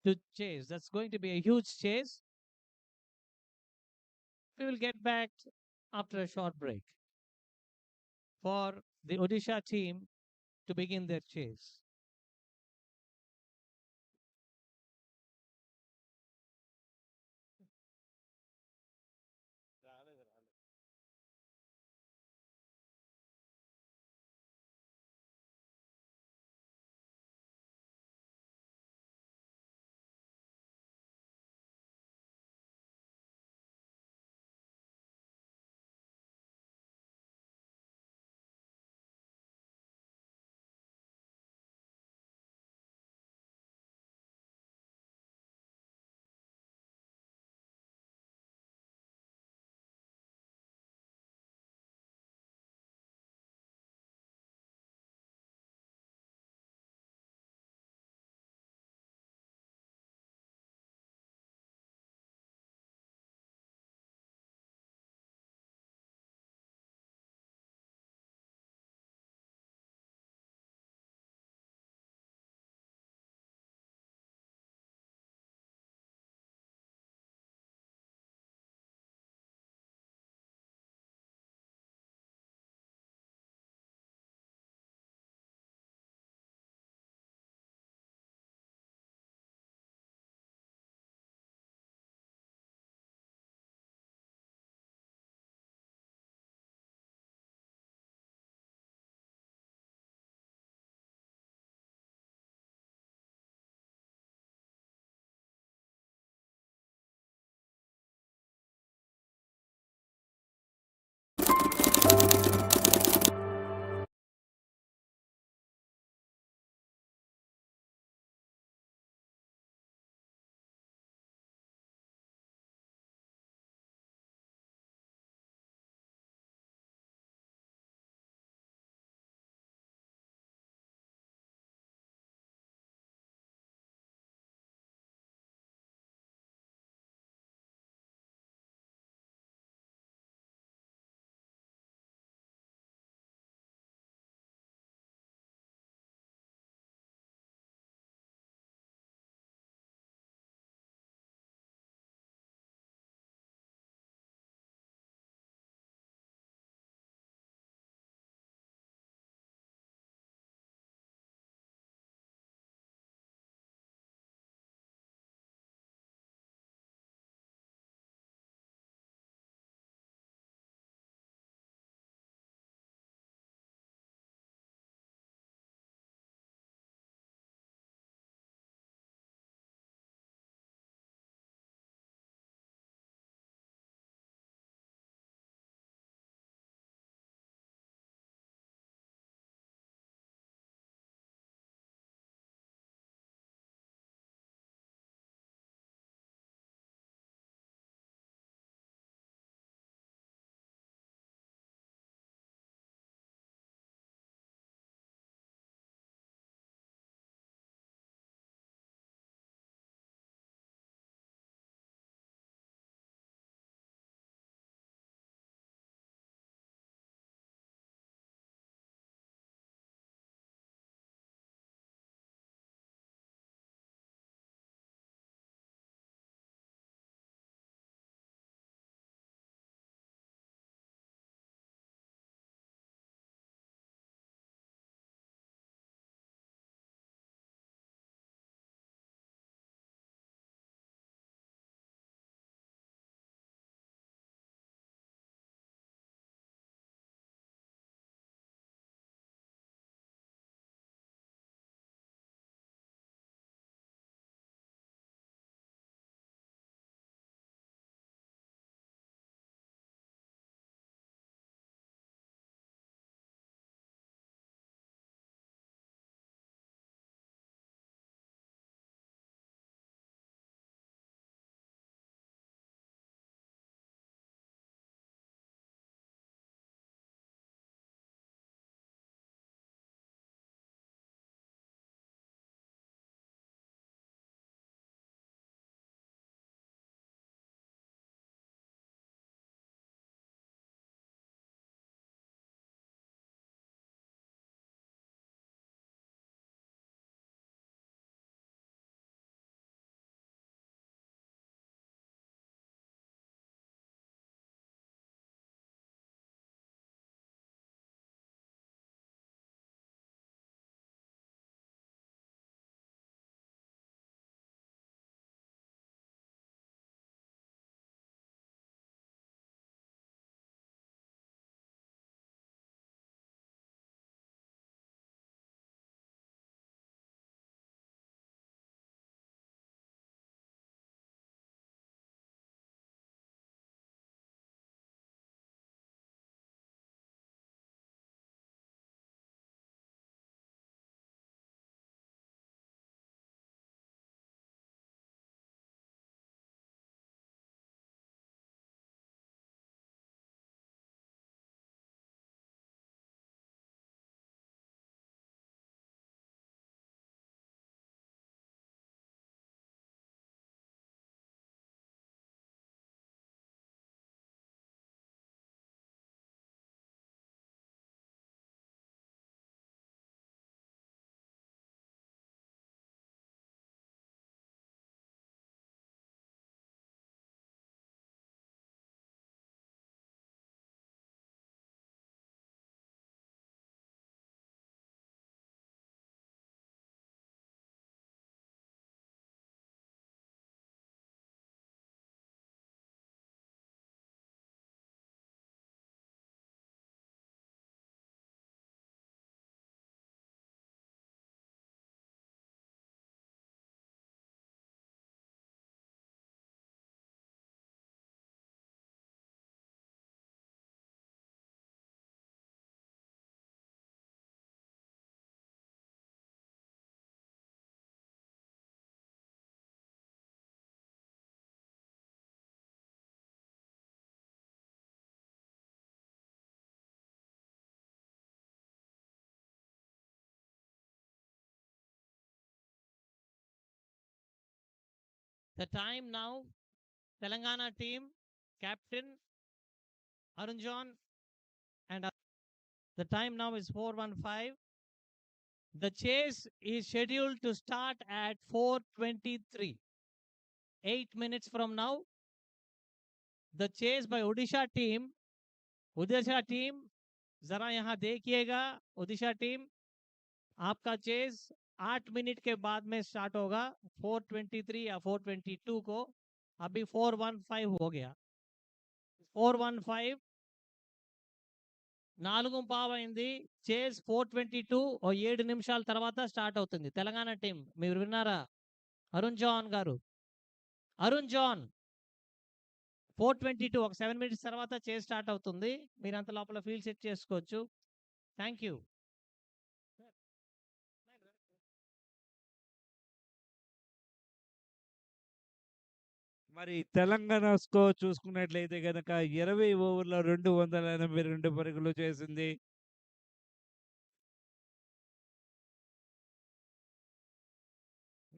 to chase. That's going to be a huge chase. We will get back after a short break for the Odisha team to begin their chase. The time now, Telangana team, captain Arun John, and the time now is 4:15. The chase is scheduled to start at 4:23. 8 minutes from now, the chase by Odisha team. Odisha team, जरा यहाँ देखिएगा. Odisha team, आपका chess 8 minute के बाद में start होगा 4:23 या 4:22 को. अभी 4:15 हो गया. 4:15 4:15 అయింది. చేస్ 4:22 ఓ 7 నిమిషాల తర్వాత స్టార్ట్ అవుతుంది. తెలంగాణ టీం మీరు విన్నారా? అరుణ్ జవాన్ గారు, అరుణ్ జాన్ 4:22 ఒక 7 మినిట్స్ తర్వాత చేస్ స్టార్ట్ అవుతుంది. మీరు అంత లోపల ఫీల్డ్ సెట్ చేసుకోవచ్చు. Thank you. మరి తెలంగాణ స్కోర్ చూసుకున్నట్లయితే కనుక 20 ఓవర్లో 282 పరుగులు చేసింది.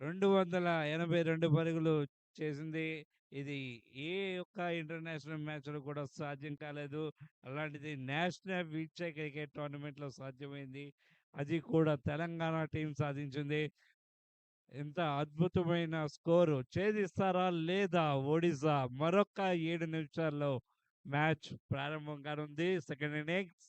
రెండు వందల 82 పరుగులు చేసింది. ఇది ఏ ఒక్క ఇంటర్నేషనల్ మ్యాచ్లో కూడా సాధ్యం కాలేదు. అలాంటిది నేషనల్ వీల్చైర్ క్రికెట్ టోర్నమెంట్లో సాధ్యమైంది. అది కూడా తెలంగాణ టీం సాధించింది. ఎంత అద్భుతమైన స్కోరు! ఛేదిస్తారా లేదా ఒడిశా? మరొక 7 నిమిషాల్లో మ్యాచ్ ప్రారంభం కానుంది. Second innings.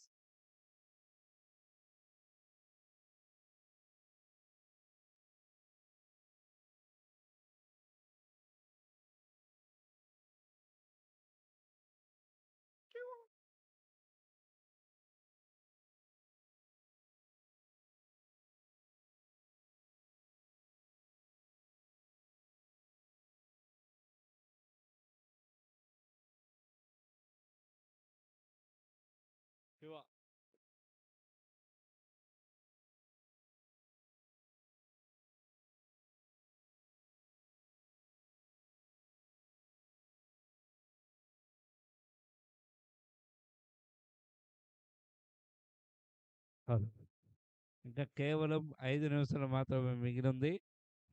ఇంకా కేవలం 5 నిమిషాలు మాత్రమే మిగిలింది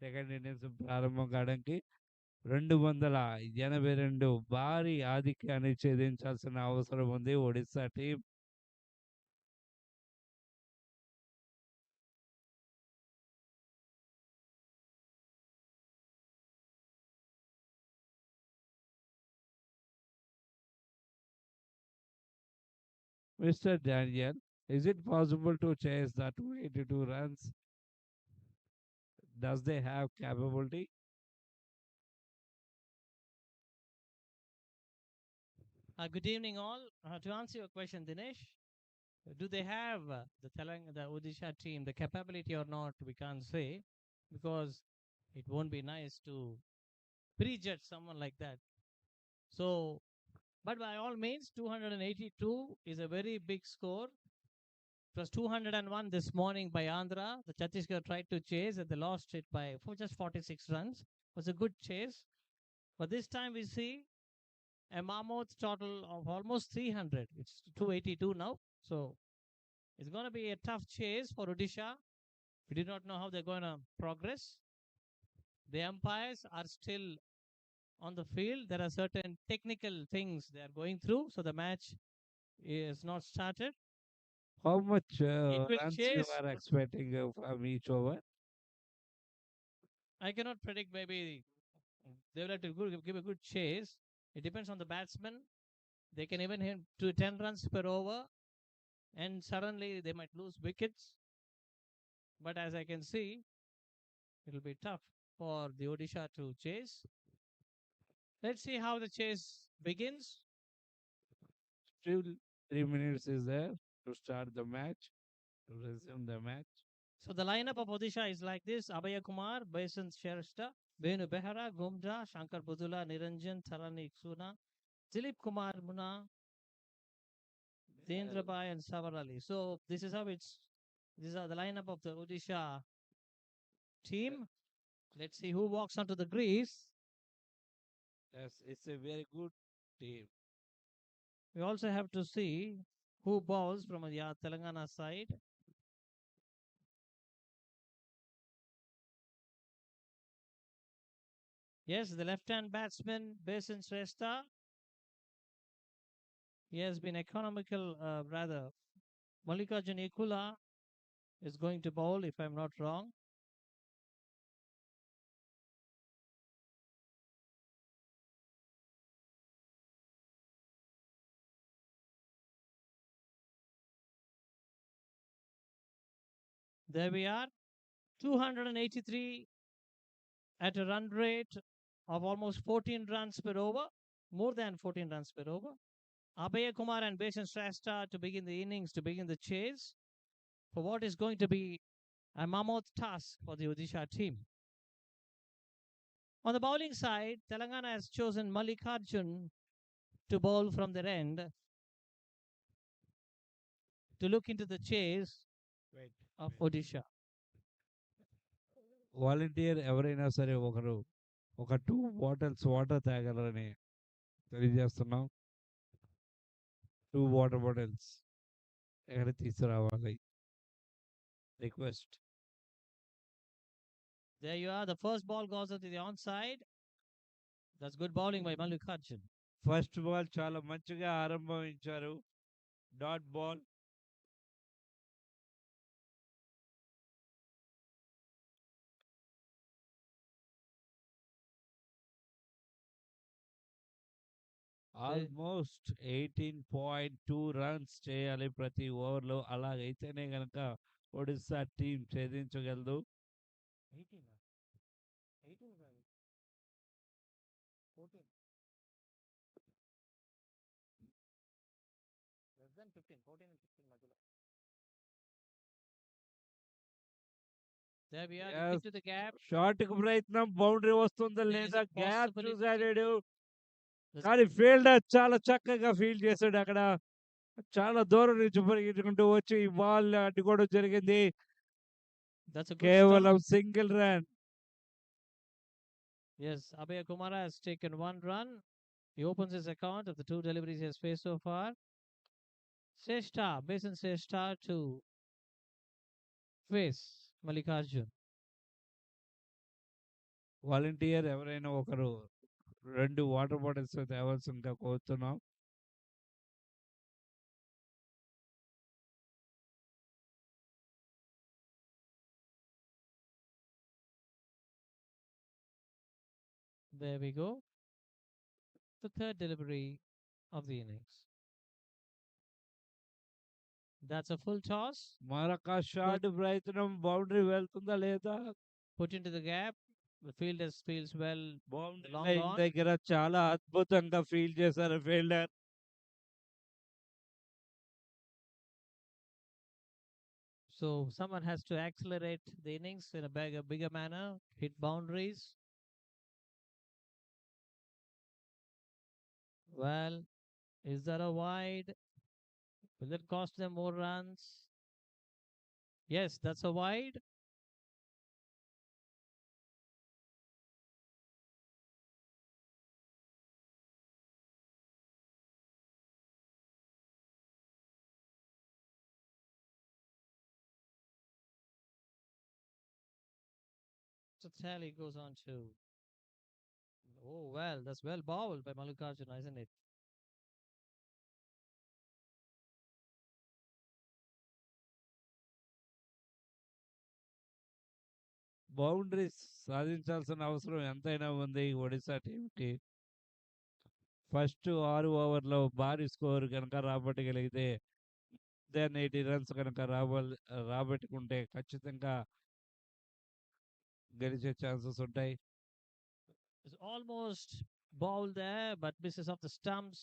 సెకండ్ ఇన్నింగ్స్ ప్రారంభం కావడానికి. 282 భారీ ఆధిక్యాన్ని ఛేదించాల్సిన అవసరం ఉంది Odisha team. Mr. Daniel, is it possible to chase the 282 runs? Does they have capability? Good evening, all. To answer your question, Dinesh, do they have the Odisha team the capability or not? We can't say, because it won't be nice to prejudge someone like that. So, but by all means, 282 is a very big score. It was 201 this morning by Andhra. The Chhattisgarh tried to chase and they lost it by just 46 runs. It was a good chase. But this time we see a mammoth total of almost 300. It's 282 now. So it's going to be a tough chase for Odisha. We do not know how they're going to progress. The umpires are still on the field. There are certain technical things they are going through. So the match is not started. How much It will runs you chase. are expecting from each over? I cannot predict. Maybe they will have to give a good chase. It depends on the batsman. They can even hit to 10 runs per over, and suddenly they might lose wickets. But as I can see, it will be tough for the Odisha to chase. Let's see how the chase begins. Still 3 minutes is there to start the match, to resume the match. So the lineup of Odisha is like this: Abhaya Kumar, Basant Shershta, Venu Behara, Gumja, Shankar Budula, Niranjan, Tharani Suna, Dilip Kumar Muna, Dendra Bai, and Savar Ali. So this is how it's. These are the lineup of the Odisha team. Let's see who walks onto the grease. Yes, it's a very good team. We also have to see who bowls from the Telangana side. Yes, the left-hand batsman, Basin Shrestha, he has been economical, rather. Mallikarjun Ikula is going to bowl, if I'm not wrong. There we are, 283 at a run rate of almost 14 runs per over, more than 14 runs per over. Abhay Kumar and Basin Shrestha to begin the innings, to begin the chase for what is going to be a mammoth task for the Odisha team. On the bowling side, Telangana has chosen Mallikarjun to bowl from their end to look into the chase of Odisha. Volunteer ఎవరైనా సరే ఒకరు ఒక 2 bottles water తాగలరని తెలియజేస్తున్నాం. 2 water bottles ఎక్కడ తీసుకురావాలి request. There you are. The first ball goes out to the onside. That's good bowling by Mallikarjun. First ball చాలా మంచిగా ఆరంభించారు. Dot ball. ఆల్మోస్ట్ 18.2 రన్స్ చేయాలి ప్రతి ఓవర్లో. అలాగైతేనే కనుక Odisha team ఛేదించగలదు. 18. 18 runs. 14. Less than 15. 14 and 15 మధ్యలో. There we are. Yes. Into the gap. Shot కు ప్రయత్నం, బౌండరీ వస్తుందా There is లేదా a గ్యాప్ possibility. చూసాడు. There's- కానీ ఫీల్డర్ చాలా చక్కగా ఫీల్డ్ చేశాడు. అక్కడ చాలా దూరం నుంచి పరిగెత్తుకుంటూ వచ్చి ఈ బాల్ అడ్డుకోవడం జరిగింది. That's a good start. కేవలం single run. Yes, Abhay Kumara has taken one run. He opens his account of the 2 deliveries he has faced so far. Shrestha, Basin Shrestha to face Mallikarjun. Volunteer ఎవరైనా ఒకరు 2 water bottles తేవాల్సిందిగా కోరుతున్నాం. There we go. The third delivery of the innings. That's a full toss. మరొక shot ప్రయత్నం, boundary వెళ్తుందా లేదా. Put into the gap. The fielder feels well. Boundary Long line gone. దగ్గర చాలా అద్భుతంగా ఫీల్ చేశారు fielder. So someone has to accelerate the innings in a bigger manner, hit boundaries. Well, is that a wide? Will it cost them more runs? Yes, that's a wide. So tally goes on to. Oh, well, that's well bowled by Mallikarjun, isn't it? Boundaries సాధించాల్సిన అవసరం ఎంతైనా ఉంది ఒడిశా టీంకి. First 6 ఓవర్లో భారీ score కనుక రాబట్టగలిగితే, then 80 runs కనుక రాబట్టుకుంటే ఖచ్చితంగా గెలిచే ఛాన్సెస్ ఉంటాయి. It's almost bowled there, but misses off the stumps.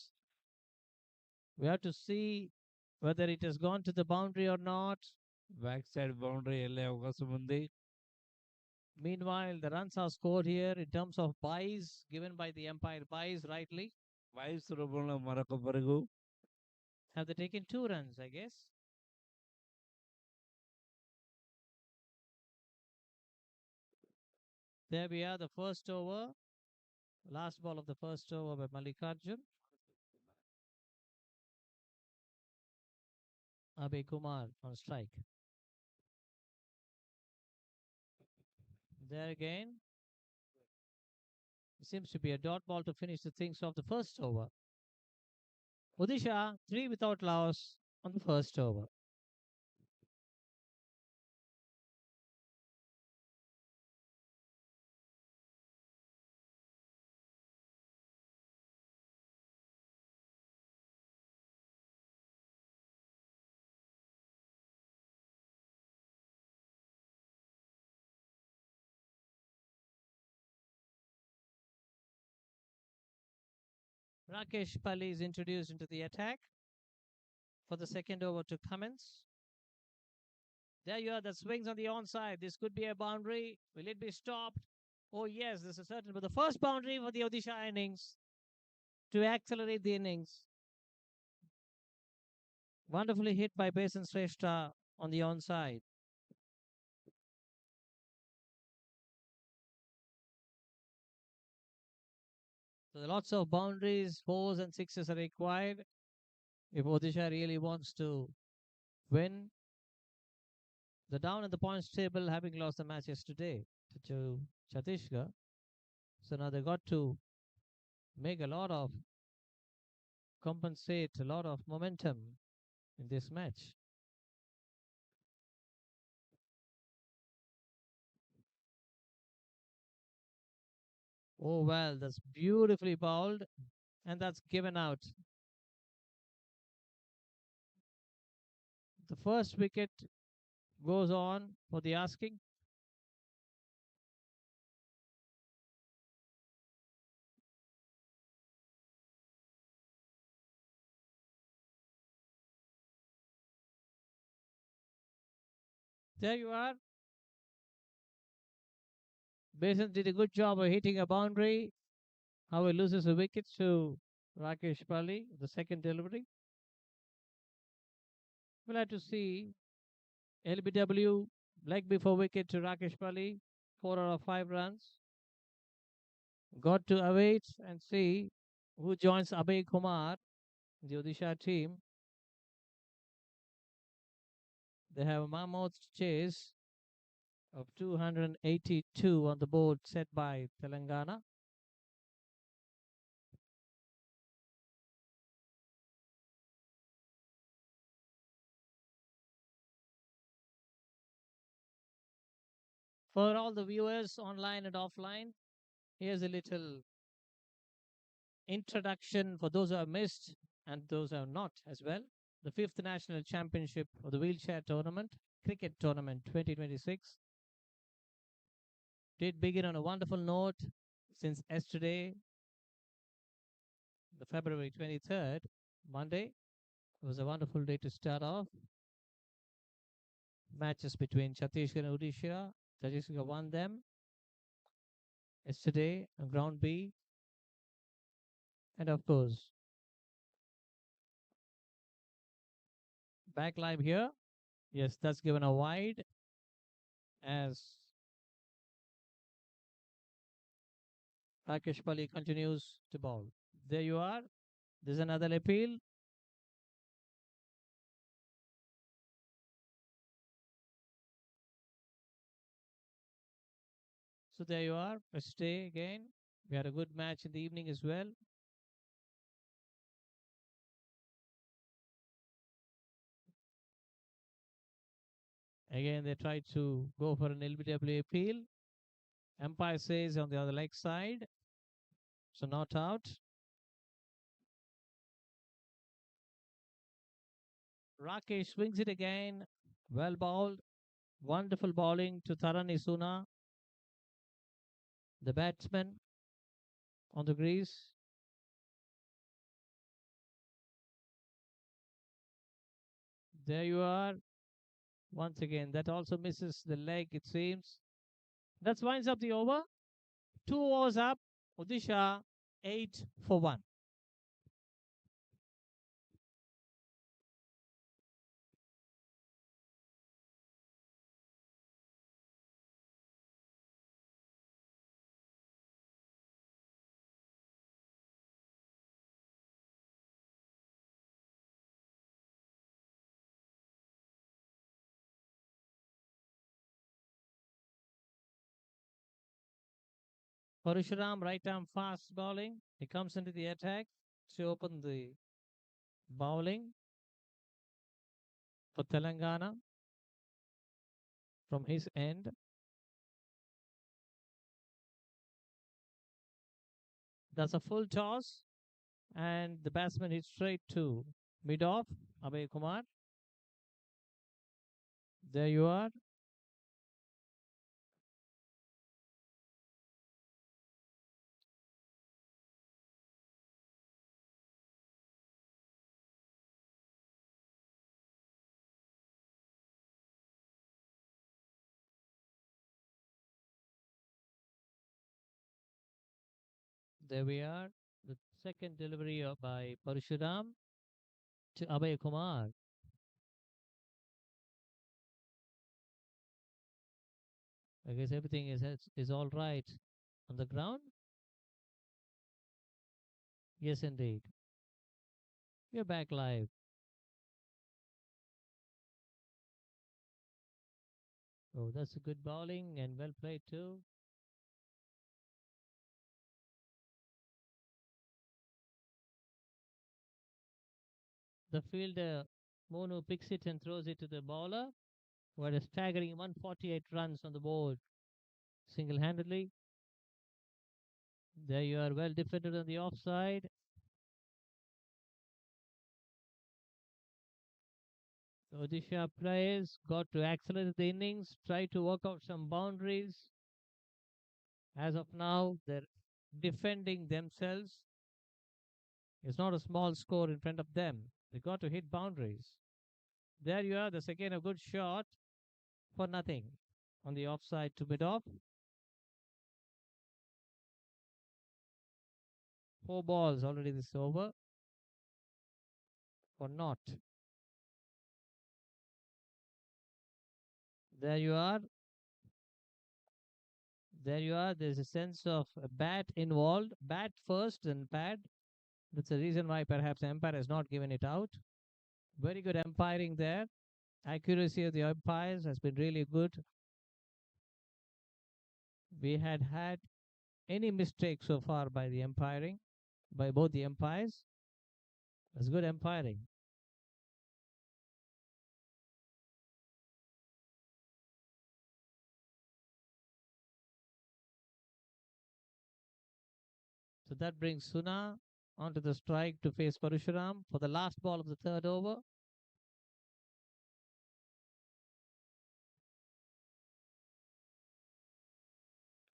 We have to see whether it has gone to the boundary or not. Back side boundary వెళ్ళే అవకాశం ఉంది. Meanwhile, the runs are scored here in terms of buys given by the umpire. Buys rightly. Byes రూపంలో మరొక పరుగు. Have they taken 2 runs, I guess? There we are, the first over. Last ball of the first over by Mallikarjun. Abhay Kumar on strike. There again. Seems to be a dot ball to finish the things off the first over. Odisha 3 without loss on the first over. Rakesh Pali is introduced into the attack for the second over to commence. There you are, the swings on the onside. This could be a boundary. Will it be stopped? Oh, yes, this is certain. But the first boundary for the Odisha innings to accelerate the innings. Wonderfully hit by Basin Shrestha on the onside. So lots of boundaries, fours and sixes are required if Odisha really wants to win. The down in the points table, having lost the match yesterday to Chhattisgarh. So now they got to make a lot of compensate, a lot of momentum in this match. Oh, well, that's beautifully bowled, and that's given out. The first wicket goes on for the asking. There you are. Basin did a good job of hitting a boundary. How he loses a wicket to Rakesh Pali, the second delivery. We'll have to see LBW leg before wicket to Rakesh Pali, 4 out of 5 runs. Got to await and see who joins Abhay Kumar, the Odisha team. They have a mammoth chase of 282 on the board set by Telangana. For all the viewers online and offline, here's a little introduction for those who have missed and those who have not as well. The 5th National Championship of the Wheelchair Tournament, Cricket Tournament 2026, did begin on a wonderful note since yesterday, the February 23rd, Monday. It was a wonderful day to start off. Matches between Chhattisgarh and Odisha. Chhattisgarh won them yesterday on ground B. And of course, back line here. Yes, that's given a wide as Rakesh Pali continues to bowl. There you are. There's another appeal. So there you are. A stay again. We had a good match in the evening as well. Again, they tried to go for an LBW appeal. Umpire says on the other leg side. So not out. Rakesh swings it again. Well bowled. Wonderful bowling to Tharani Suna, the batsman on the crease. There you are. Once again, that also misses the leg, it seems. That winds up the over. 2 overs up. Odisha 8 for 1. Parashuram, right arm fast bowling. He comes into the attack to open the bowling for Telangana from his end. That's a full toss, and the batsman hits straight to mid off. Abhay Kumar. There you are. There we are. The second delivery by Parashuram to Abhay Kumar. I guess everything is all right on the ground. Yes, indeed. We're back live. Oh, that's a good bowling and well played too. The fielder Monu picks it and throws it to the bowler, who had a staggering 148 runs on the board single-handedly. There you are, well defended on the offside. Odisha players got to accelerate the innings, try to work out some boundaries. As of now, they're defending themselves. It's not a small score in front of them. They got to hit boundaries. There you are. That's again a good shot for nothing on the offside to mid off. 4 balls already this over for naught. There you are. There you are. There's a sense of a bat involved. Bat first and pad. That's the reason why perhaps the umpire has not given it out. Very good umpiring there. Accuracy of the umpires has been really good. We had any mistake so far by the umpiring, by both the umpires. That's good umpiring. So that brings Suna onto the strike to face Parashuram for the last ball of the third over.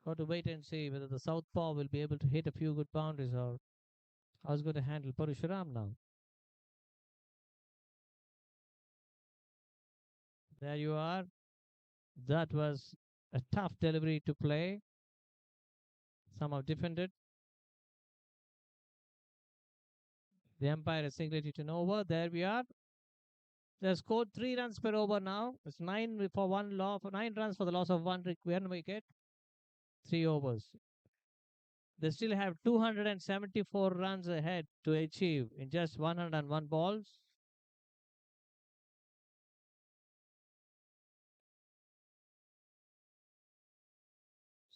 Got to wait and see whether the southpaw will be able to hit a few good boundaries or how's going to handle Parashuram now. There you are. That was a tough delivery to play. Some have defended. The umpire has signaled it an over. There we are. They have scored 3 runs per over now. It's 9 runs for the loss of one wicket. 3 overs. They still have 274 runs ahead to achieve in just 101 balls.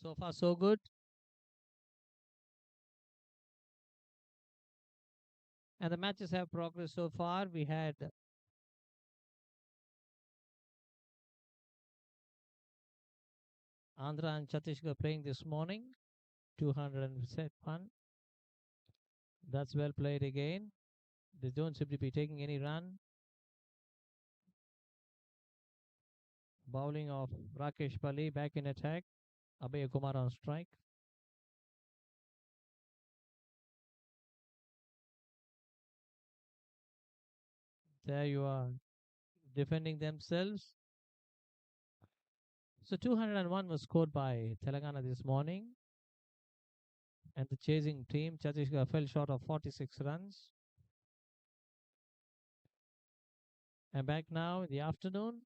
So far, so good. And the matches have progressed so far. We had Andhra and Chhattisgarh playing this morning. 201. That's well played again. They don't seem to be taking any run. Bowling of Rakesh Pali back in attack. Abhay Kumar on strike. There you are, defending themselves. So 201 was scored by Telangana this morning. And the chasing team, Chhattisgarh, fell short of 46 runs. And back now in the afternoon.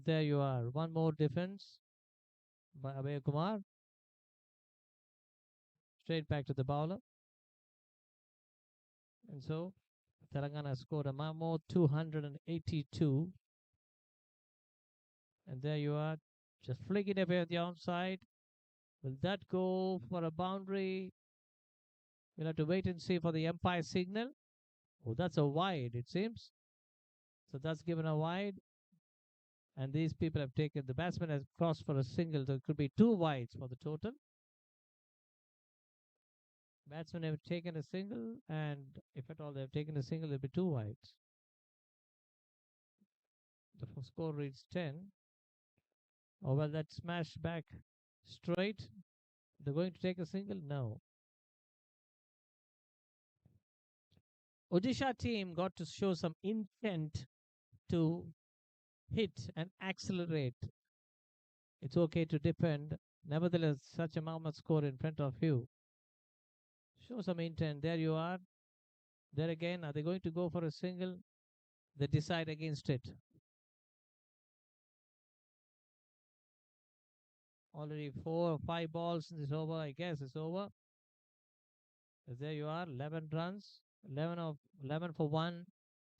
There you are. One more defense by Abhay Kumar. Straight back to the bowler. And so Telangana scored a more 282. And there you are. Just flick it away on the onside. Will that go for a boundary? We'll have to wait and see for the umpire signal. Oh, that's a wide, it seems. So that's given a wide. And these people have taken, the batsman has crossed for a single, so it could be two wides for the total. Batsmen have taken a single, and if at all they have taken a single, it'll be two wides. The score reads 10. Oh, well, that smash back straight. They're going to take a single? No. Odisha team got to show some intent to hit and accelerate. It's okay to defend. Nevertheless, such a mammoth score in front of you. Show some intent. There you are. There again, are they going to go for a single? They decide against it. Already 4 or 5 balls in this over. I guess it's over. There you are. 11 runs. 11 for 1.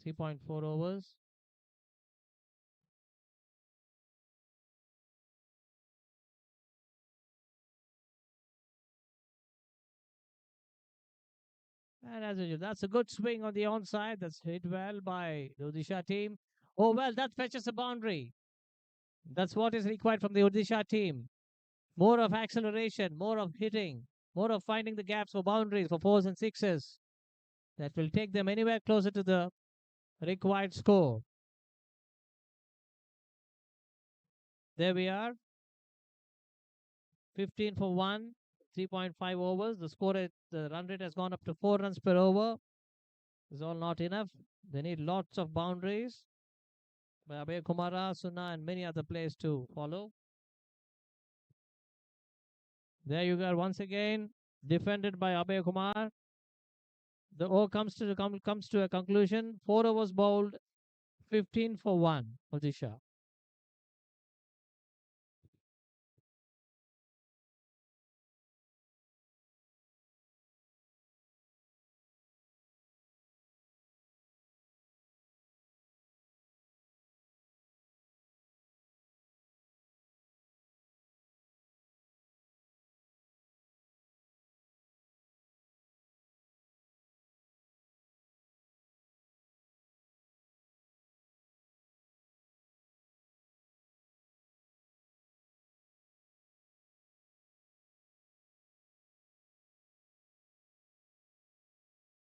3.4 overs. And as usual, that's a good swing on the onside. That's hit well by the Odisha team. Oh, well, that fetches a boundary. That's what is required from the Odisha team. More of acceleration, more of hitting, more of finding the gaps for boundaries for fours and sixes. That will take them anywhere closer to the required score. There we are. 15 for 1, 3.5 overs. The run rate has gone up to 4 runs per over. Is all not enough. They need lots of boundaries by Abhay Kumara, Suna, and many other players to follow. There you go. Once again, defended by Abhay Kumar. The over comes to a conclusion. 4 overs bowled, 15 for 1 Odisha.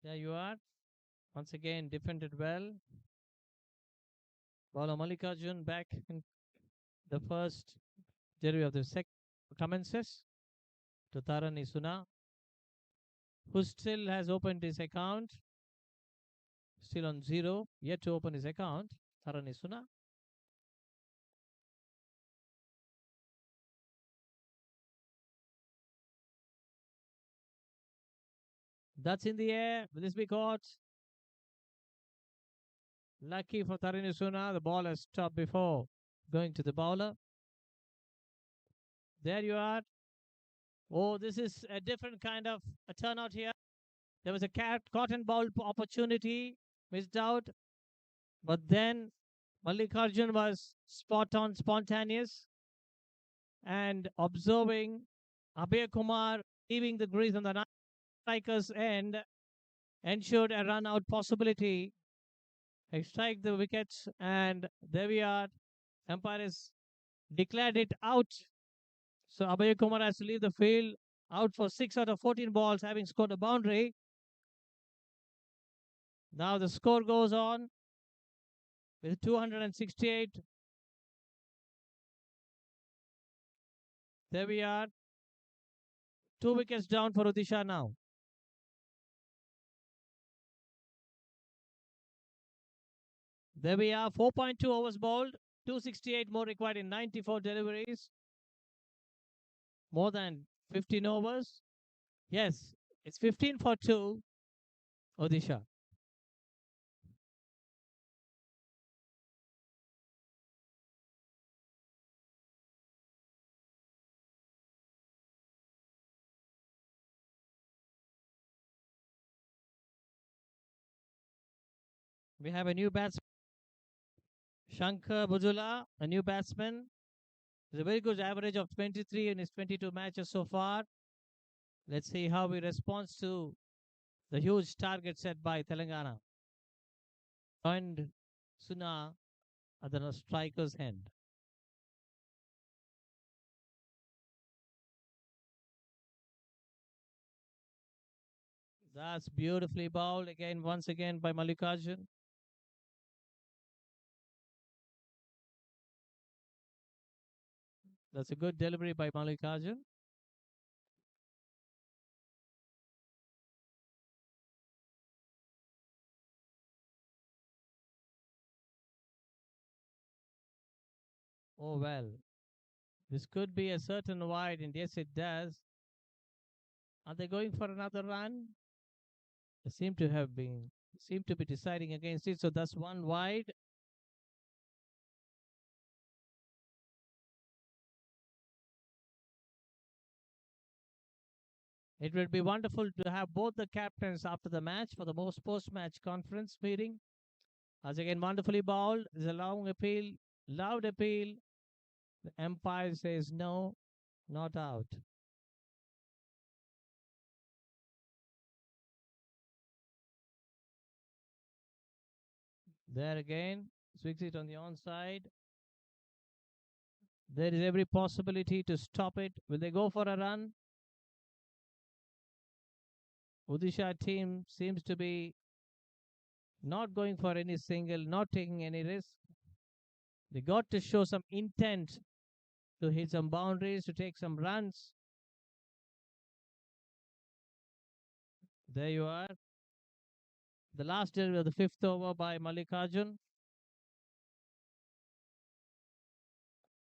There you are. Once again, defended well. Bowler Mallikarjun back in the first delivery of the second commences to Taran Isuna, who still has opened his account, still on 0, yet to open his account. Taran Isuna. That's in the air. Will this be caught? Lucky for Taran Isuna, the ball has stopped before going to the bowler. There you are. Oh, this is a different kind of a turnout here. There was a cotton ball opportunity missed out, but then Mallikarjun was spot on, spontaneous, and observing Abhay Kumar leaving the crease on the striker's end ensured a run out possibility. He strike the wickets, and there we are. Umpire has declared it out. So Abhay Kumar has to leave the field out for 6 out of 14 balls, having scored a boundary. Now the score goes on with 268. There we are. 2 wickets down for Odisha now. There we are. 4.2 overs bowled. 268 more required in 94 deliveries. More than 15 overs. Yes, it's 15 for 2. Odisha. We have a new batsman. Shankar Bujula, a new batsman. It's a very good average of 23 in his 22 matches so far. Let's see how he responds to the huge target set by Telangana. Joined Suna at the striker's end. That's beautifully bowled again, once again by Mallikarjun. That's a good delivery by Mallikarjun. Oh well, this could be a certain wide, and yes, it does. Are they going for another run? They seem to be deciding against it. So that's one wide. It would be wonderful to have both the captains after the match for the most post-match conference meeting. As again, wonderfully bowled. There's a long appeal, loud appeal. The umpire says no, not out. There again, swings it on the onside. There is every possibility to stop it. Will they go for a run? Odisha team seems to be not going for any single, not taking any risk. They got to show some intent to hit some boundaries, to take some runs. There you are. The last delivery of the fifth over by Mallikarjun.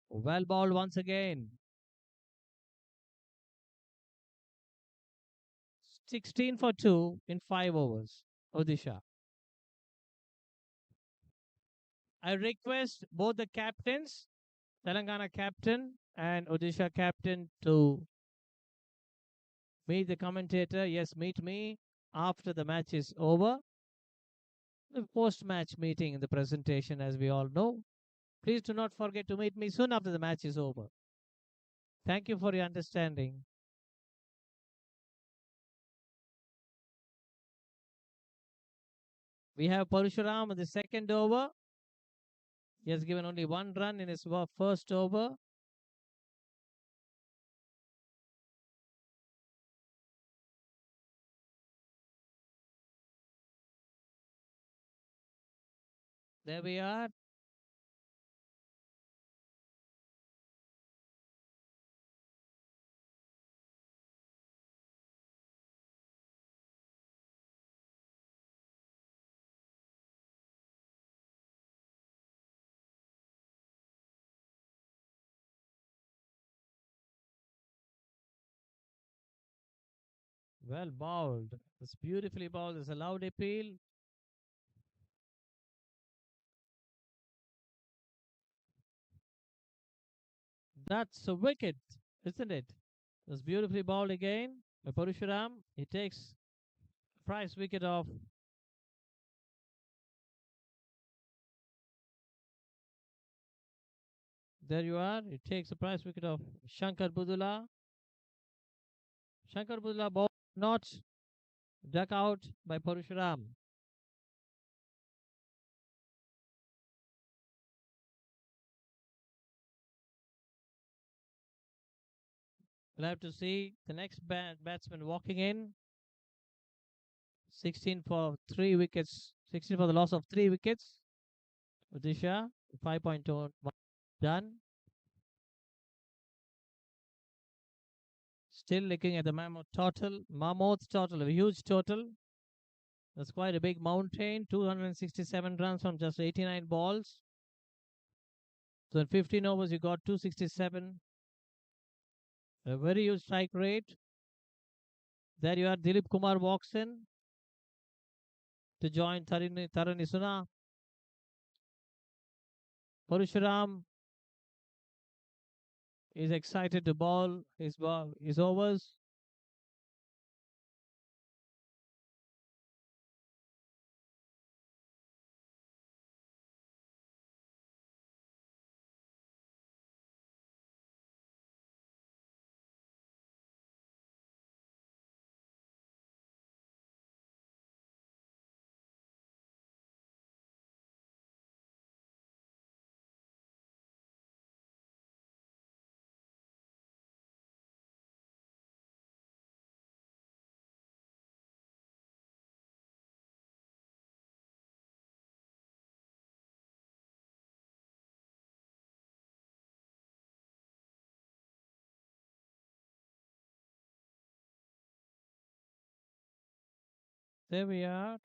Well bowled once again. 16 for 2 in 5 overs. Odisha. I request both the captains, Telangana captain and Odisha captain, to meet the commentator. Yes, meet me after the match is over. The post-match meeting in the presentation, as we all know. Please do not forget to meet me soon after the match is over. Thank you for your understanding. We have Parushuram in the second over. He has given only one run in his first over. There we are. Well bowled. It's beautifully bowled. It's a loud appeal. That's a wicket, isn't it? It's beautifully bowled again by Parushuram. He takes prize wicket of there you are. It takes a prize wicket of Shankar Budula. Shankar Budula ball not duck out by Parushuram. We'll have to see the next batsman walking in. 16 for 3 wickets. 16 for the loss of 3 wickets. Odisha, 5.2 done. Still looking at the mammoth total, a huge total. That's quite a big mountain. 267 runs from just 89 balls. So in 15 overs, you got 267. A very huge strike rate. There you are. Dilip Kumar walks in to join Tarani Suna. Parushuram is excited to bowl his overs. There we are.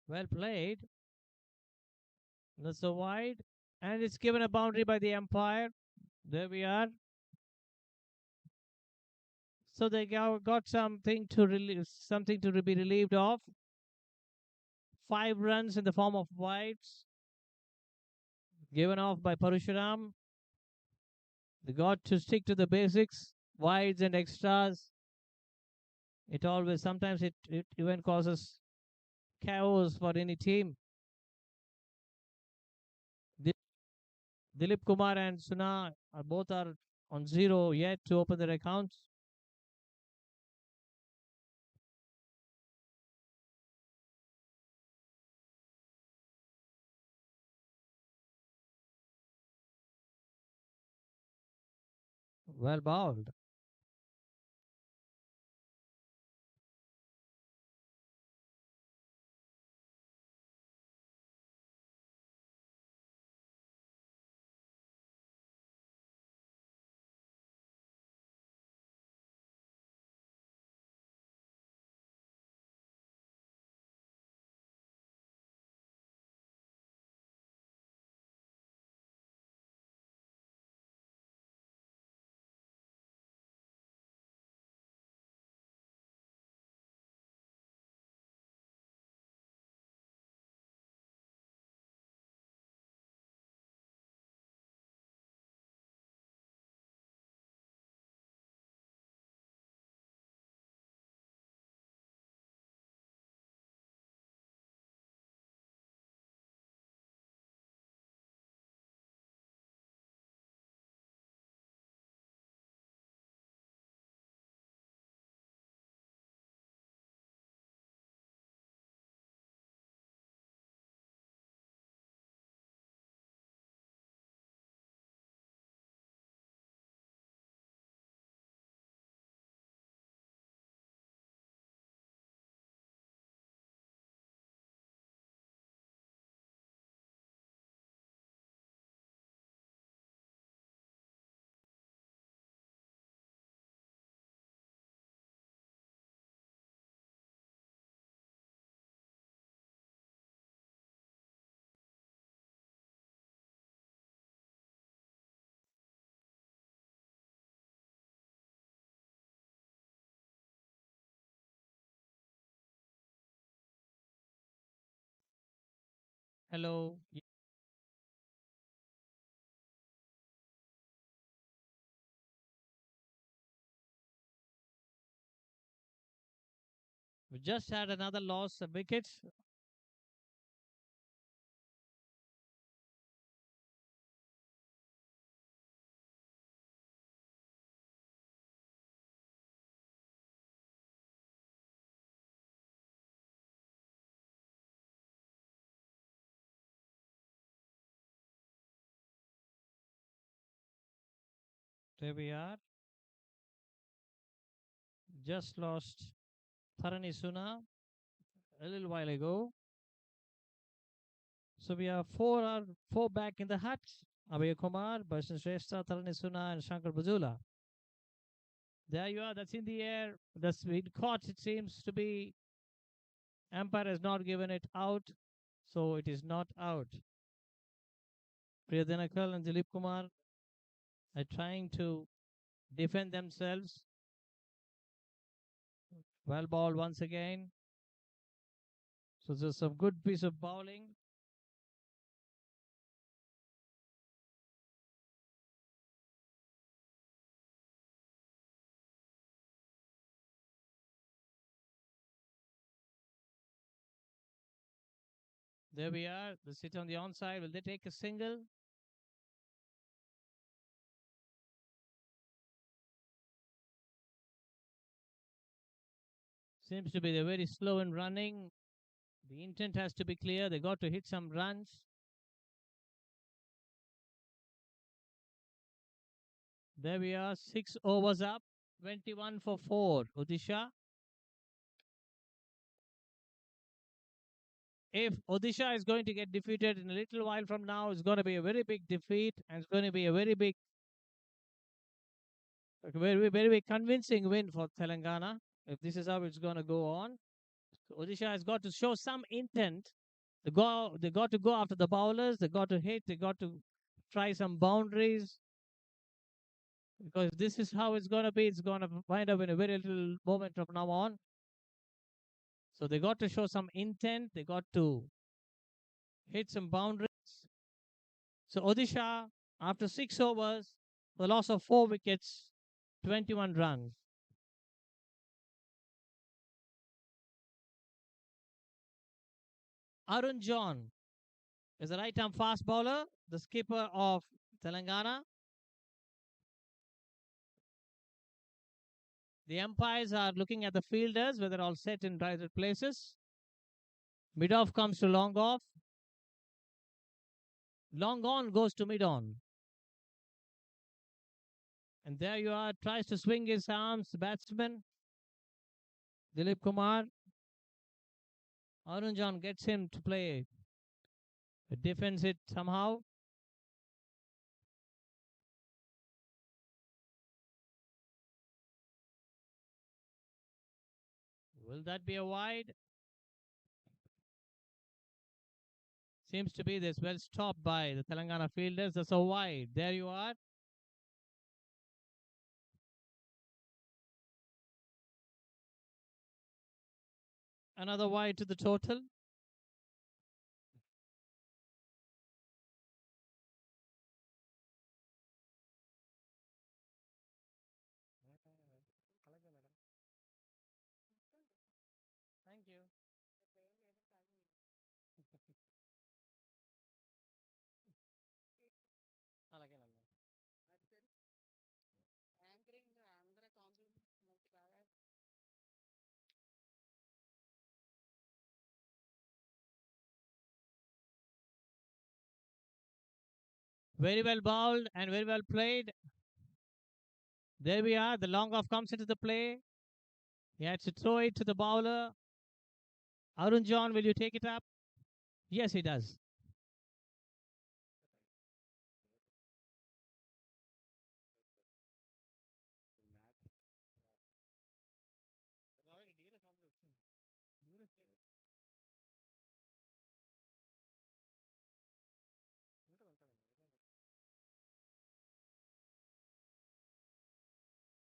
Well played. That's a wide. And it's given a boundary by the umpire. There we are. So they got something to be relieved of. 5 runs in the form of wides given off by Parushuram. They got to stick to the basics, wides and extras. It always sometimes it even causes chaos for any team. Dilip Kumar and Suna are both are on 0 yet to open their accounts. Well bowled. Hello. We just had another loss, a wicket. There we are. Just lost Tharani Suna a little while ago. So we have four back in the hut. Abhay Kumar, Bharshan Shrestha, Tharani Suna, and Shankar Bajula. There you are. That's in the air. That's been caught. It seems to be. Umpire has not given it out, so it is not out. Priyadanakal and Dilip Kumar are trying to defend themselves. Well ball once again. So there's some good piece of bowling. There we are. They sit on the onside. Will they take a single? Seems to be they're very slow in running. The intent has to be clear. They got to hit some runs. There we are. 6 overs up. 21 for 4. Odisha. if Odisha is going to get defeated in a little while from now, it's going to be a very big defeat, and it's going to be a very big, very big convincing win for Telangana. If this is how it's going to go on, so Odisha has got to show some intent. They got to go after the bowlers. They got to hit. They got to try some boundaries, because this is how it's going to be. It's going to wind up in a very little moment from now on. So they got to show some intent. They got to hit some boundaries. So Odisha, after 6 overs, the loss of 4 wickets, 21 runs. Arun John is a right-arm fast bowler, the skipper of Telangana. The umpires are looking at the fielders, whether all set in right places. Mid-off comes to long off. Long on goes to mid-on. And there you are, tries to swing his arms, the batsman, Dilip Kumar. Arun John gets him to play, defends it somehow. Will that be a wide? Seems to be this, well stopped by the Telangana fielders. That's a wide. There you are. Another wide to the total. Thank you. Very well bowled and very well played. There we are. The long off comes into the play. He had to throw it to the bowler. Arun John, will you take it up? Yes, he does.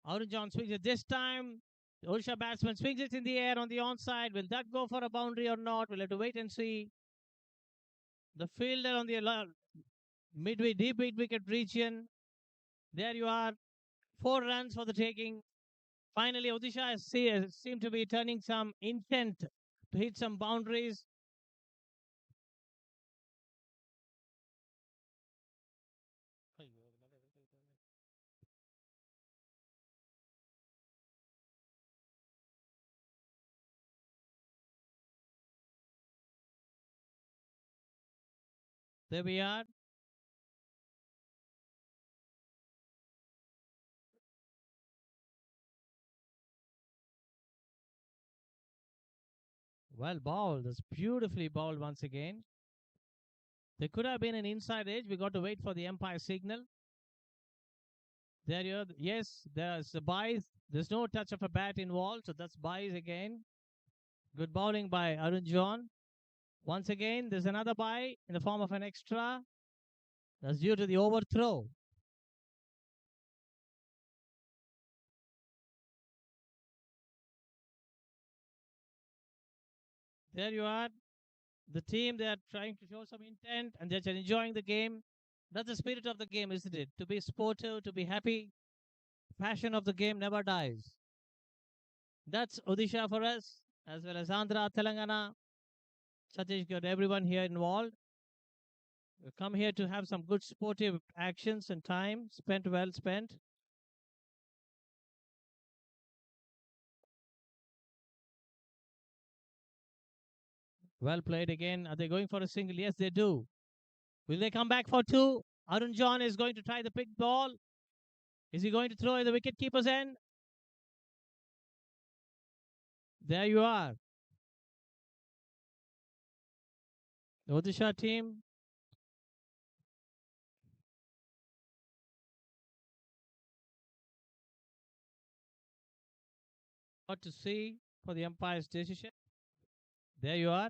Arun John swings it this time. The Odisha batsman swings it in the air on the onside. Will that go for a boundary or not? We'll have to wait and see. The fielder on the midway deep mid wicket region. There you are. 4 runs for the taking. Finally, Odisha seemed to be turning some intent to hit some boundaries. There we are. Well bowled. That's beautifully bowled once again. There could have been an inside edge. We got to wait for the umpire signal. There you are. Yes, there's a buys. There's no touch of a bat involved, so that's buys again. Good bowling by Arun John. Once again, there's another buy in the form of an extra. That's due to the overthrow. There you are. The team, they are trying to show some intent and they're enjoying the game. That's the spirit of the game, isn't it? To be sportive, to be happy. Passion of the game never dies. That's Odisha for us, as well as Andhra, Telangana, Chhattisgarh, everyone here involved. We come here to have some good sportive actions and time spent well spent. Well played again. Are they going for a single? Yes, they do. Will they come back for two? Arun John is going to try the big ball. Is he going to throw in the wicket keeper's end? There you are. The Odisha team. What to see for the umpire's decision. There you are.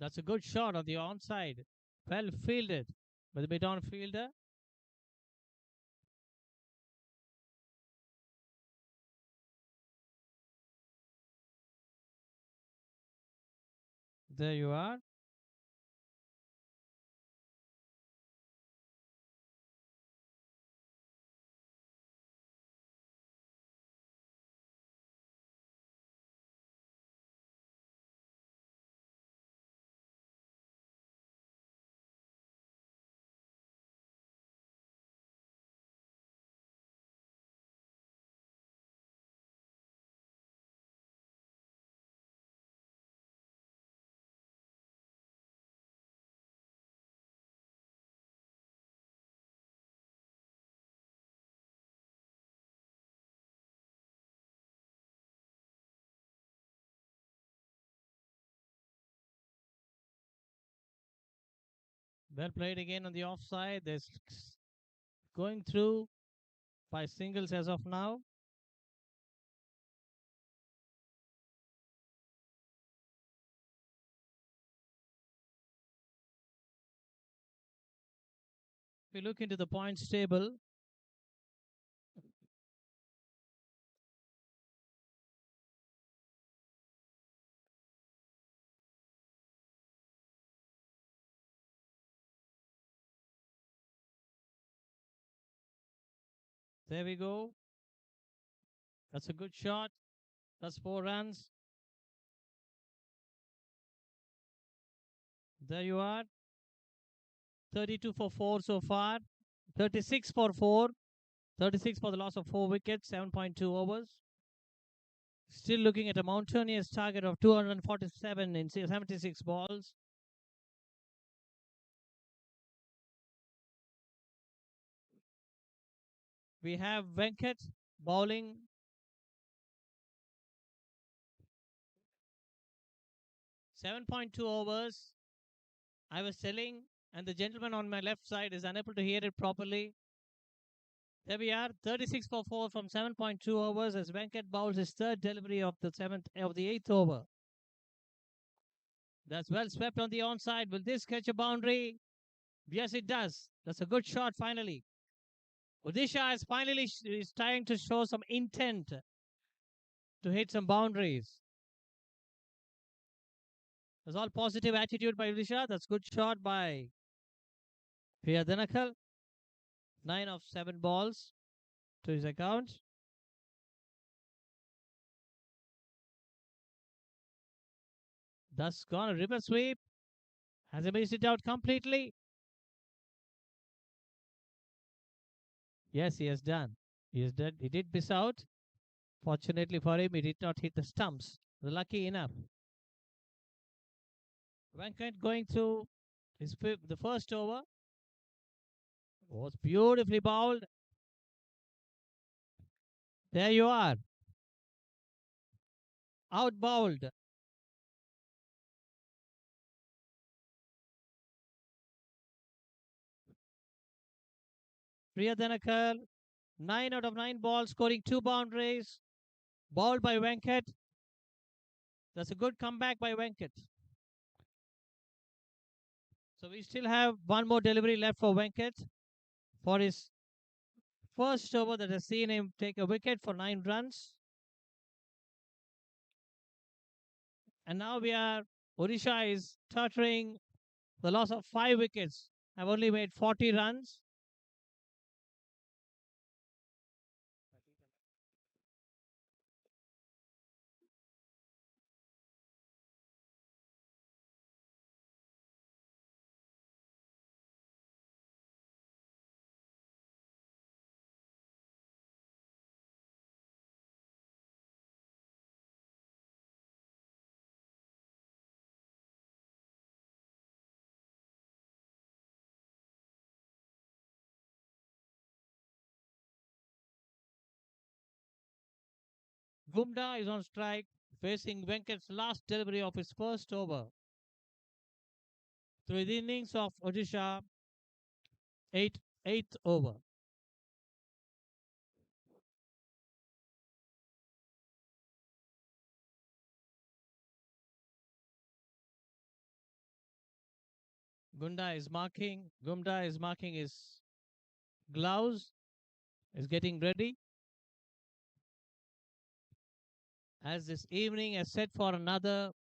That's a good shot on the onside. Well fielded by the mid-on fielder. There you are. Well played again on the offside. There's going through by singles as of now. If we look into the points table, there we go. That's a good shot. That's 4 runs. There you are. 32 for 4 so far. 36 for 4. 36 for the loss of 4 wickets, 7.2 overs. Still looking at a mountainous target of 247 in 76 balls. We have Venkat bowling. .2 overs. I was telling, and the gentleman on my left side is unable to hear it properly. There we are, 36 for 4 from 7.2 overs as Venkat bowls his third delivery of the eighth over. That's well swept on the onside. Will this catch a boundary? Yes, it does. That's a good shot finally. Odisha is finally is trying to show some intent to hit some boundaries. That's all positive attitude by Odisha. That's good shot by Priya Danakal. 9 of 7 balls to his account. Thus gone a river sweep. Has he missed it out completely? Yes, he has done. He did miss out. Fortunately for him, he did not hit the stumps. Lucky enough. Venkat going through the first over was beautifully bowled. There you are. Out bowled. Priya Danakar, 9 out of 9 balls, scoring 2 boundaries. Bowled by Venkat. That's a good comeback by Venkat. So we still have one more delivery left for Venkat for his first over that has seen him take a wicket for 9 runs. And now Odisha is tottering the loss of 5 wickets. Have only made 40 runs. Gumda is on strike, facing Venkat's last delivery of his first over. Through the innings of Odisha, eighth over. Gumda is marking his gloves, is getting ready. As this evening is set for another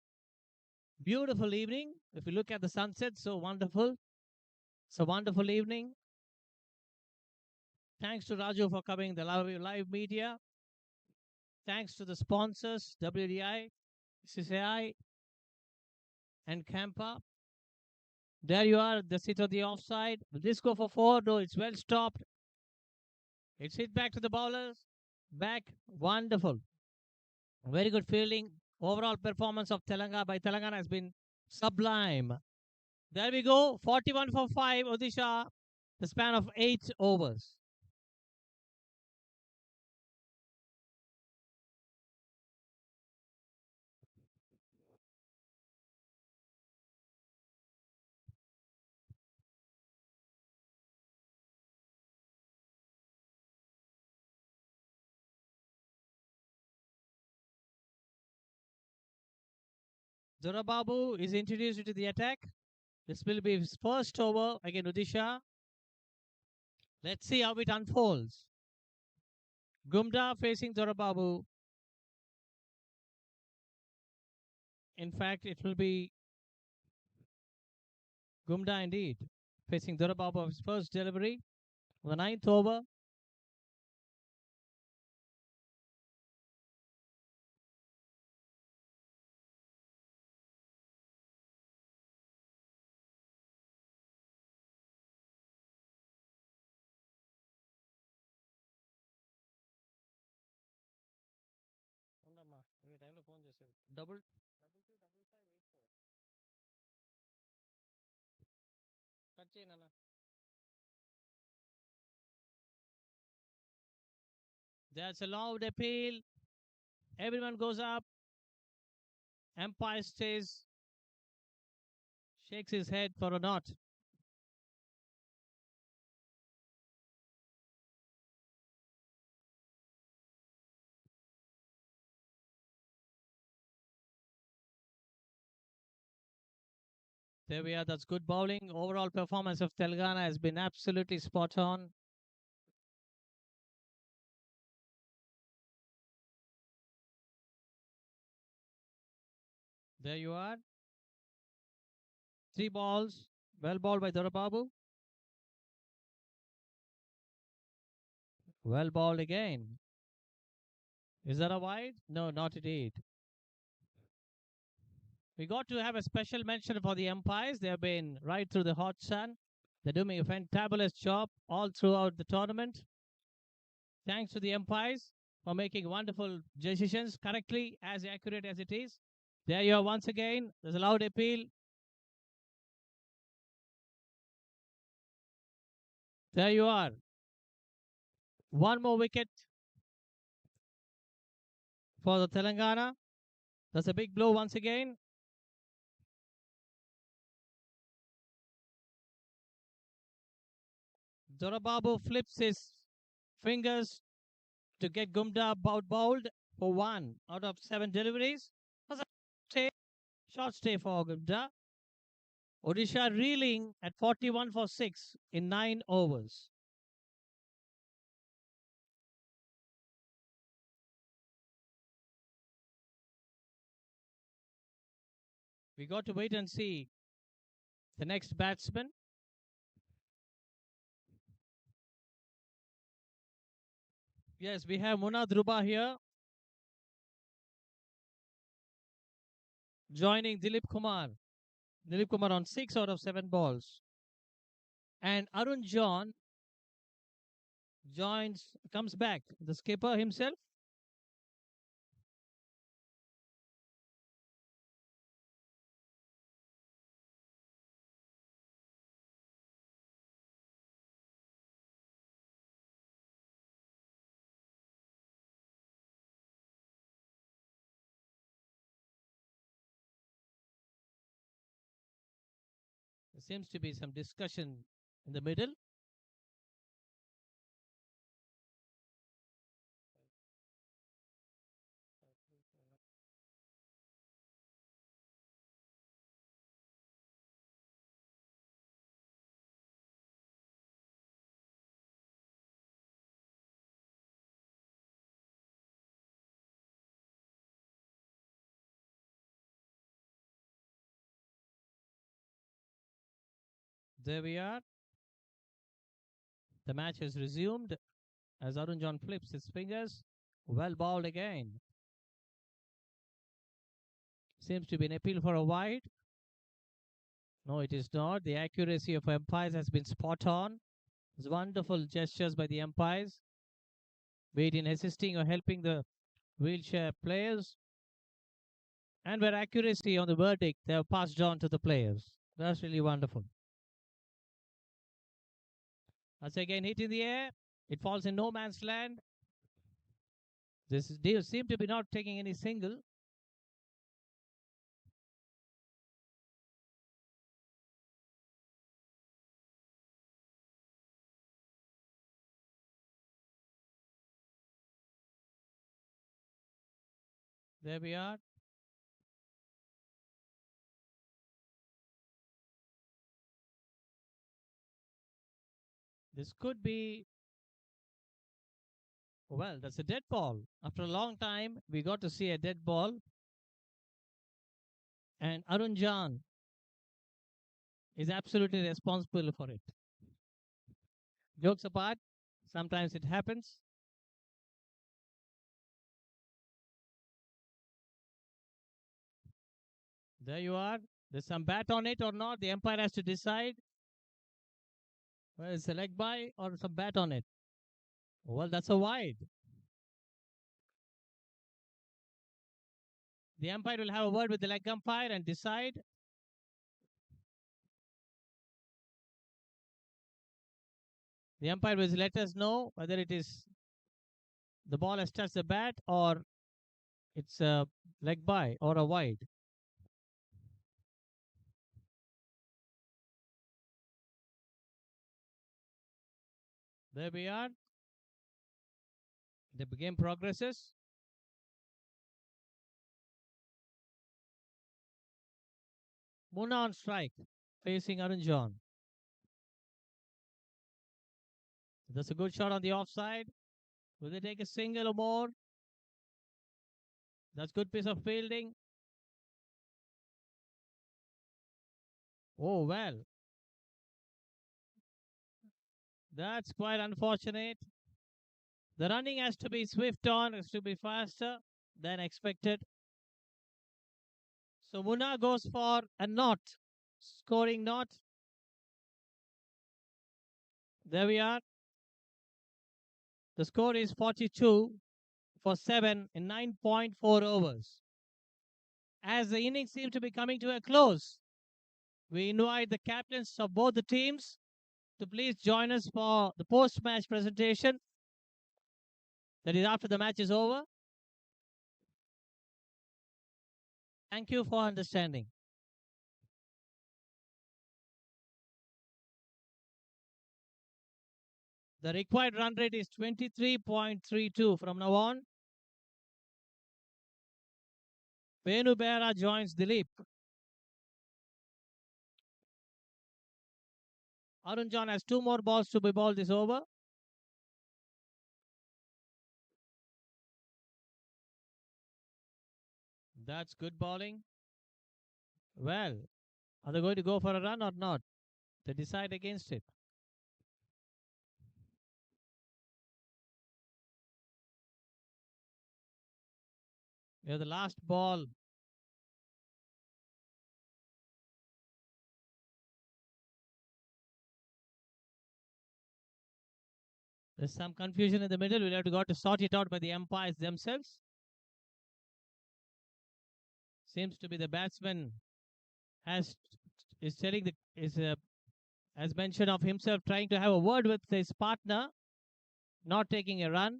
beautiful evening. If you look at the sunset, so wonderful. It's a wonderful evening. Thanks to Raju for covering the live media. Thanks to the sponsors, WDI, CCI, and Campa. There you are, the sit of the offside. Will this go for four? No, it's well stopped. It's hit back to the bowlers. Back. Wonderful. Very good fielding. Overall performance of Telangana has been sublime. There we go. 41 for 5, Odisha. The span of 8 overs. Zorababu is introduced into the attack. This will be his first over against Odisha. Let's see how it unfolds. Gumda facing Zorababu. In fact, it will be Gumda indeed facing Zorababu of his first delivery. The ninth over. Double. That's a loud appeal. Everyone goes up. Umpire stays, shakes his head for a knot. There we are. That's good bowling. Overall performance of Telangana has been absolutely spot on. There you are. 3 balls. Well bowled by Dorababu. Well bowled again. Is that a wide? No, not indeed. We got to have a special mention for the umpires. They have been right through the hot sun. They're doing a fantabulous job all throughout the tournament. Thanks to the umpires for making wonderful decisions correctly, as accurate as it is. There you are once again. There's a loud appeal. There you are. One more wicket for the Telangana. That's a big blow once again. Dorababu flips his fingers to get Gumda bowled for 1 out of 7 deliveries. That's a short stay for Gumda. Odisha reeling at 41 for 6 in 9 overs. We got to wait and see the next batsman. Yes, we have Munad Ruba here joining Dilip Kumar. Dilip Kumar on 6 out of 7 balls. And Arun John comes back. The skipper himself. There seems to be some discussion in the middle. There we are. The match has resumed as Arun John flips his fingers. Well bowled again. Seems to be an appeal for a wide. No, it is not. The accuracy of umpires has been spot on. It's wonderful gestures by the umpires, be it in assisting or helping the wheelchair players, and where accuracy on the verdict they have passed on to the players. That's really wonderful. That's again hit in the air. It falls in no man's land. They seem to be not taking any single. There we are. This could be, well, that's a dead ball. After a long time, we got to see a dead ball. And Arun Jan is absolutely responsible for it. Jokes apart, sometimes it happens. There you are. There's some bat on it or not. The umpire has to decide whether it's a leg by or some bat on it. Well, that's a wide. The umpire will have a word with the leg umpire and decide. The umpire will let us know whether it is the ball has touched the bat or it's a leg by or a wide. There we are. The game progresses. Muna on strike, facing Arun John. That's a good shot on the offside. Will they take a single or more? That's good piece of fielding. Oh, well. That's quite unfortunate. The running has to be swift on, has to be faster than expected. So Muna goes for a knot, scoring knot. There we are. The score is 42 for 7 in 9.4 overs. As the innings seem to be coming to a close, we invite the captains of both the teams to please join us for the post-match presentation. That is after the match is over. Thank you for understanding. The required run rate is 23.32 from now on. Venu Behra joins Dilip. Arun John has 2 more balls to be bowled this over. That's good bowling. Well, are they going to go for a run or not? They decide against it. We have the last ball. There's some confusion in the middle. We'll have to go to sort it out by the umpires themselves. Seems to be the batsman has is telling the is as mentioned of himself trying to have a word with his partner, not taking a run.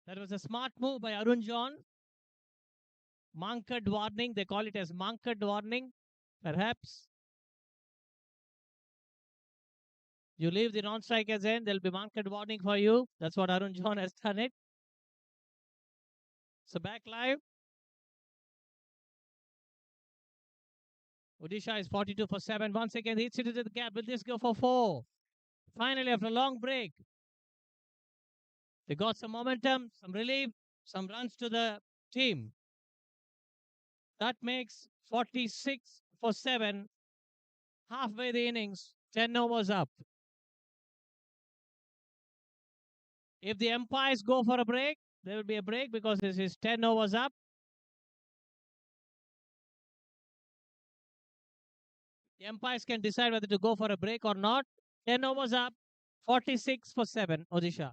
That was a smart move by Arun John. Mankad warning, they call it as Mankad warning, perhaps. You leave the non-strikers in, there'll be market warning for you. That's what Arun John has done it. So back live. Odisha is 42 for 7. Once again, hits it into the gap. Will this go for 4? Finally, after a long break, they got some momentum, some relief, some runs to the team. That makes 46 for 7. Halfway the innings, 10 overs up. If the umpires go for a break, there will be a break because this is 10 overs up. The umpires can decide whether to go for a break or not. 10 overs up, 46 for 7, Odisha.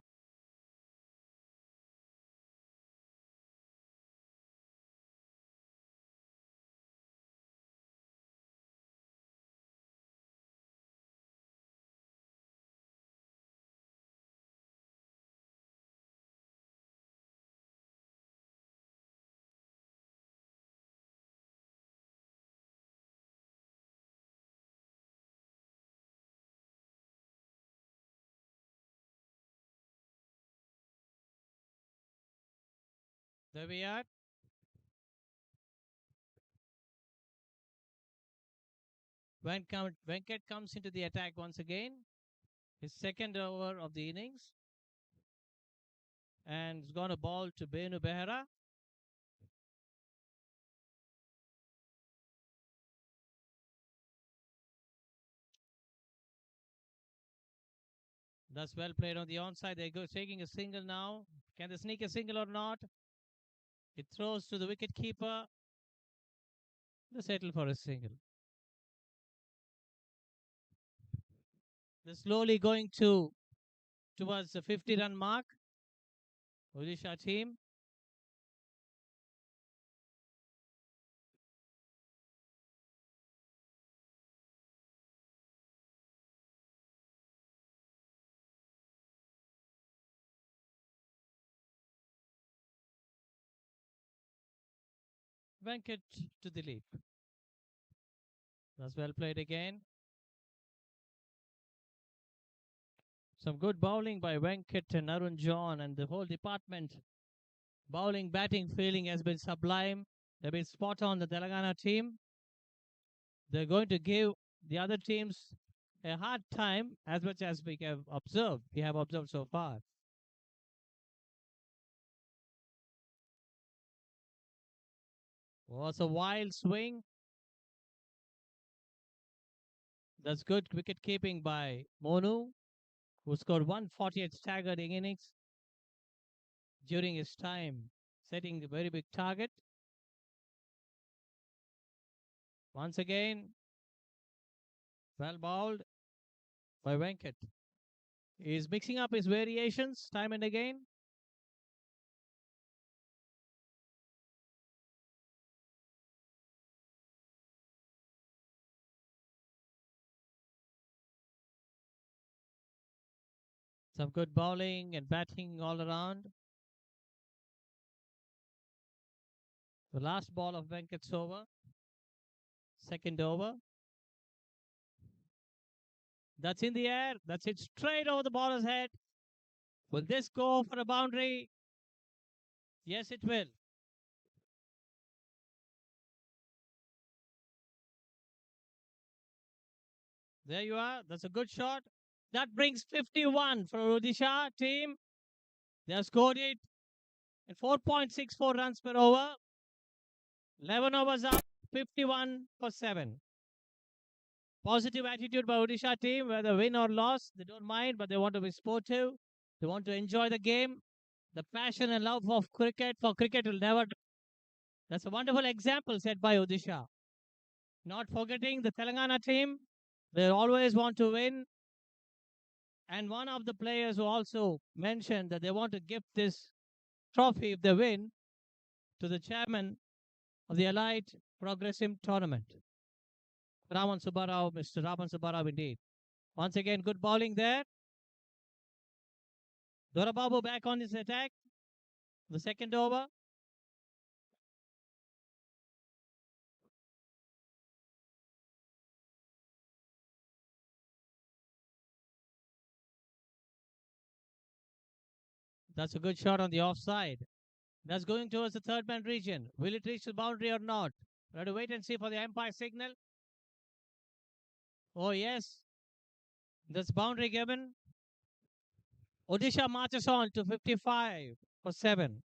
There we are. Venkat comes into the attack once again. His second over of the innings. And he's got a ball to Benu Behera. That's well played on the onside. They go taking a single now. Can they sneak a single or not? It throws to the wicket keeper. They settle for a single. They're slowly going towards the 50-run mark. Odisha team. Venkat to the lead. That's well played again. Some good bowling by Venkat and Arun John and the whole department. Bowling, batting, fielding has been sublime. They've been spot on, the Telangana team. They're going to give the other teams a hard time as much as we have observed. We have observed so far. Was a wild swing. That's good wicket keeping by Monu, who scored 148 staggering innings during his time, setting a very big target. Once again, well bowled by Venkat. He's mixing up his variations time and again. Some good bowling and batting all around. The last ball of Venkat's over. Second over. That's in the air. That's it straight over the bowler's head. Will this go for a boundary? Yes, it will. There you are. That's a good shot. That brings 51 for Odisha team. They have scored it at 4.64 runs per over. 11 overs up, 51 for 7. Positive attitude by Odisha team, whether win or loss, they don't mind, but they want to be sportive. They want to enjoy the game. The passion and love of cricket for cricket will never. That's a wonderful example set by Odisha. Not forgetting the Telangana team, they always want to win. And one of the players who also mentioned that they want to give this trophy if they win to the chairman of the Allied Progressive Tournament. Raman Subbarao, Mr. Raman Subbarao indeed. Once again, good bowling there. Dorababu back on his attack. The second over. That's a good shot on the offside. That's going towards the third man region. Will it reach the boundary or not? We have to wait and see for the umpire signal. Oh, yes. That's boundary given. Odisha marches on to 55 for 7.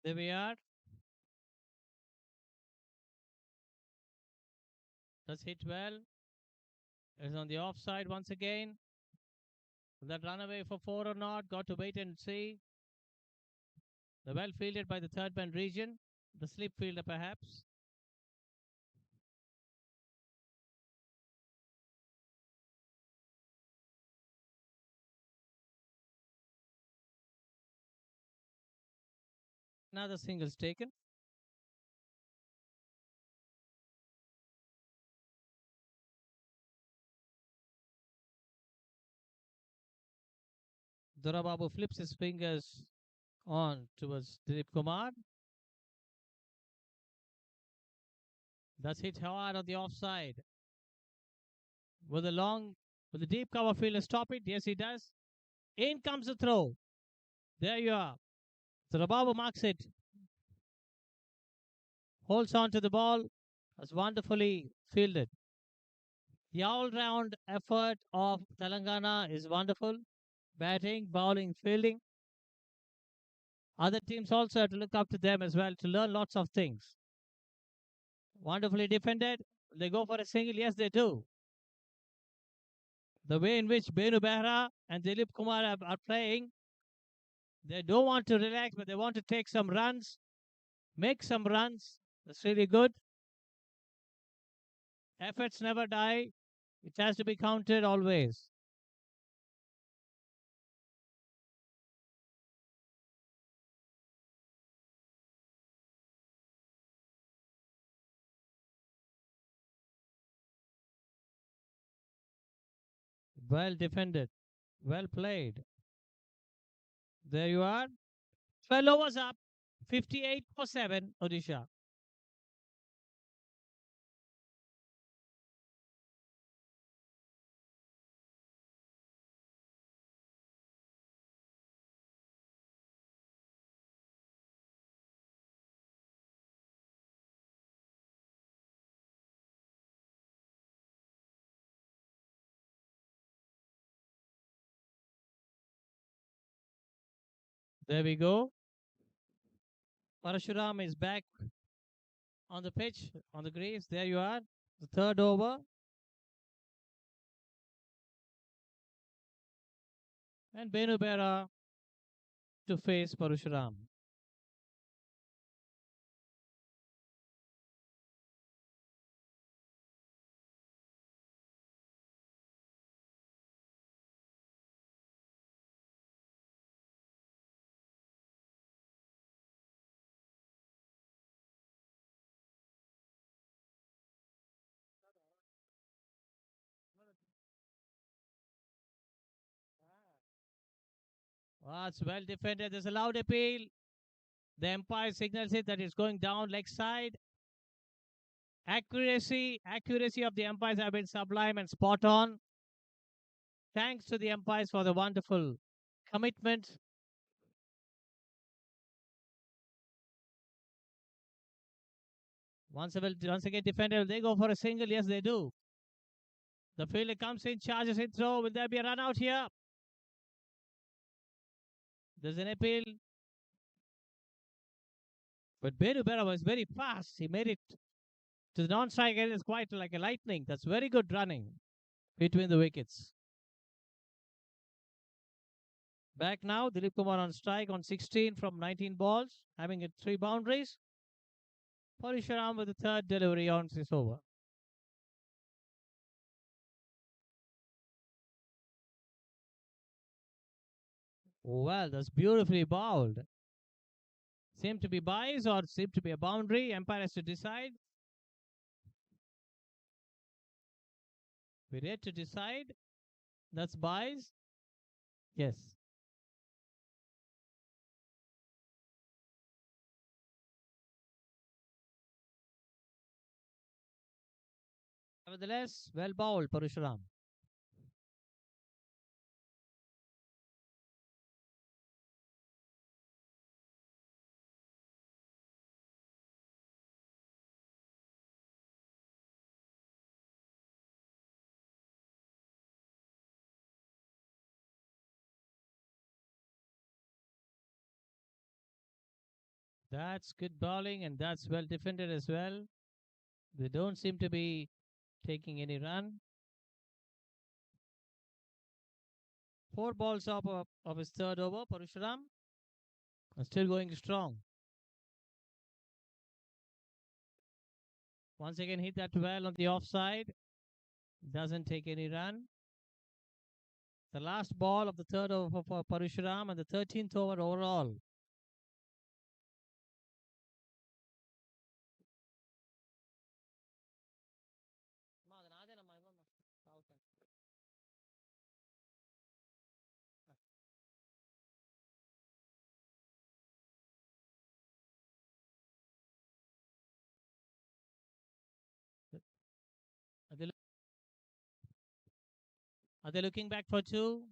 There we are. That's hit well. It's on the offside once again. Will that run away for 4 or not? Got to wait and see. The well fielded by the third man region. The slip fielder perhaps. Another singles taken. Dorababu flips his fingers on towards Dilip Kumar. That's hit hard on the offside. Will the deep cover fielder stop it? Yes, he does. In comes the throw. There you are. Dorababu marks it. Holds on to the ball. That's wonderfully fielded. The all-round effort of Telangana is wonderful. Batting, bowling, fielding. Other teams also have to look up to them as well to learn lots of things. Wonderfully defended. They go for a single. Yes, they do. The way in which Benu Behra and Dilip Kumar are playing, they don't want to relax, but they want to take some runs, make some runs. That's really good. Efforts never die. It has to be counted always. Well defended. Well played. There you are. 12 overs up. 58 for 7, Odisha. There we go. Parashuram is back on the pitch, on the greens. There you are. The third over. And Benu Behra to face Parashuram. It's well defended. There's a loud appeal. The umpire signals it that it's going down leg side. Accuracy of the umpires have been sublime and spot on. Thanks to the umpires for the wonderful commitment. Once again defended. They go for a single. Yes, they do. The fielder comes in, charges in throw. Will there be a run out here? There's an appeal. But Beru Bera was very fast. He made it to the non-strike area. It's quite like a lightning. That's very good running between the wickets. Back now, Dilip Kumar on strike on 16 from 19 balls, having hit 3 boundaries. Parisharam with the third delivery on this over. Well, that's beautifully bowled. Seem to be buys or seem to be a boundary. Empire has to decide. We're yet to decide. That's buys. Yes. Nevertheless, well bowled, Parushuram. That's good bowling and that's well defended as well. They don't seem to be taking any run. 4 balls up of his third over, Parushuram. And still going strong. Once again, hit that well on the offside. Doesn't take any run. The last ball of the third over for Parushuram and the 13th over overall. Are they, are they looking back for two?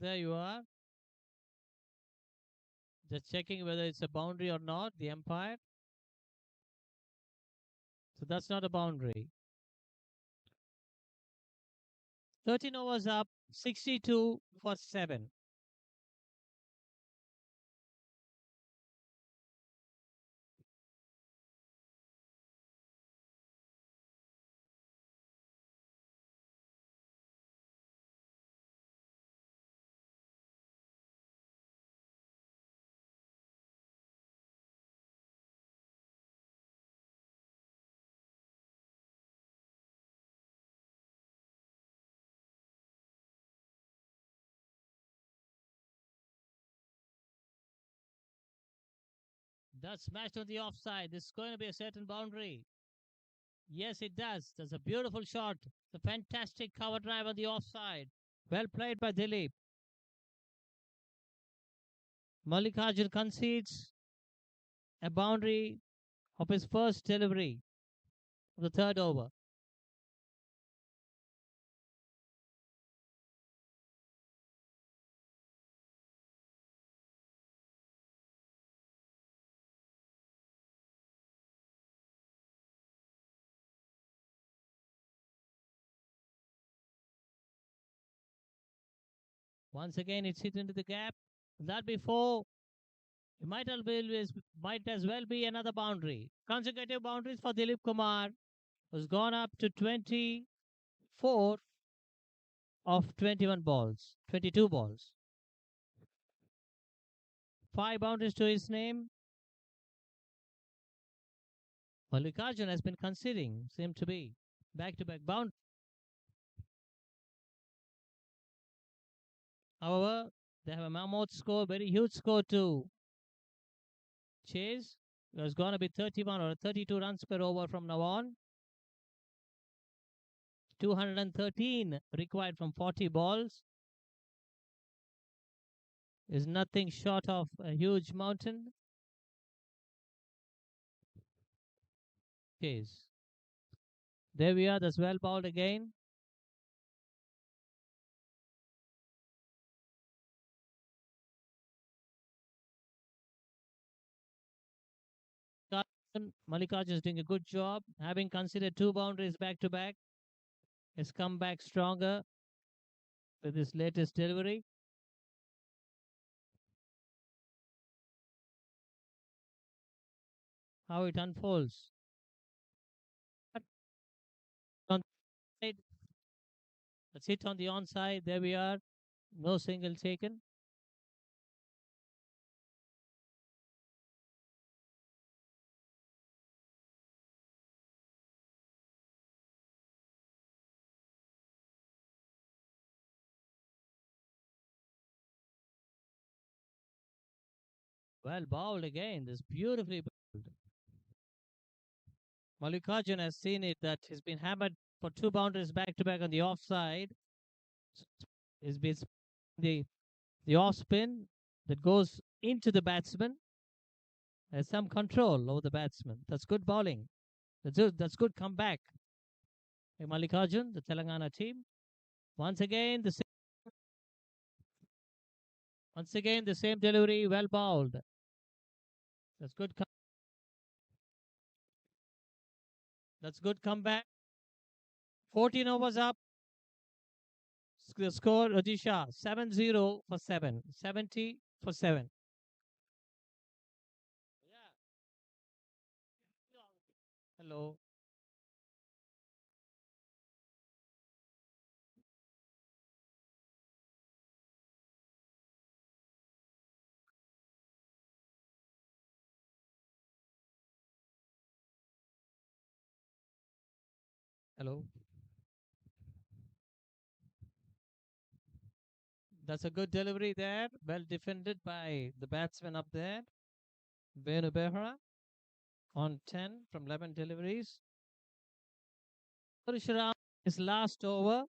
There you are. Just checking whether it's a boundary or not, the umpire. So that's not a boundary. 13 overs up, 62 for 7. That's smashed on the offside. This is going to be a certain boundary. Yes, it does. That's a beautiful shot. The fantastic cover drive on the offside. Well played by Dilip. Mallikarjun concedes a boundary of his first delivery of the third over. Once again, it's hit into the gap. That before, it might as well be another boundary. Consecutive boundaries for Dilip Kumar, who's gone up to 24 of 21 balls, 22 balls. 5 boundaries to his name. Mallikarjun has been conceding, seem to be back-to-back bound. However, they have a mammoth score, very huge score to chase. There's going to be 31 or 32 runs per over from now on. 213 required from 40 balls is nothing short of a huge mountain. Chase. There we are. That's well bowled again. Mallikarjun is doing a good job, having considered 2 boundaries back to back. Has come back stronger with his latest delivery. How it unfolds. On the side, let's hit on the onside. There we are. No single taken. Well bowled again. This beautifully bowled. Mallikarjun has seen it that he's been hammered for 2 boundaries back to back on the offside. He's been the off spin that goes into the batsman. Has some control over the batsman. That's good bowling. That's good comeback. Hey, Mallikarjun, the Telangana team. Once again, the same delivery, well bowled. That's good. That's good comeback. 14 overs up. The score, Odisha 7-0 for 7. 70 for 7. Yeah. Hello. Hello. That's a good delivery there. Well defended by the batsman up there. Venu Behra on 10 from 11 deliveries. Parishuram, his last over.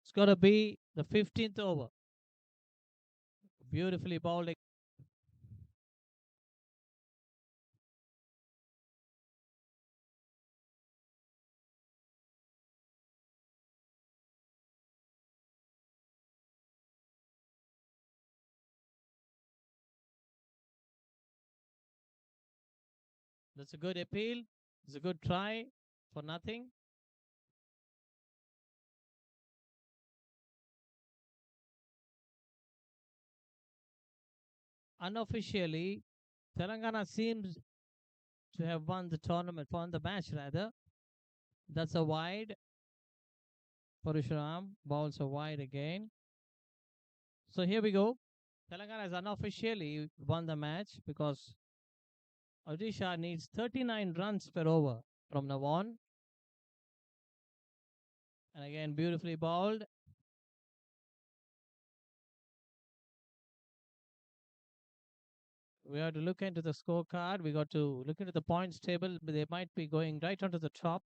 It's got to be the 15th over. Beautifully bowled. That's a good appeal. It's a good try for nothing. Unofficially, Telangana seems to have won the tournament, won the match rather. That's a wide. Parishuram bowls a wide again. So here we go. Telangana has unofficially won the match because Odisha needs 39 runs per over from now on. And again, beautifully bowled. We have to look into the scorecard. We got to look into the points table. They might be going right onto the top,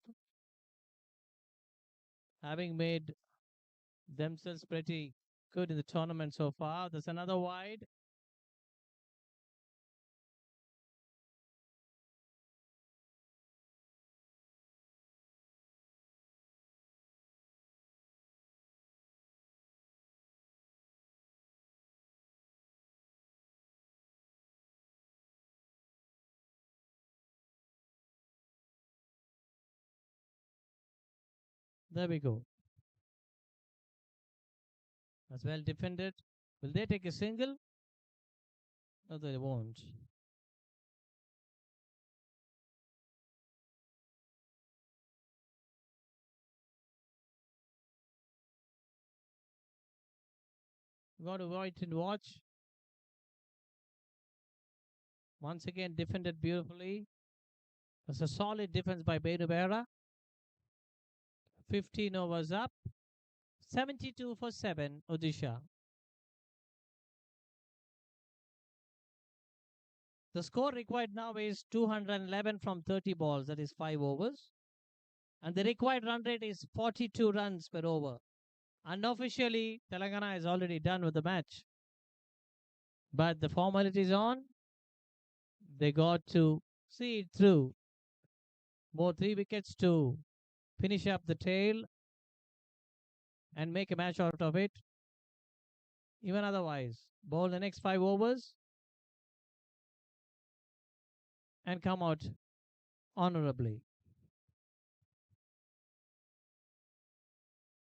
having made themselves pretty good in the tournament so far. There's another wide. There we go. That's well defended. Will they take a single? No, they won't. We got to wait and watch. Once again, defended beautifully. That's a solid defense by Bedubera. 15 overs up. 72 for 7, Odisha. The score required now is 211 from 30 balls, that is 5 overs. And the required run rate is 42 runs per over. Unofficially, Telangana is already done with the match. But the formality is on. They got to see it through. More 3 wickets to finish up the tail and make a match out of it. Even otherwise, bowl the next 5 overs and come out honorably.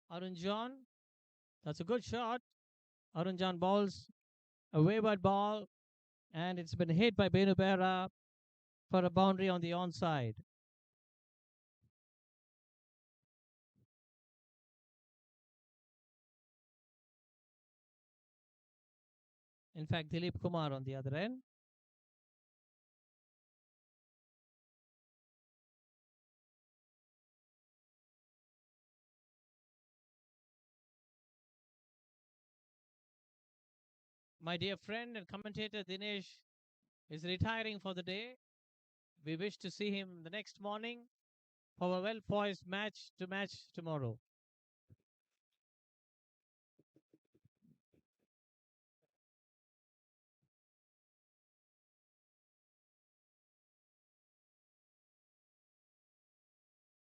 Arun John, that's a good shot. Arun John bowls a wayward ball and it's been hit by Benubera for a boundary on the onside. In fact, Dilip Kumar on the other end. My dear friend and commentator Dinesh is retiring for the day. We wish to see him the next morning for a well poised match tomorrow.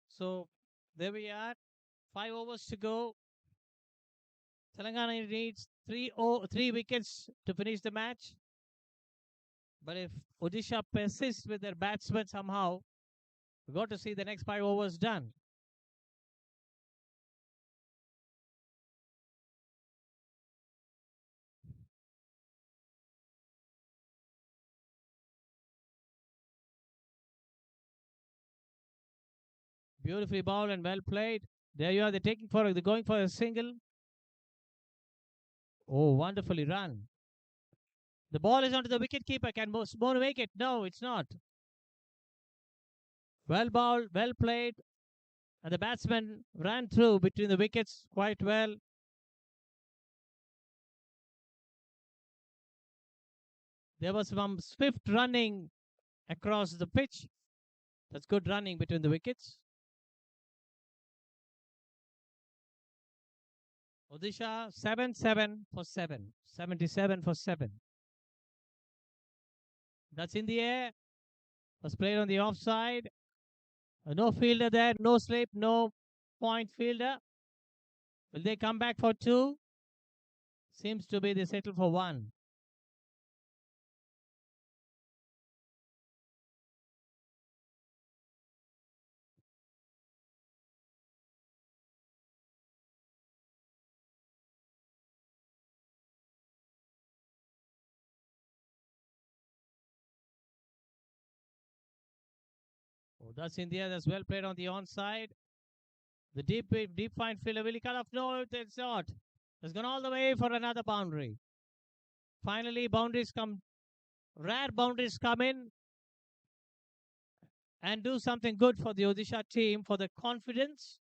So there we are. 5 overs to go. Telangana needs three wickets to finish the match. But if Odisha persists with their batsmen somehow, we've got to see the next 5 overs done. Beautifully bowled and well played. There you are. They're going for a single. Oh, wonderfully run. The ball is onto the wicket keeper. Can Mono make it? No, it's not. Well bowled, well played. And the batsman ran through between the wickets quite well. There was some swift running across the pitch. That's good running between the wickets. Odisha 7-7 for 7. 77 for 7. That's in the air. Was played on the offside. No fielder there. No slip. No point fielder. Will they come back for 2? Seems to be they settle for 1. Oh, that's India. That's well played on the onside. The deep fine fielder. Will he cut off? No, it's not. It's gone all the way for another boundary. Finally, rare boundaries come in and do something good for the Odisha team for the confidence,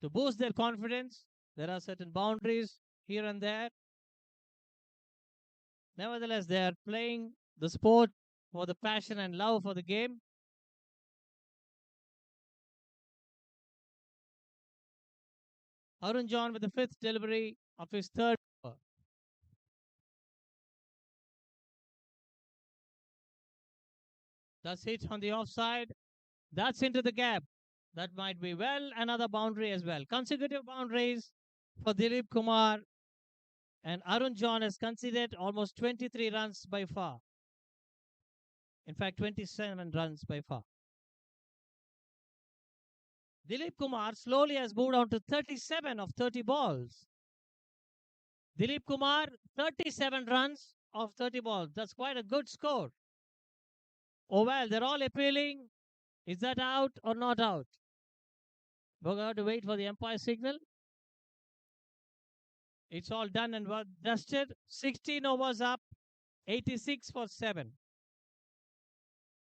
to boost their confidence. There are certain boundaries here and there. Nevertheless, they are playing the sport for the passion and love for the game. Arun John with the 5th delivery of his 3rd over. That's hit on the offside. That's into the gap. That might be well another boundary as well. Consecutive boundaries for Dilip Kumar, and Arun John has conceded almost 23 runs by far. In fact, 27 runs by far. Dilip Kumar slowly has moved on to 37 of 30 balls. Dilip Kumar, 37 runs of 30 balls. That's quite a good score. Oh well, they're all appealing. Is that out or not out? We're going to wait for the umpire signal. It's all done and dusted. 16 overs up, 86 for 7.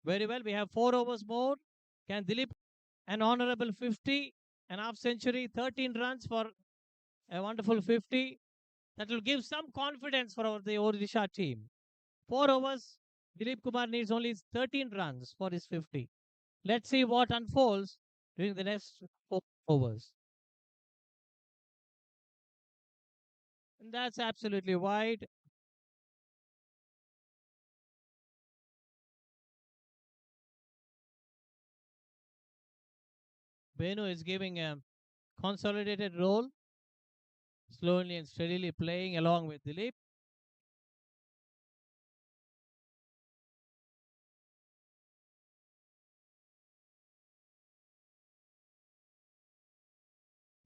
Very well, we have 4 overs more. Can Dilip an honorable 50, an half century, 13 runs for a wonderful 50? That will give some confidence for the Odisha team. 4 overs, Dilip Kumar needs only 13 runs for his 50. Let's see what unfolds during the next 4 overs. And that's absolutely wide. Benu is giving a consolidated role, slowly and steadily playing along with Dilip.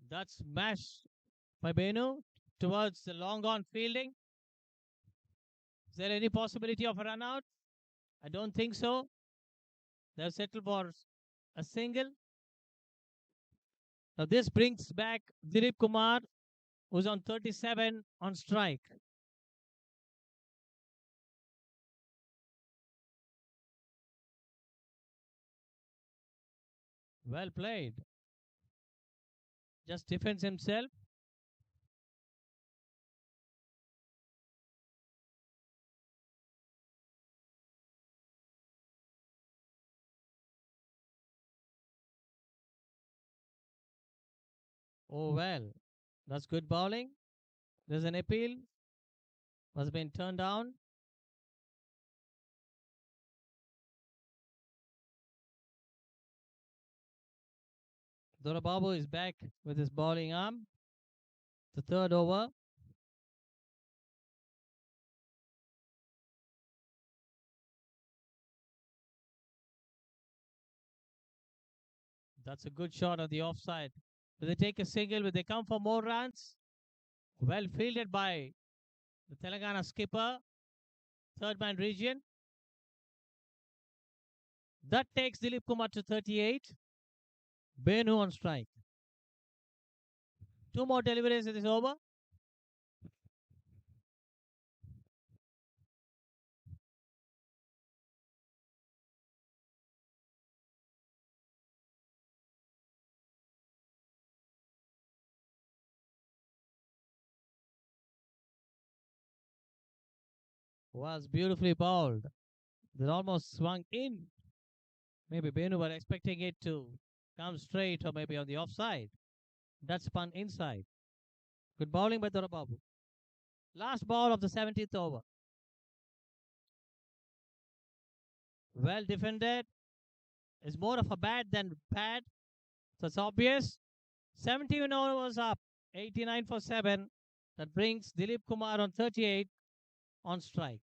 That's smashed by Benu towards the long on fielding. Is there any possibility of a run out? I don't think so. They've settled for a single. Now this brings back Dilip Kumar, who's on 37 on strike. Well played. Just defends himself. Oh, well. That's good bowling. There's an appeal. Was been turned down. Dorababu is back with his bowling arm. The third over. That's a good shot on the offside. Will they take a single? Will they come for more runs? Well fielded by the Telangana skipper, third man region. That takes Dilip Kumar to 38. Benu on strike. Two more deliveries in this over. Was beautifully bowled. It almost swung in. Maybe Benu were expecting it to come straight or maybe on the offside. That spun inside. Good bowling by Dorababu. Last ball of the 17th over. Well defended. It's more of a bad than bad. So it's obvious. 17 overs up. 89 for 7. That brings Dilip Kumar on 38 on strike.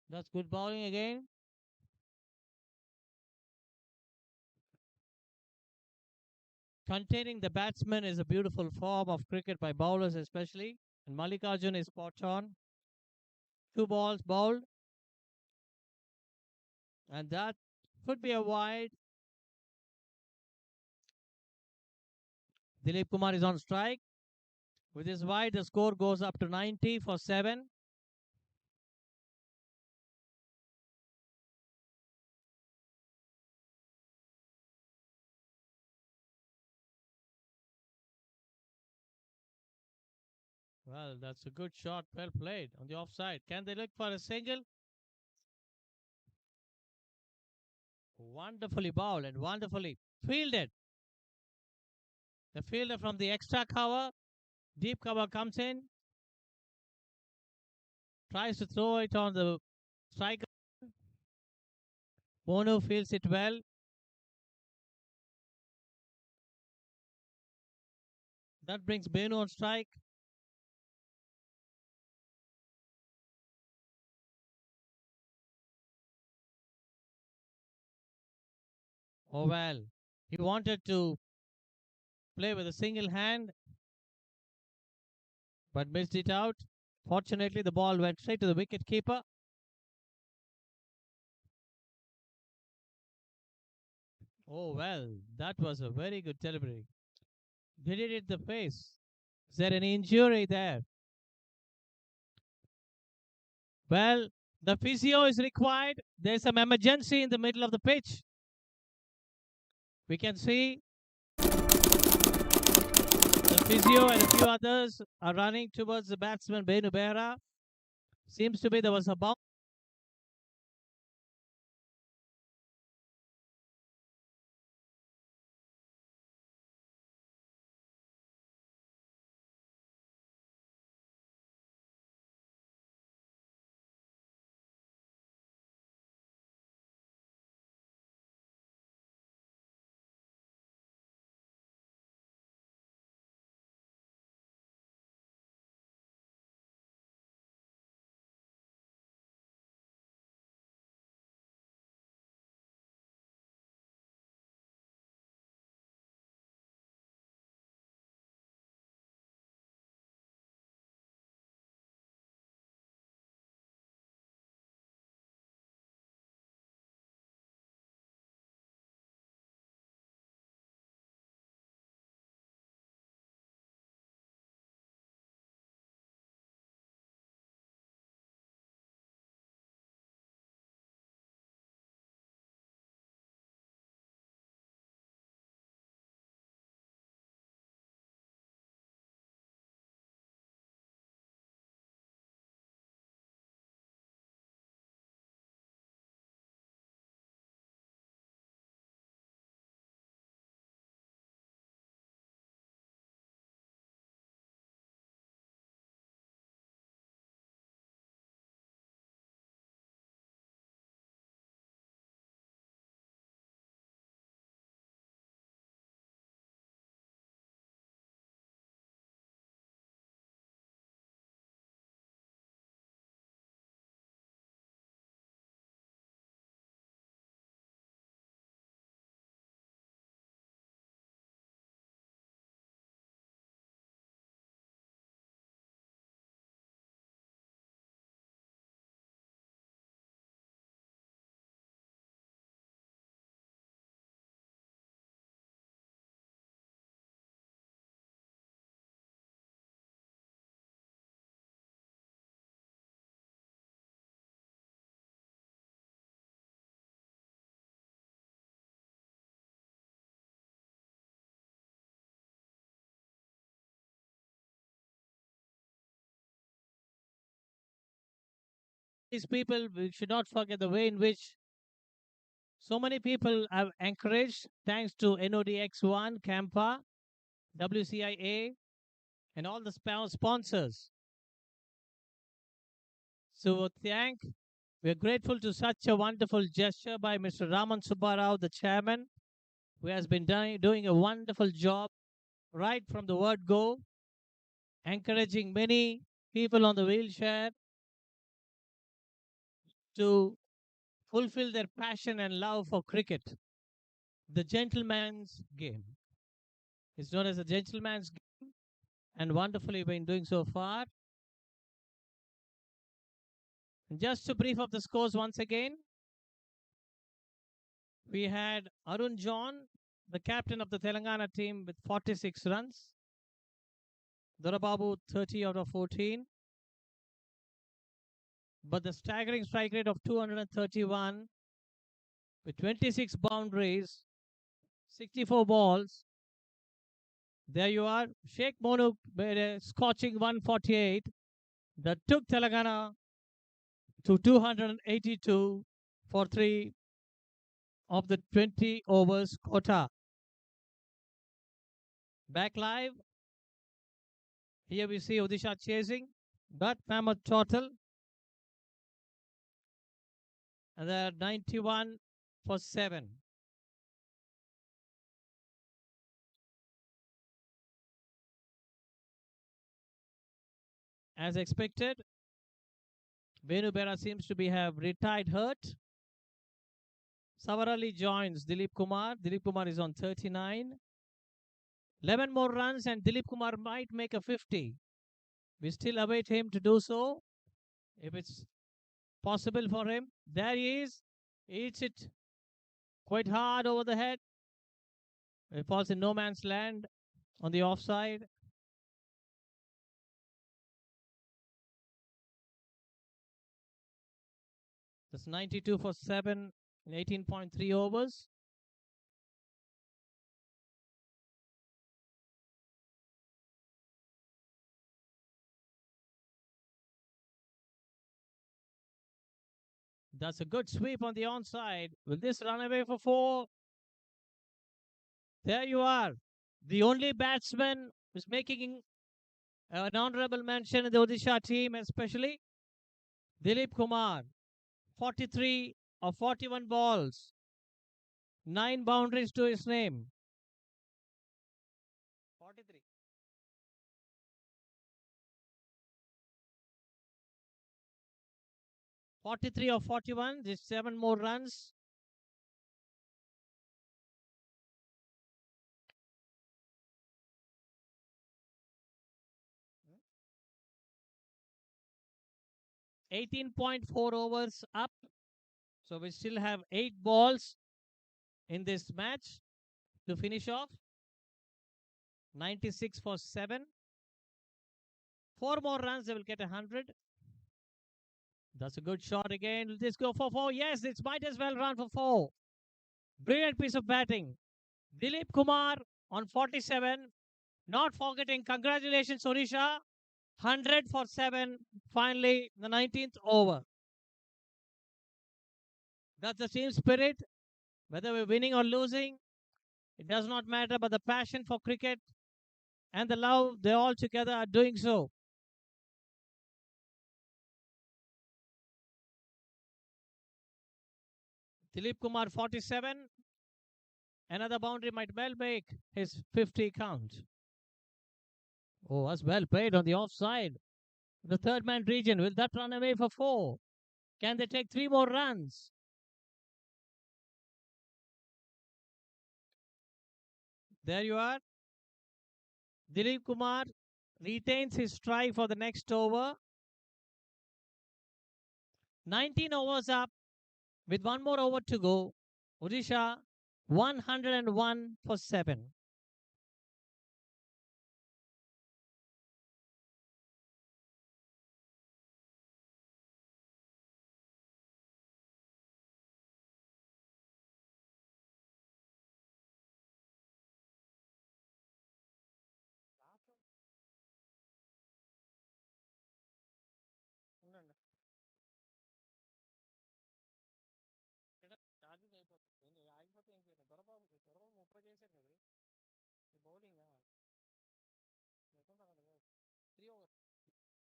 That's good bowling again. Containing the batsman is a beautiful form of cricket by bowlers, especially. And Mallikarjun is spot on. Two balls bowled. And that could be a wide. Dilip Kumar is on strike. With his wide, the score goes up to 90 for 7. Well, that's a good shot. Well played on the offside. Can they look for a single? Wonderfully bowled and wonderfully fielded. The fielder from the extra cover, deep cover comes in, tries to throw it on the striker. Bono fields it well. That brings Benu on strike. Oh well, he wanted to play with a single hand, but missed it out. Fortunately, the ball went straight to the wicket keeper. Oh well, that was a very good delivery. Did it hit the face? Is there any injury there? Well, the physio is required. There's some emergency in the middle of the pitch. We can see the physio and a few others are running towards the batsman Benu Behra. Seems to be there was a bounce. these people, we should not forget the way in which so many people have encouraged, thanks to NODX1, CAMPA, WCIA, and all the sponsors. So we're grateful to such a wonderful gesture by Mr. Raman Subbarao, the chairman, who has been doing a wonderful job right from the word go, encouraging many people on the wheelchair to fulfill their passion and love for cricket. The gentleman's game. It's known as a gentleman's game and wonderfully been doing so far. And just to brief up the scores once again, we had Arun John, the captain of the Telangana team, with 46 runs. Dorababu 30 out of 14. But the staggering strike rate of 231 with 26 boundaries, 64 balls. There you are. Sheikh Monuk made a scorching 148 that took Telangana to 282 for 3 of the 20 overs quota. Back live. Here we see Odisha chasing, but mammoth total. And they're 91 for 7. As expected, Venu Bera seems to have retired hurt. Savarali joins Dilip Kumar. Dilip Kumar is on 39. 11 more runs and Dilip Kumar might make a 50. We still await him to do so. If it's possible for him. There he is. Eats it quite hard over the head. It falls in no man's land on the offside. That's 92 for 7 in 18.3 overs. That's a good sweep on the onside. Will this run away for 4? There you are. The only batsman who's making an honorable mention in the Odisha team, especially Dilip Kumar. 43 of 41 balls. 9 boundaries to his name. 43. 43 of 41. Just 7 more runs. Hmm? 18.4 overs up. So we still have 8 balls in this match to finish off. 96 for 7. 4 more runs, they will get 100. That's a good shot again. Will this go for 4? Yes, it might as well run for 4. Brilliant piece of batting. Dilip Kumar on 47. Not forgetting, congratulations, Odisha. 100 for 7. Finally, the 19th over. That's the team spirit. Whether we're winning or losing, it does not matter, but the passion for cricket and the love, they all together are doing so. Dilip Kumar 47. Another boundary might well make his 50 count. Oh, that's well played on the offside. The third man region, will that run away for 4? Can they take 3 more runs? There you are. Dilip Kumar retains his strike for the next over. 19 overs up with 1 more over to go. Odisha 101 for 7.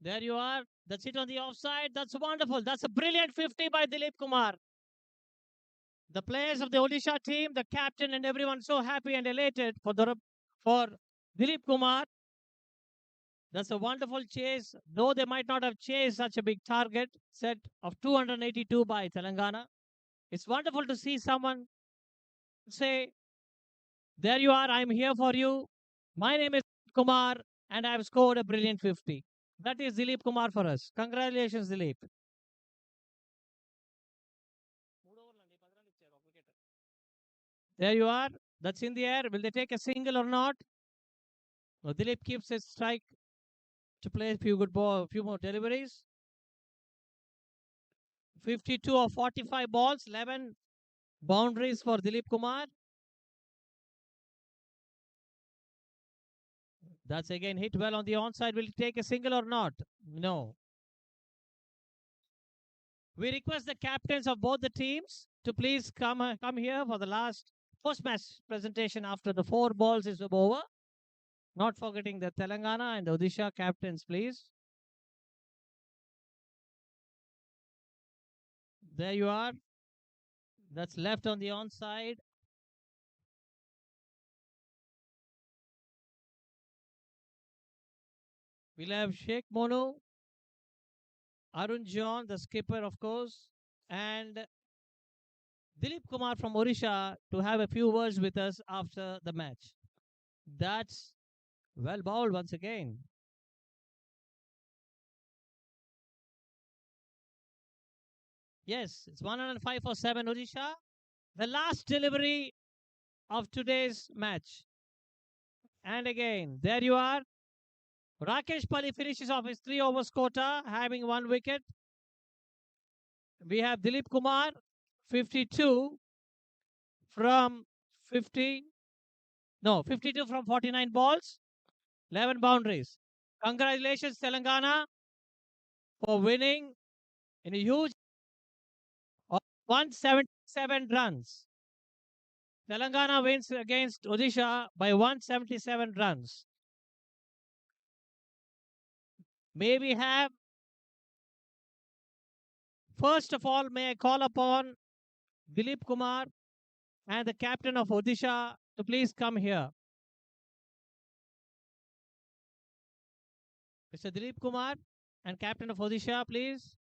There you are. That's it on the offside. That's wonderful. That's a brilliant 50 by Dilip Kumar. The players of the Odisha team, the captain, and everyone so happy and elated for Dilip Kumar. That's a wonderful chase, though they might not have chased such a big target set of 282 by Telangana. It's wonderful to see someone say, there you are, I'm here for you. My name is Kumar, and I've scored a brilliant 50. That is Dilip Kumar for us. Congratulations, Dilip. There you are. That's in the air. Will they take a single or not? Well, Dilip keeps his strike to play a few good ball, few more deliveries. 52 of 45 balls, 11 boundaries for Dilip Kumar. That's again hit well on the onside. Will he take a single or not? No. We request the captains of both the teams to please come here for the last post-match presentation after the 4 balls is over. Not forgetting the Telangana and Odisha captains, please. There you are. That's left on the onside. We'll have Sheikh Mono, Arun John, the skipper, of course, and Dilip Kumar from Odisha to have a few words with us after the match. That's well bowled once again. Yes, it's 105 for 7 Odisha. The last delivery of today's match. And again, there you are. Rakesh Pali finishes off his 3 overs quota, having 1 wicket. We have Dilip Kumar, 52 from 50. No, 52 from 49 balls, 11 boundaries. Congratulations, Telangana, for winning in a huge of 177 runs. Telangana wins against Odisha by 177 runs. May we have, first of all, may I call upon Dilip Kumar and the captain of Odisha to please come here. Mr. Dilip Kumar and captain of Odisha, please.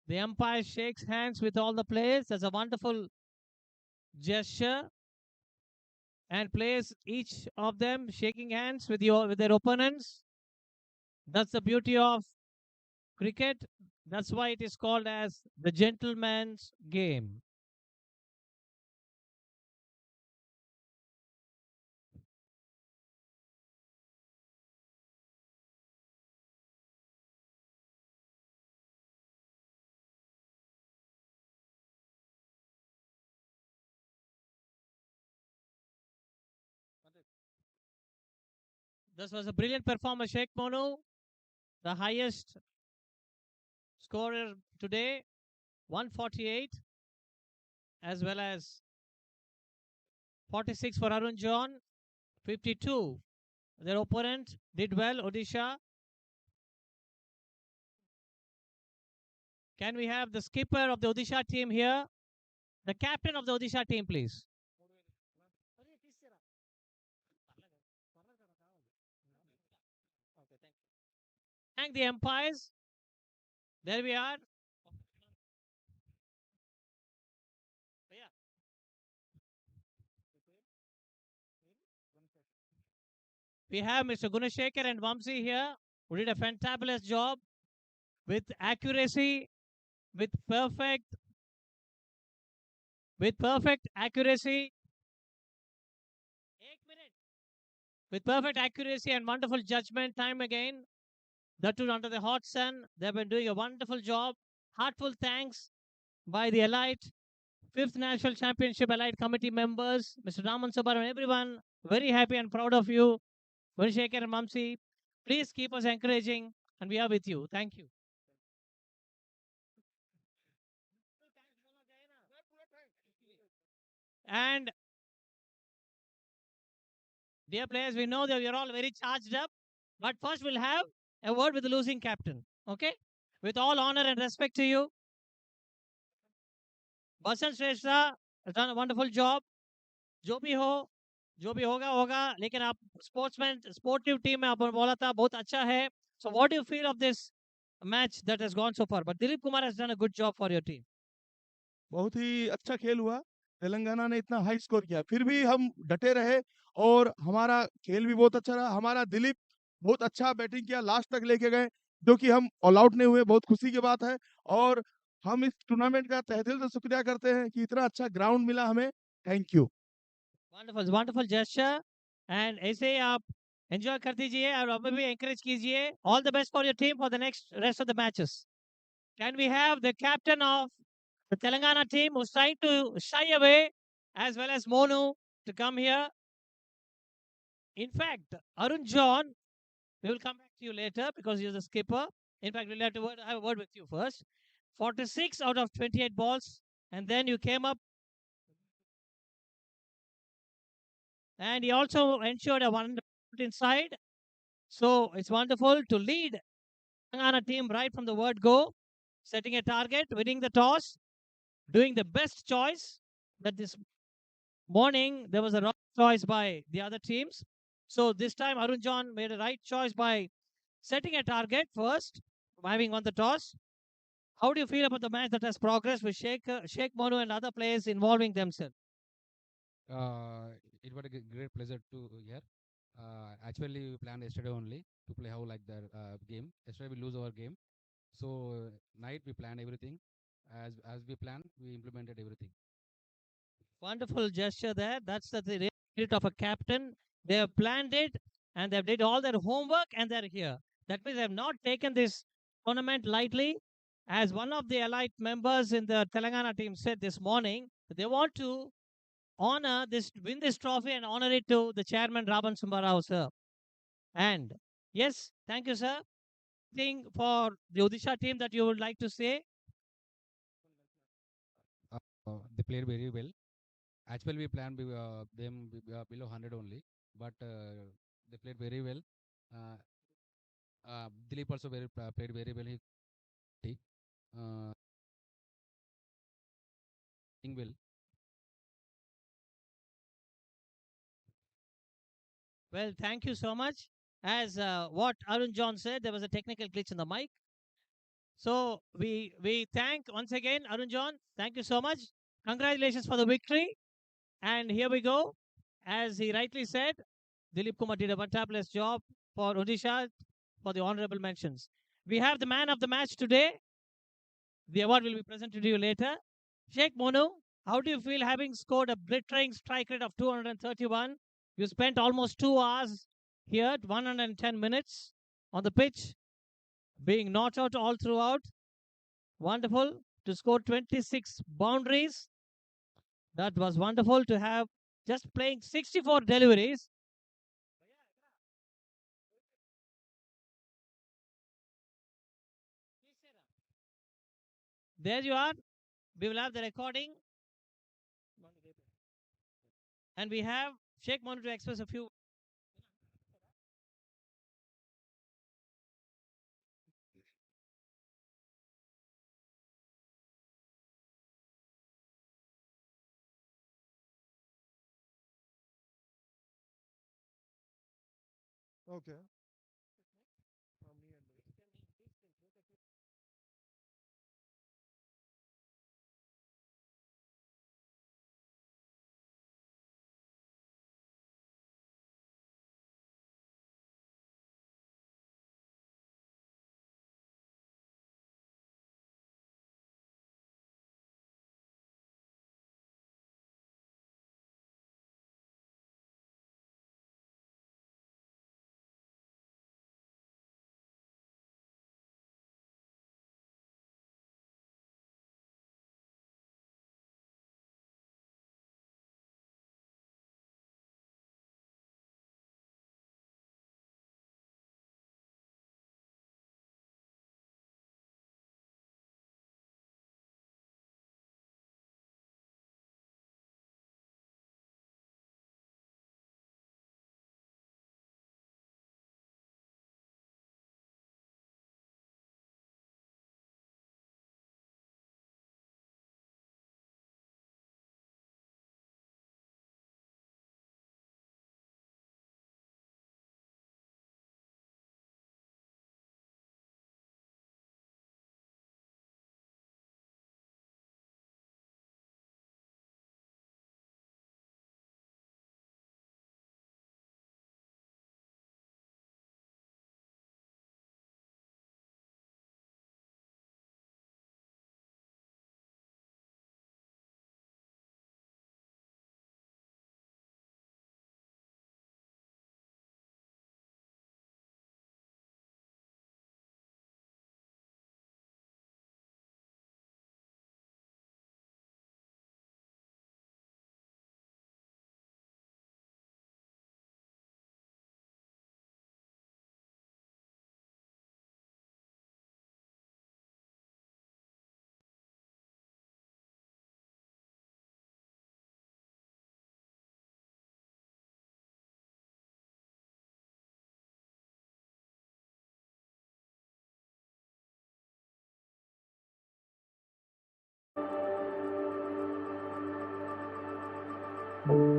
The umpire shakes hands with all the players. That's a wonderful gesture. And players, each of them shaking hands with their opponents. That's the beauty of cricket. That's why it is called as the gentleman's game. This was a brilliant performance, Sheikh Monu, the highest scorer today, 148, as well as 46 for Arun John, 52. Their opponent did well, Odisha. Can we have the skipper of the Odisha team here? The captain of the Odisha team, please. Thank the umpires. There we are. We have Mr. Gunashekar and Vamsi here who did a fantabulous job with accuracy, with perfect, accuracy. With perfect accuracy and wonderful judgment, time again. That too under the hot sun. They've been doing a wonderful job. Heartful thanks by the Elite 5th National Championship Elite Committee members, Mr. Raman Subbaram, and everyone. Very happy and proud of you. Gunashekar and Mamsi. Please keep us encouraging, and we are with you. Thank you. And dear players, we know that you're all very charged up. But first, we'll have a word with the losing captain. Okay? With all honor and respect to you, Basant Shrestha has done a wonderful job. जो भी हो जो भी होगा होगा लेकिन आप sportsman sportive team में आपने बोला था बहुत अच्छा है. So what do you feel of this match that has gone so far? But Dilip Kumar has done a good job for your team. बहुत ही अच्छा खेल हुआ। तेलंगाना ने इतना हाई स्कोर किया, फिर भी हम डटे रहे और हमारा खेल भी बहुत अच्छा रहा। हमारा दिलीप बहुत अच्छा बैटिंग किया, लास्ट तक लेके गए, जो कि हम ऑल आउट नहीं हुए, बहुत खुशी की बात है। और हम इस टूर्नामेंट का तहे दिल से शुक्रिया करते हैं कि इतना अच्छा ग्राउंड मिला हमें। Thank you. Wonderful, wonderful gesture. And ऐसे ही आप एंजॉय कर दीजिए और हमें भी encourage कीजिए. All the best for your team for the next rest of the matches. Can we have the captain of the Telangana team who's trying to shy away, as well as Monu, to come here? In fact, Arun John, we will come back to you later because you're the skipper. In fact, we'll have to have a word with you first. 46 out of 28 balls, and then you came up, and he also ensured a one inside. So it's wonderful to lead Telangana team right from the word go, setting a target, winning the toss, doing the best choice. That this morning there was a wrong choice by the other teams. So this time Arun John made a right choice by setting a target first, having won the toss. How do you feel about the match that has progressed with Sheikh Monu and other players involving themselves? It was a great pleasure to hear. Actually, we planned yesterday only to play how like the game. Yesterday we lose our game, so night we planned everything. As we planned, we implemented everything. Wonderful gesture there. That's the spirit of a captain. They have planned it and they've did all their homework and they're here. That means they have not taken this tournament lightly. As one of the elite members in the Telangana team said this morning, they want to honor this, win this trophy and honor it to the chairman Raban Sumbarao, sir. And yes, thank you, sir. Thing for the Odisha team that you would like to say? They played very well. Actually, we planned them below 100 only, but they played very well. Uh, Dilip also played very well. He uh, well. Well, thank you so much. As what Arun John said, there was a technical glitch in the mic. So we thank once again Arun John. Thank you so much. Congratulations for the victory. And here we go. As he rightly said, Dilip Kumar did a fantabulous job for Odisha for the honorable mentions. We have the man of the match today. The award will be presented to you later. Sheikh Monu, how do you feel having scored a glittering strike rate of 231? You spent almost 2 hours here, 110 minutes on the pitch, being not out all throughout. Wonderful to score 26 boundaries. That was wonderful to have just playing 64 deliveries. There you are. We will have the recording. And we have Sheikh Monu to express a few. Okay. है।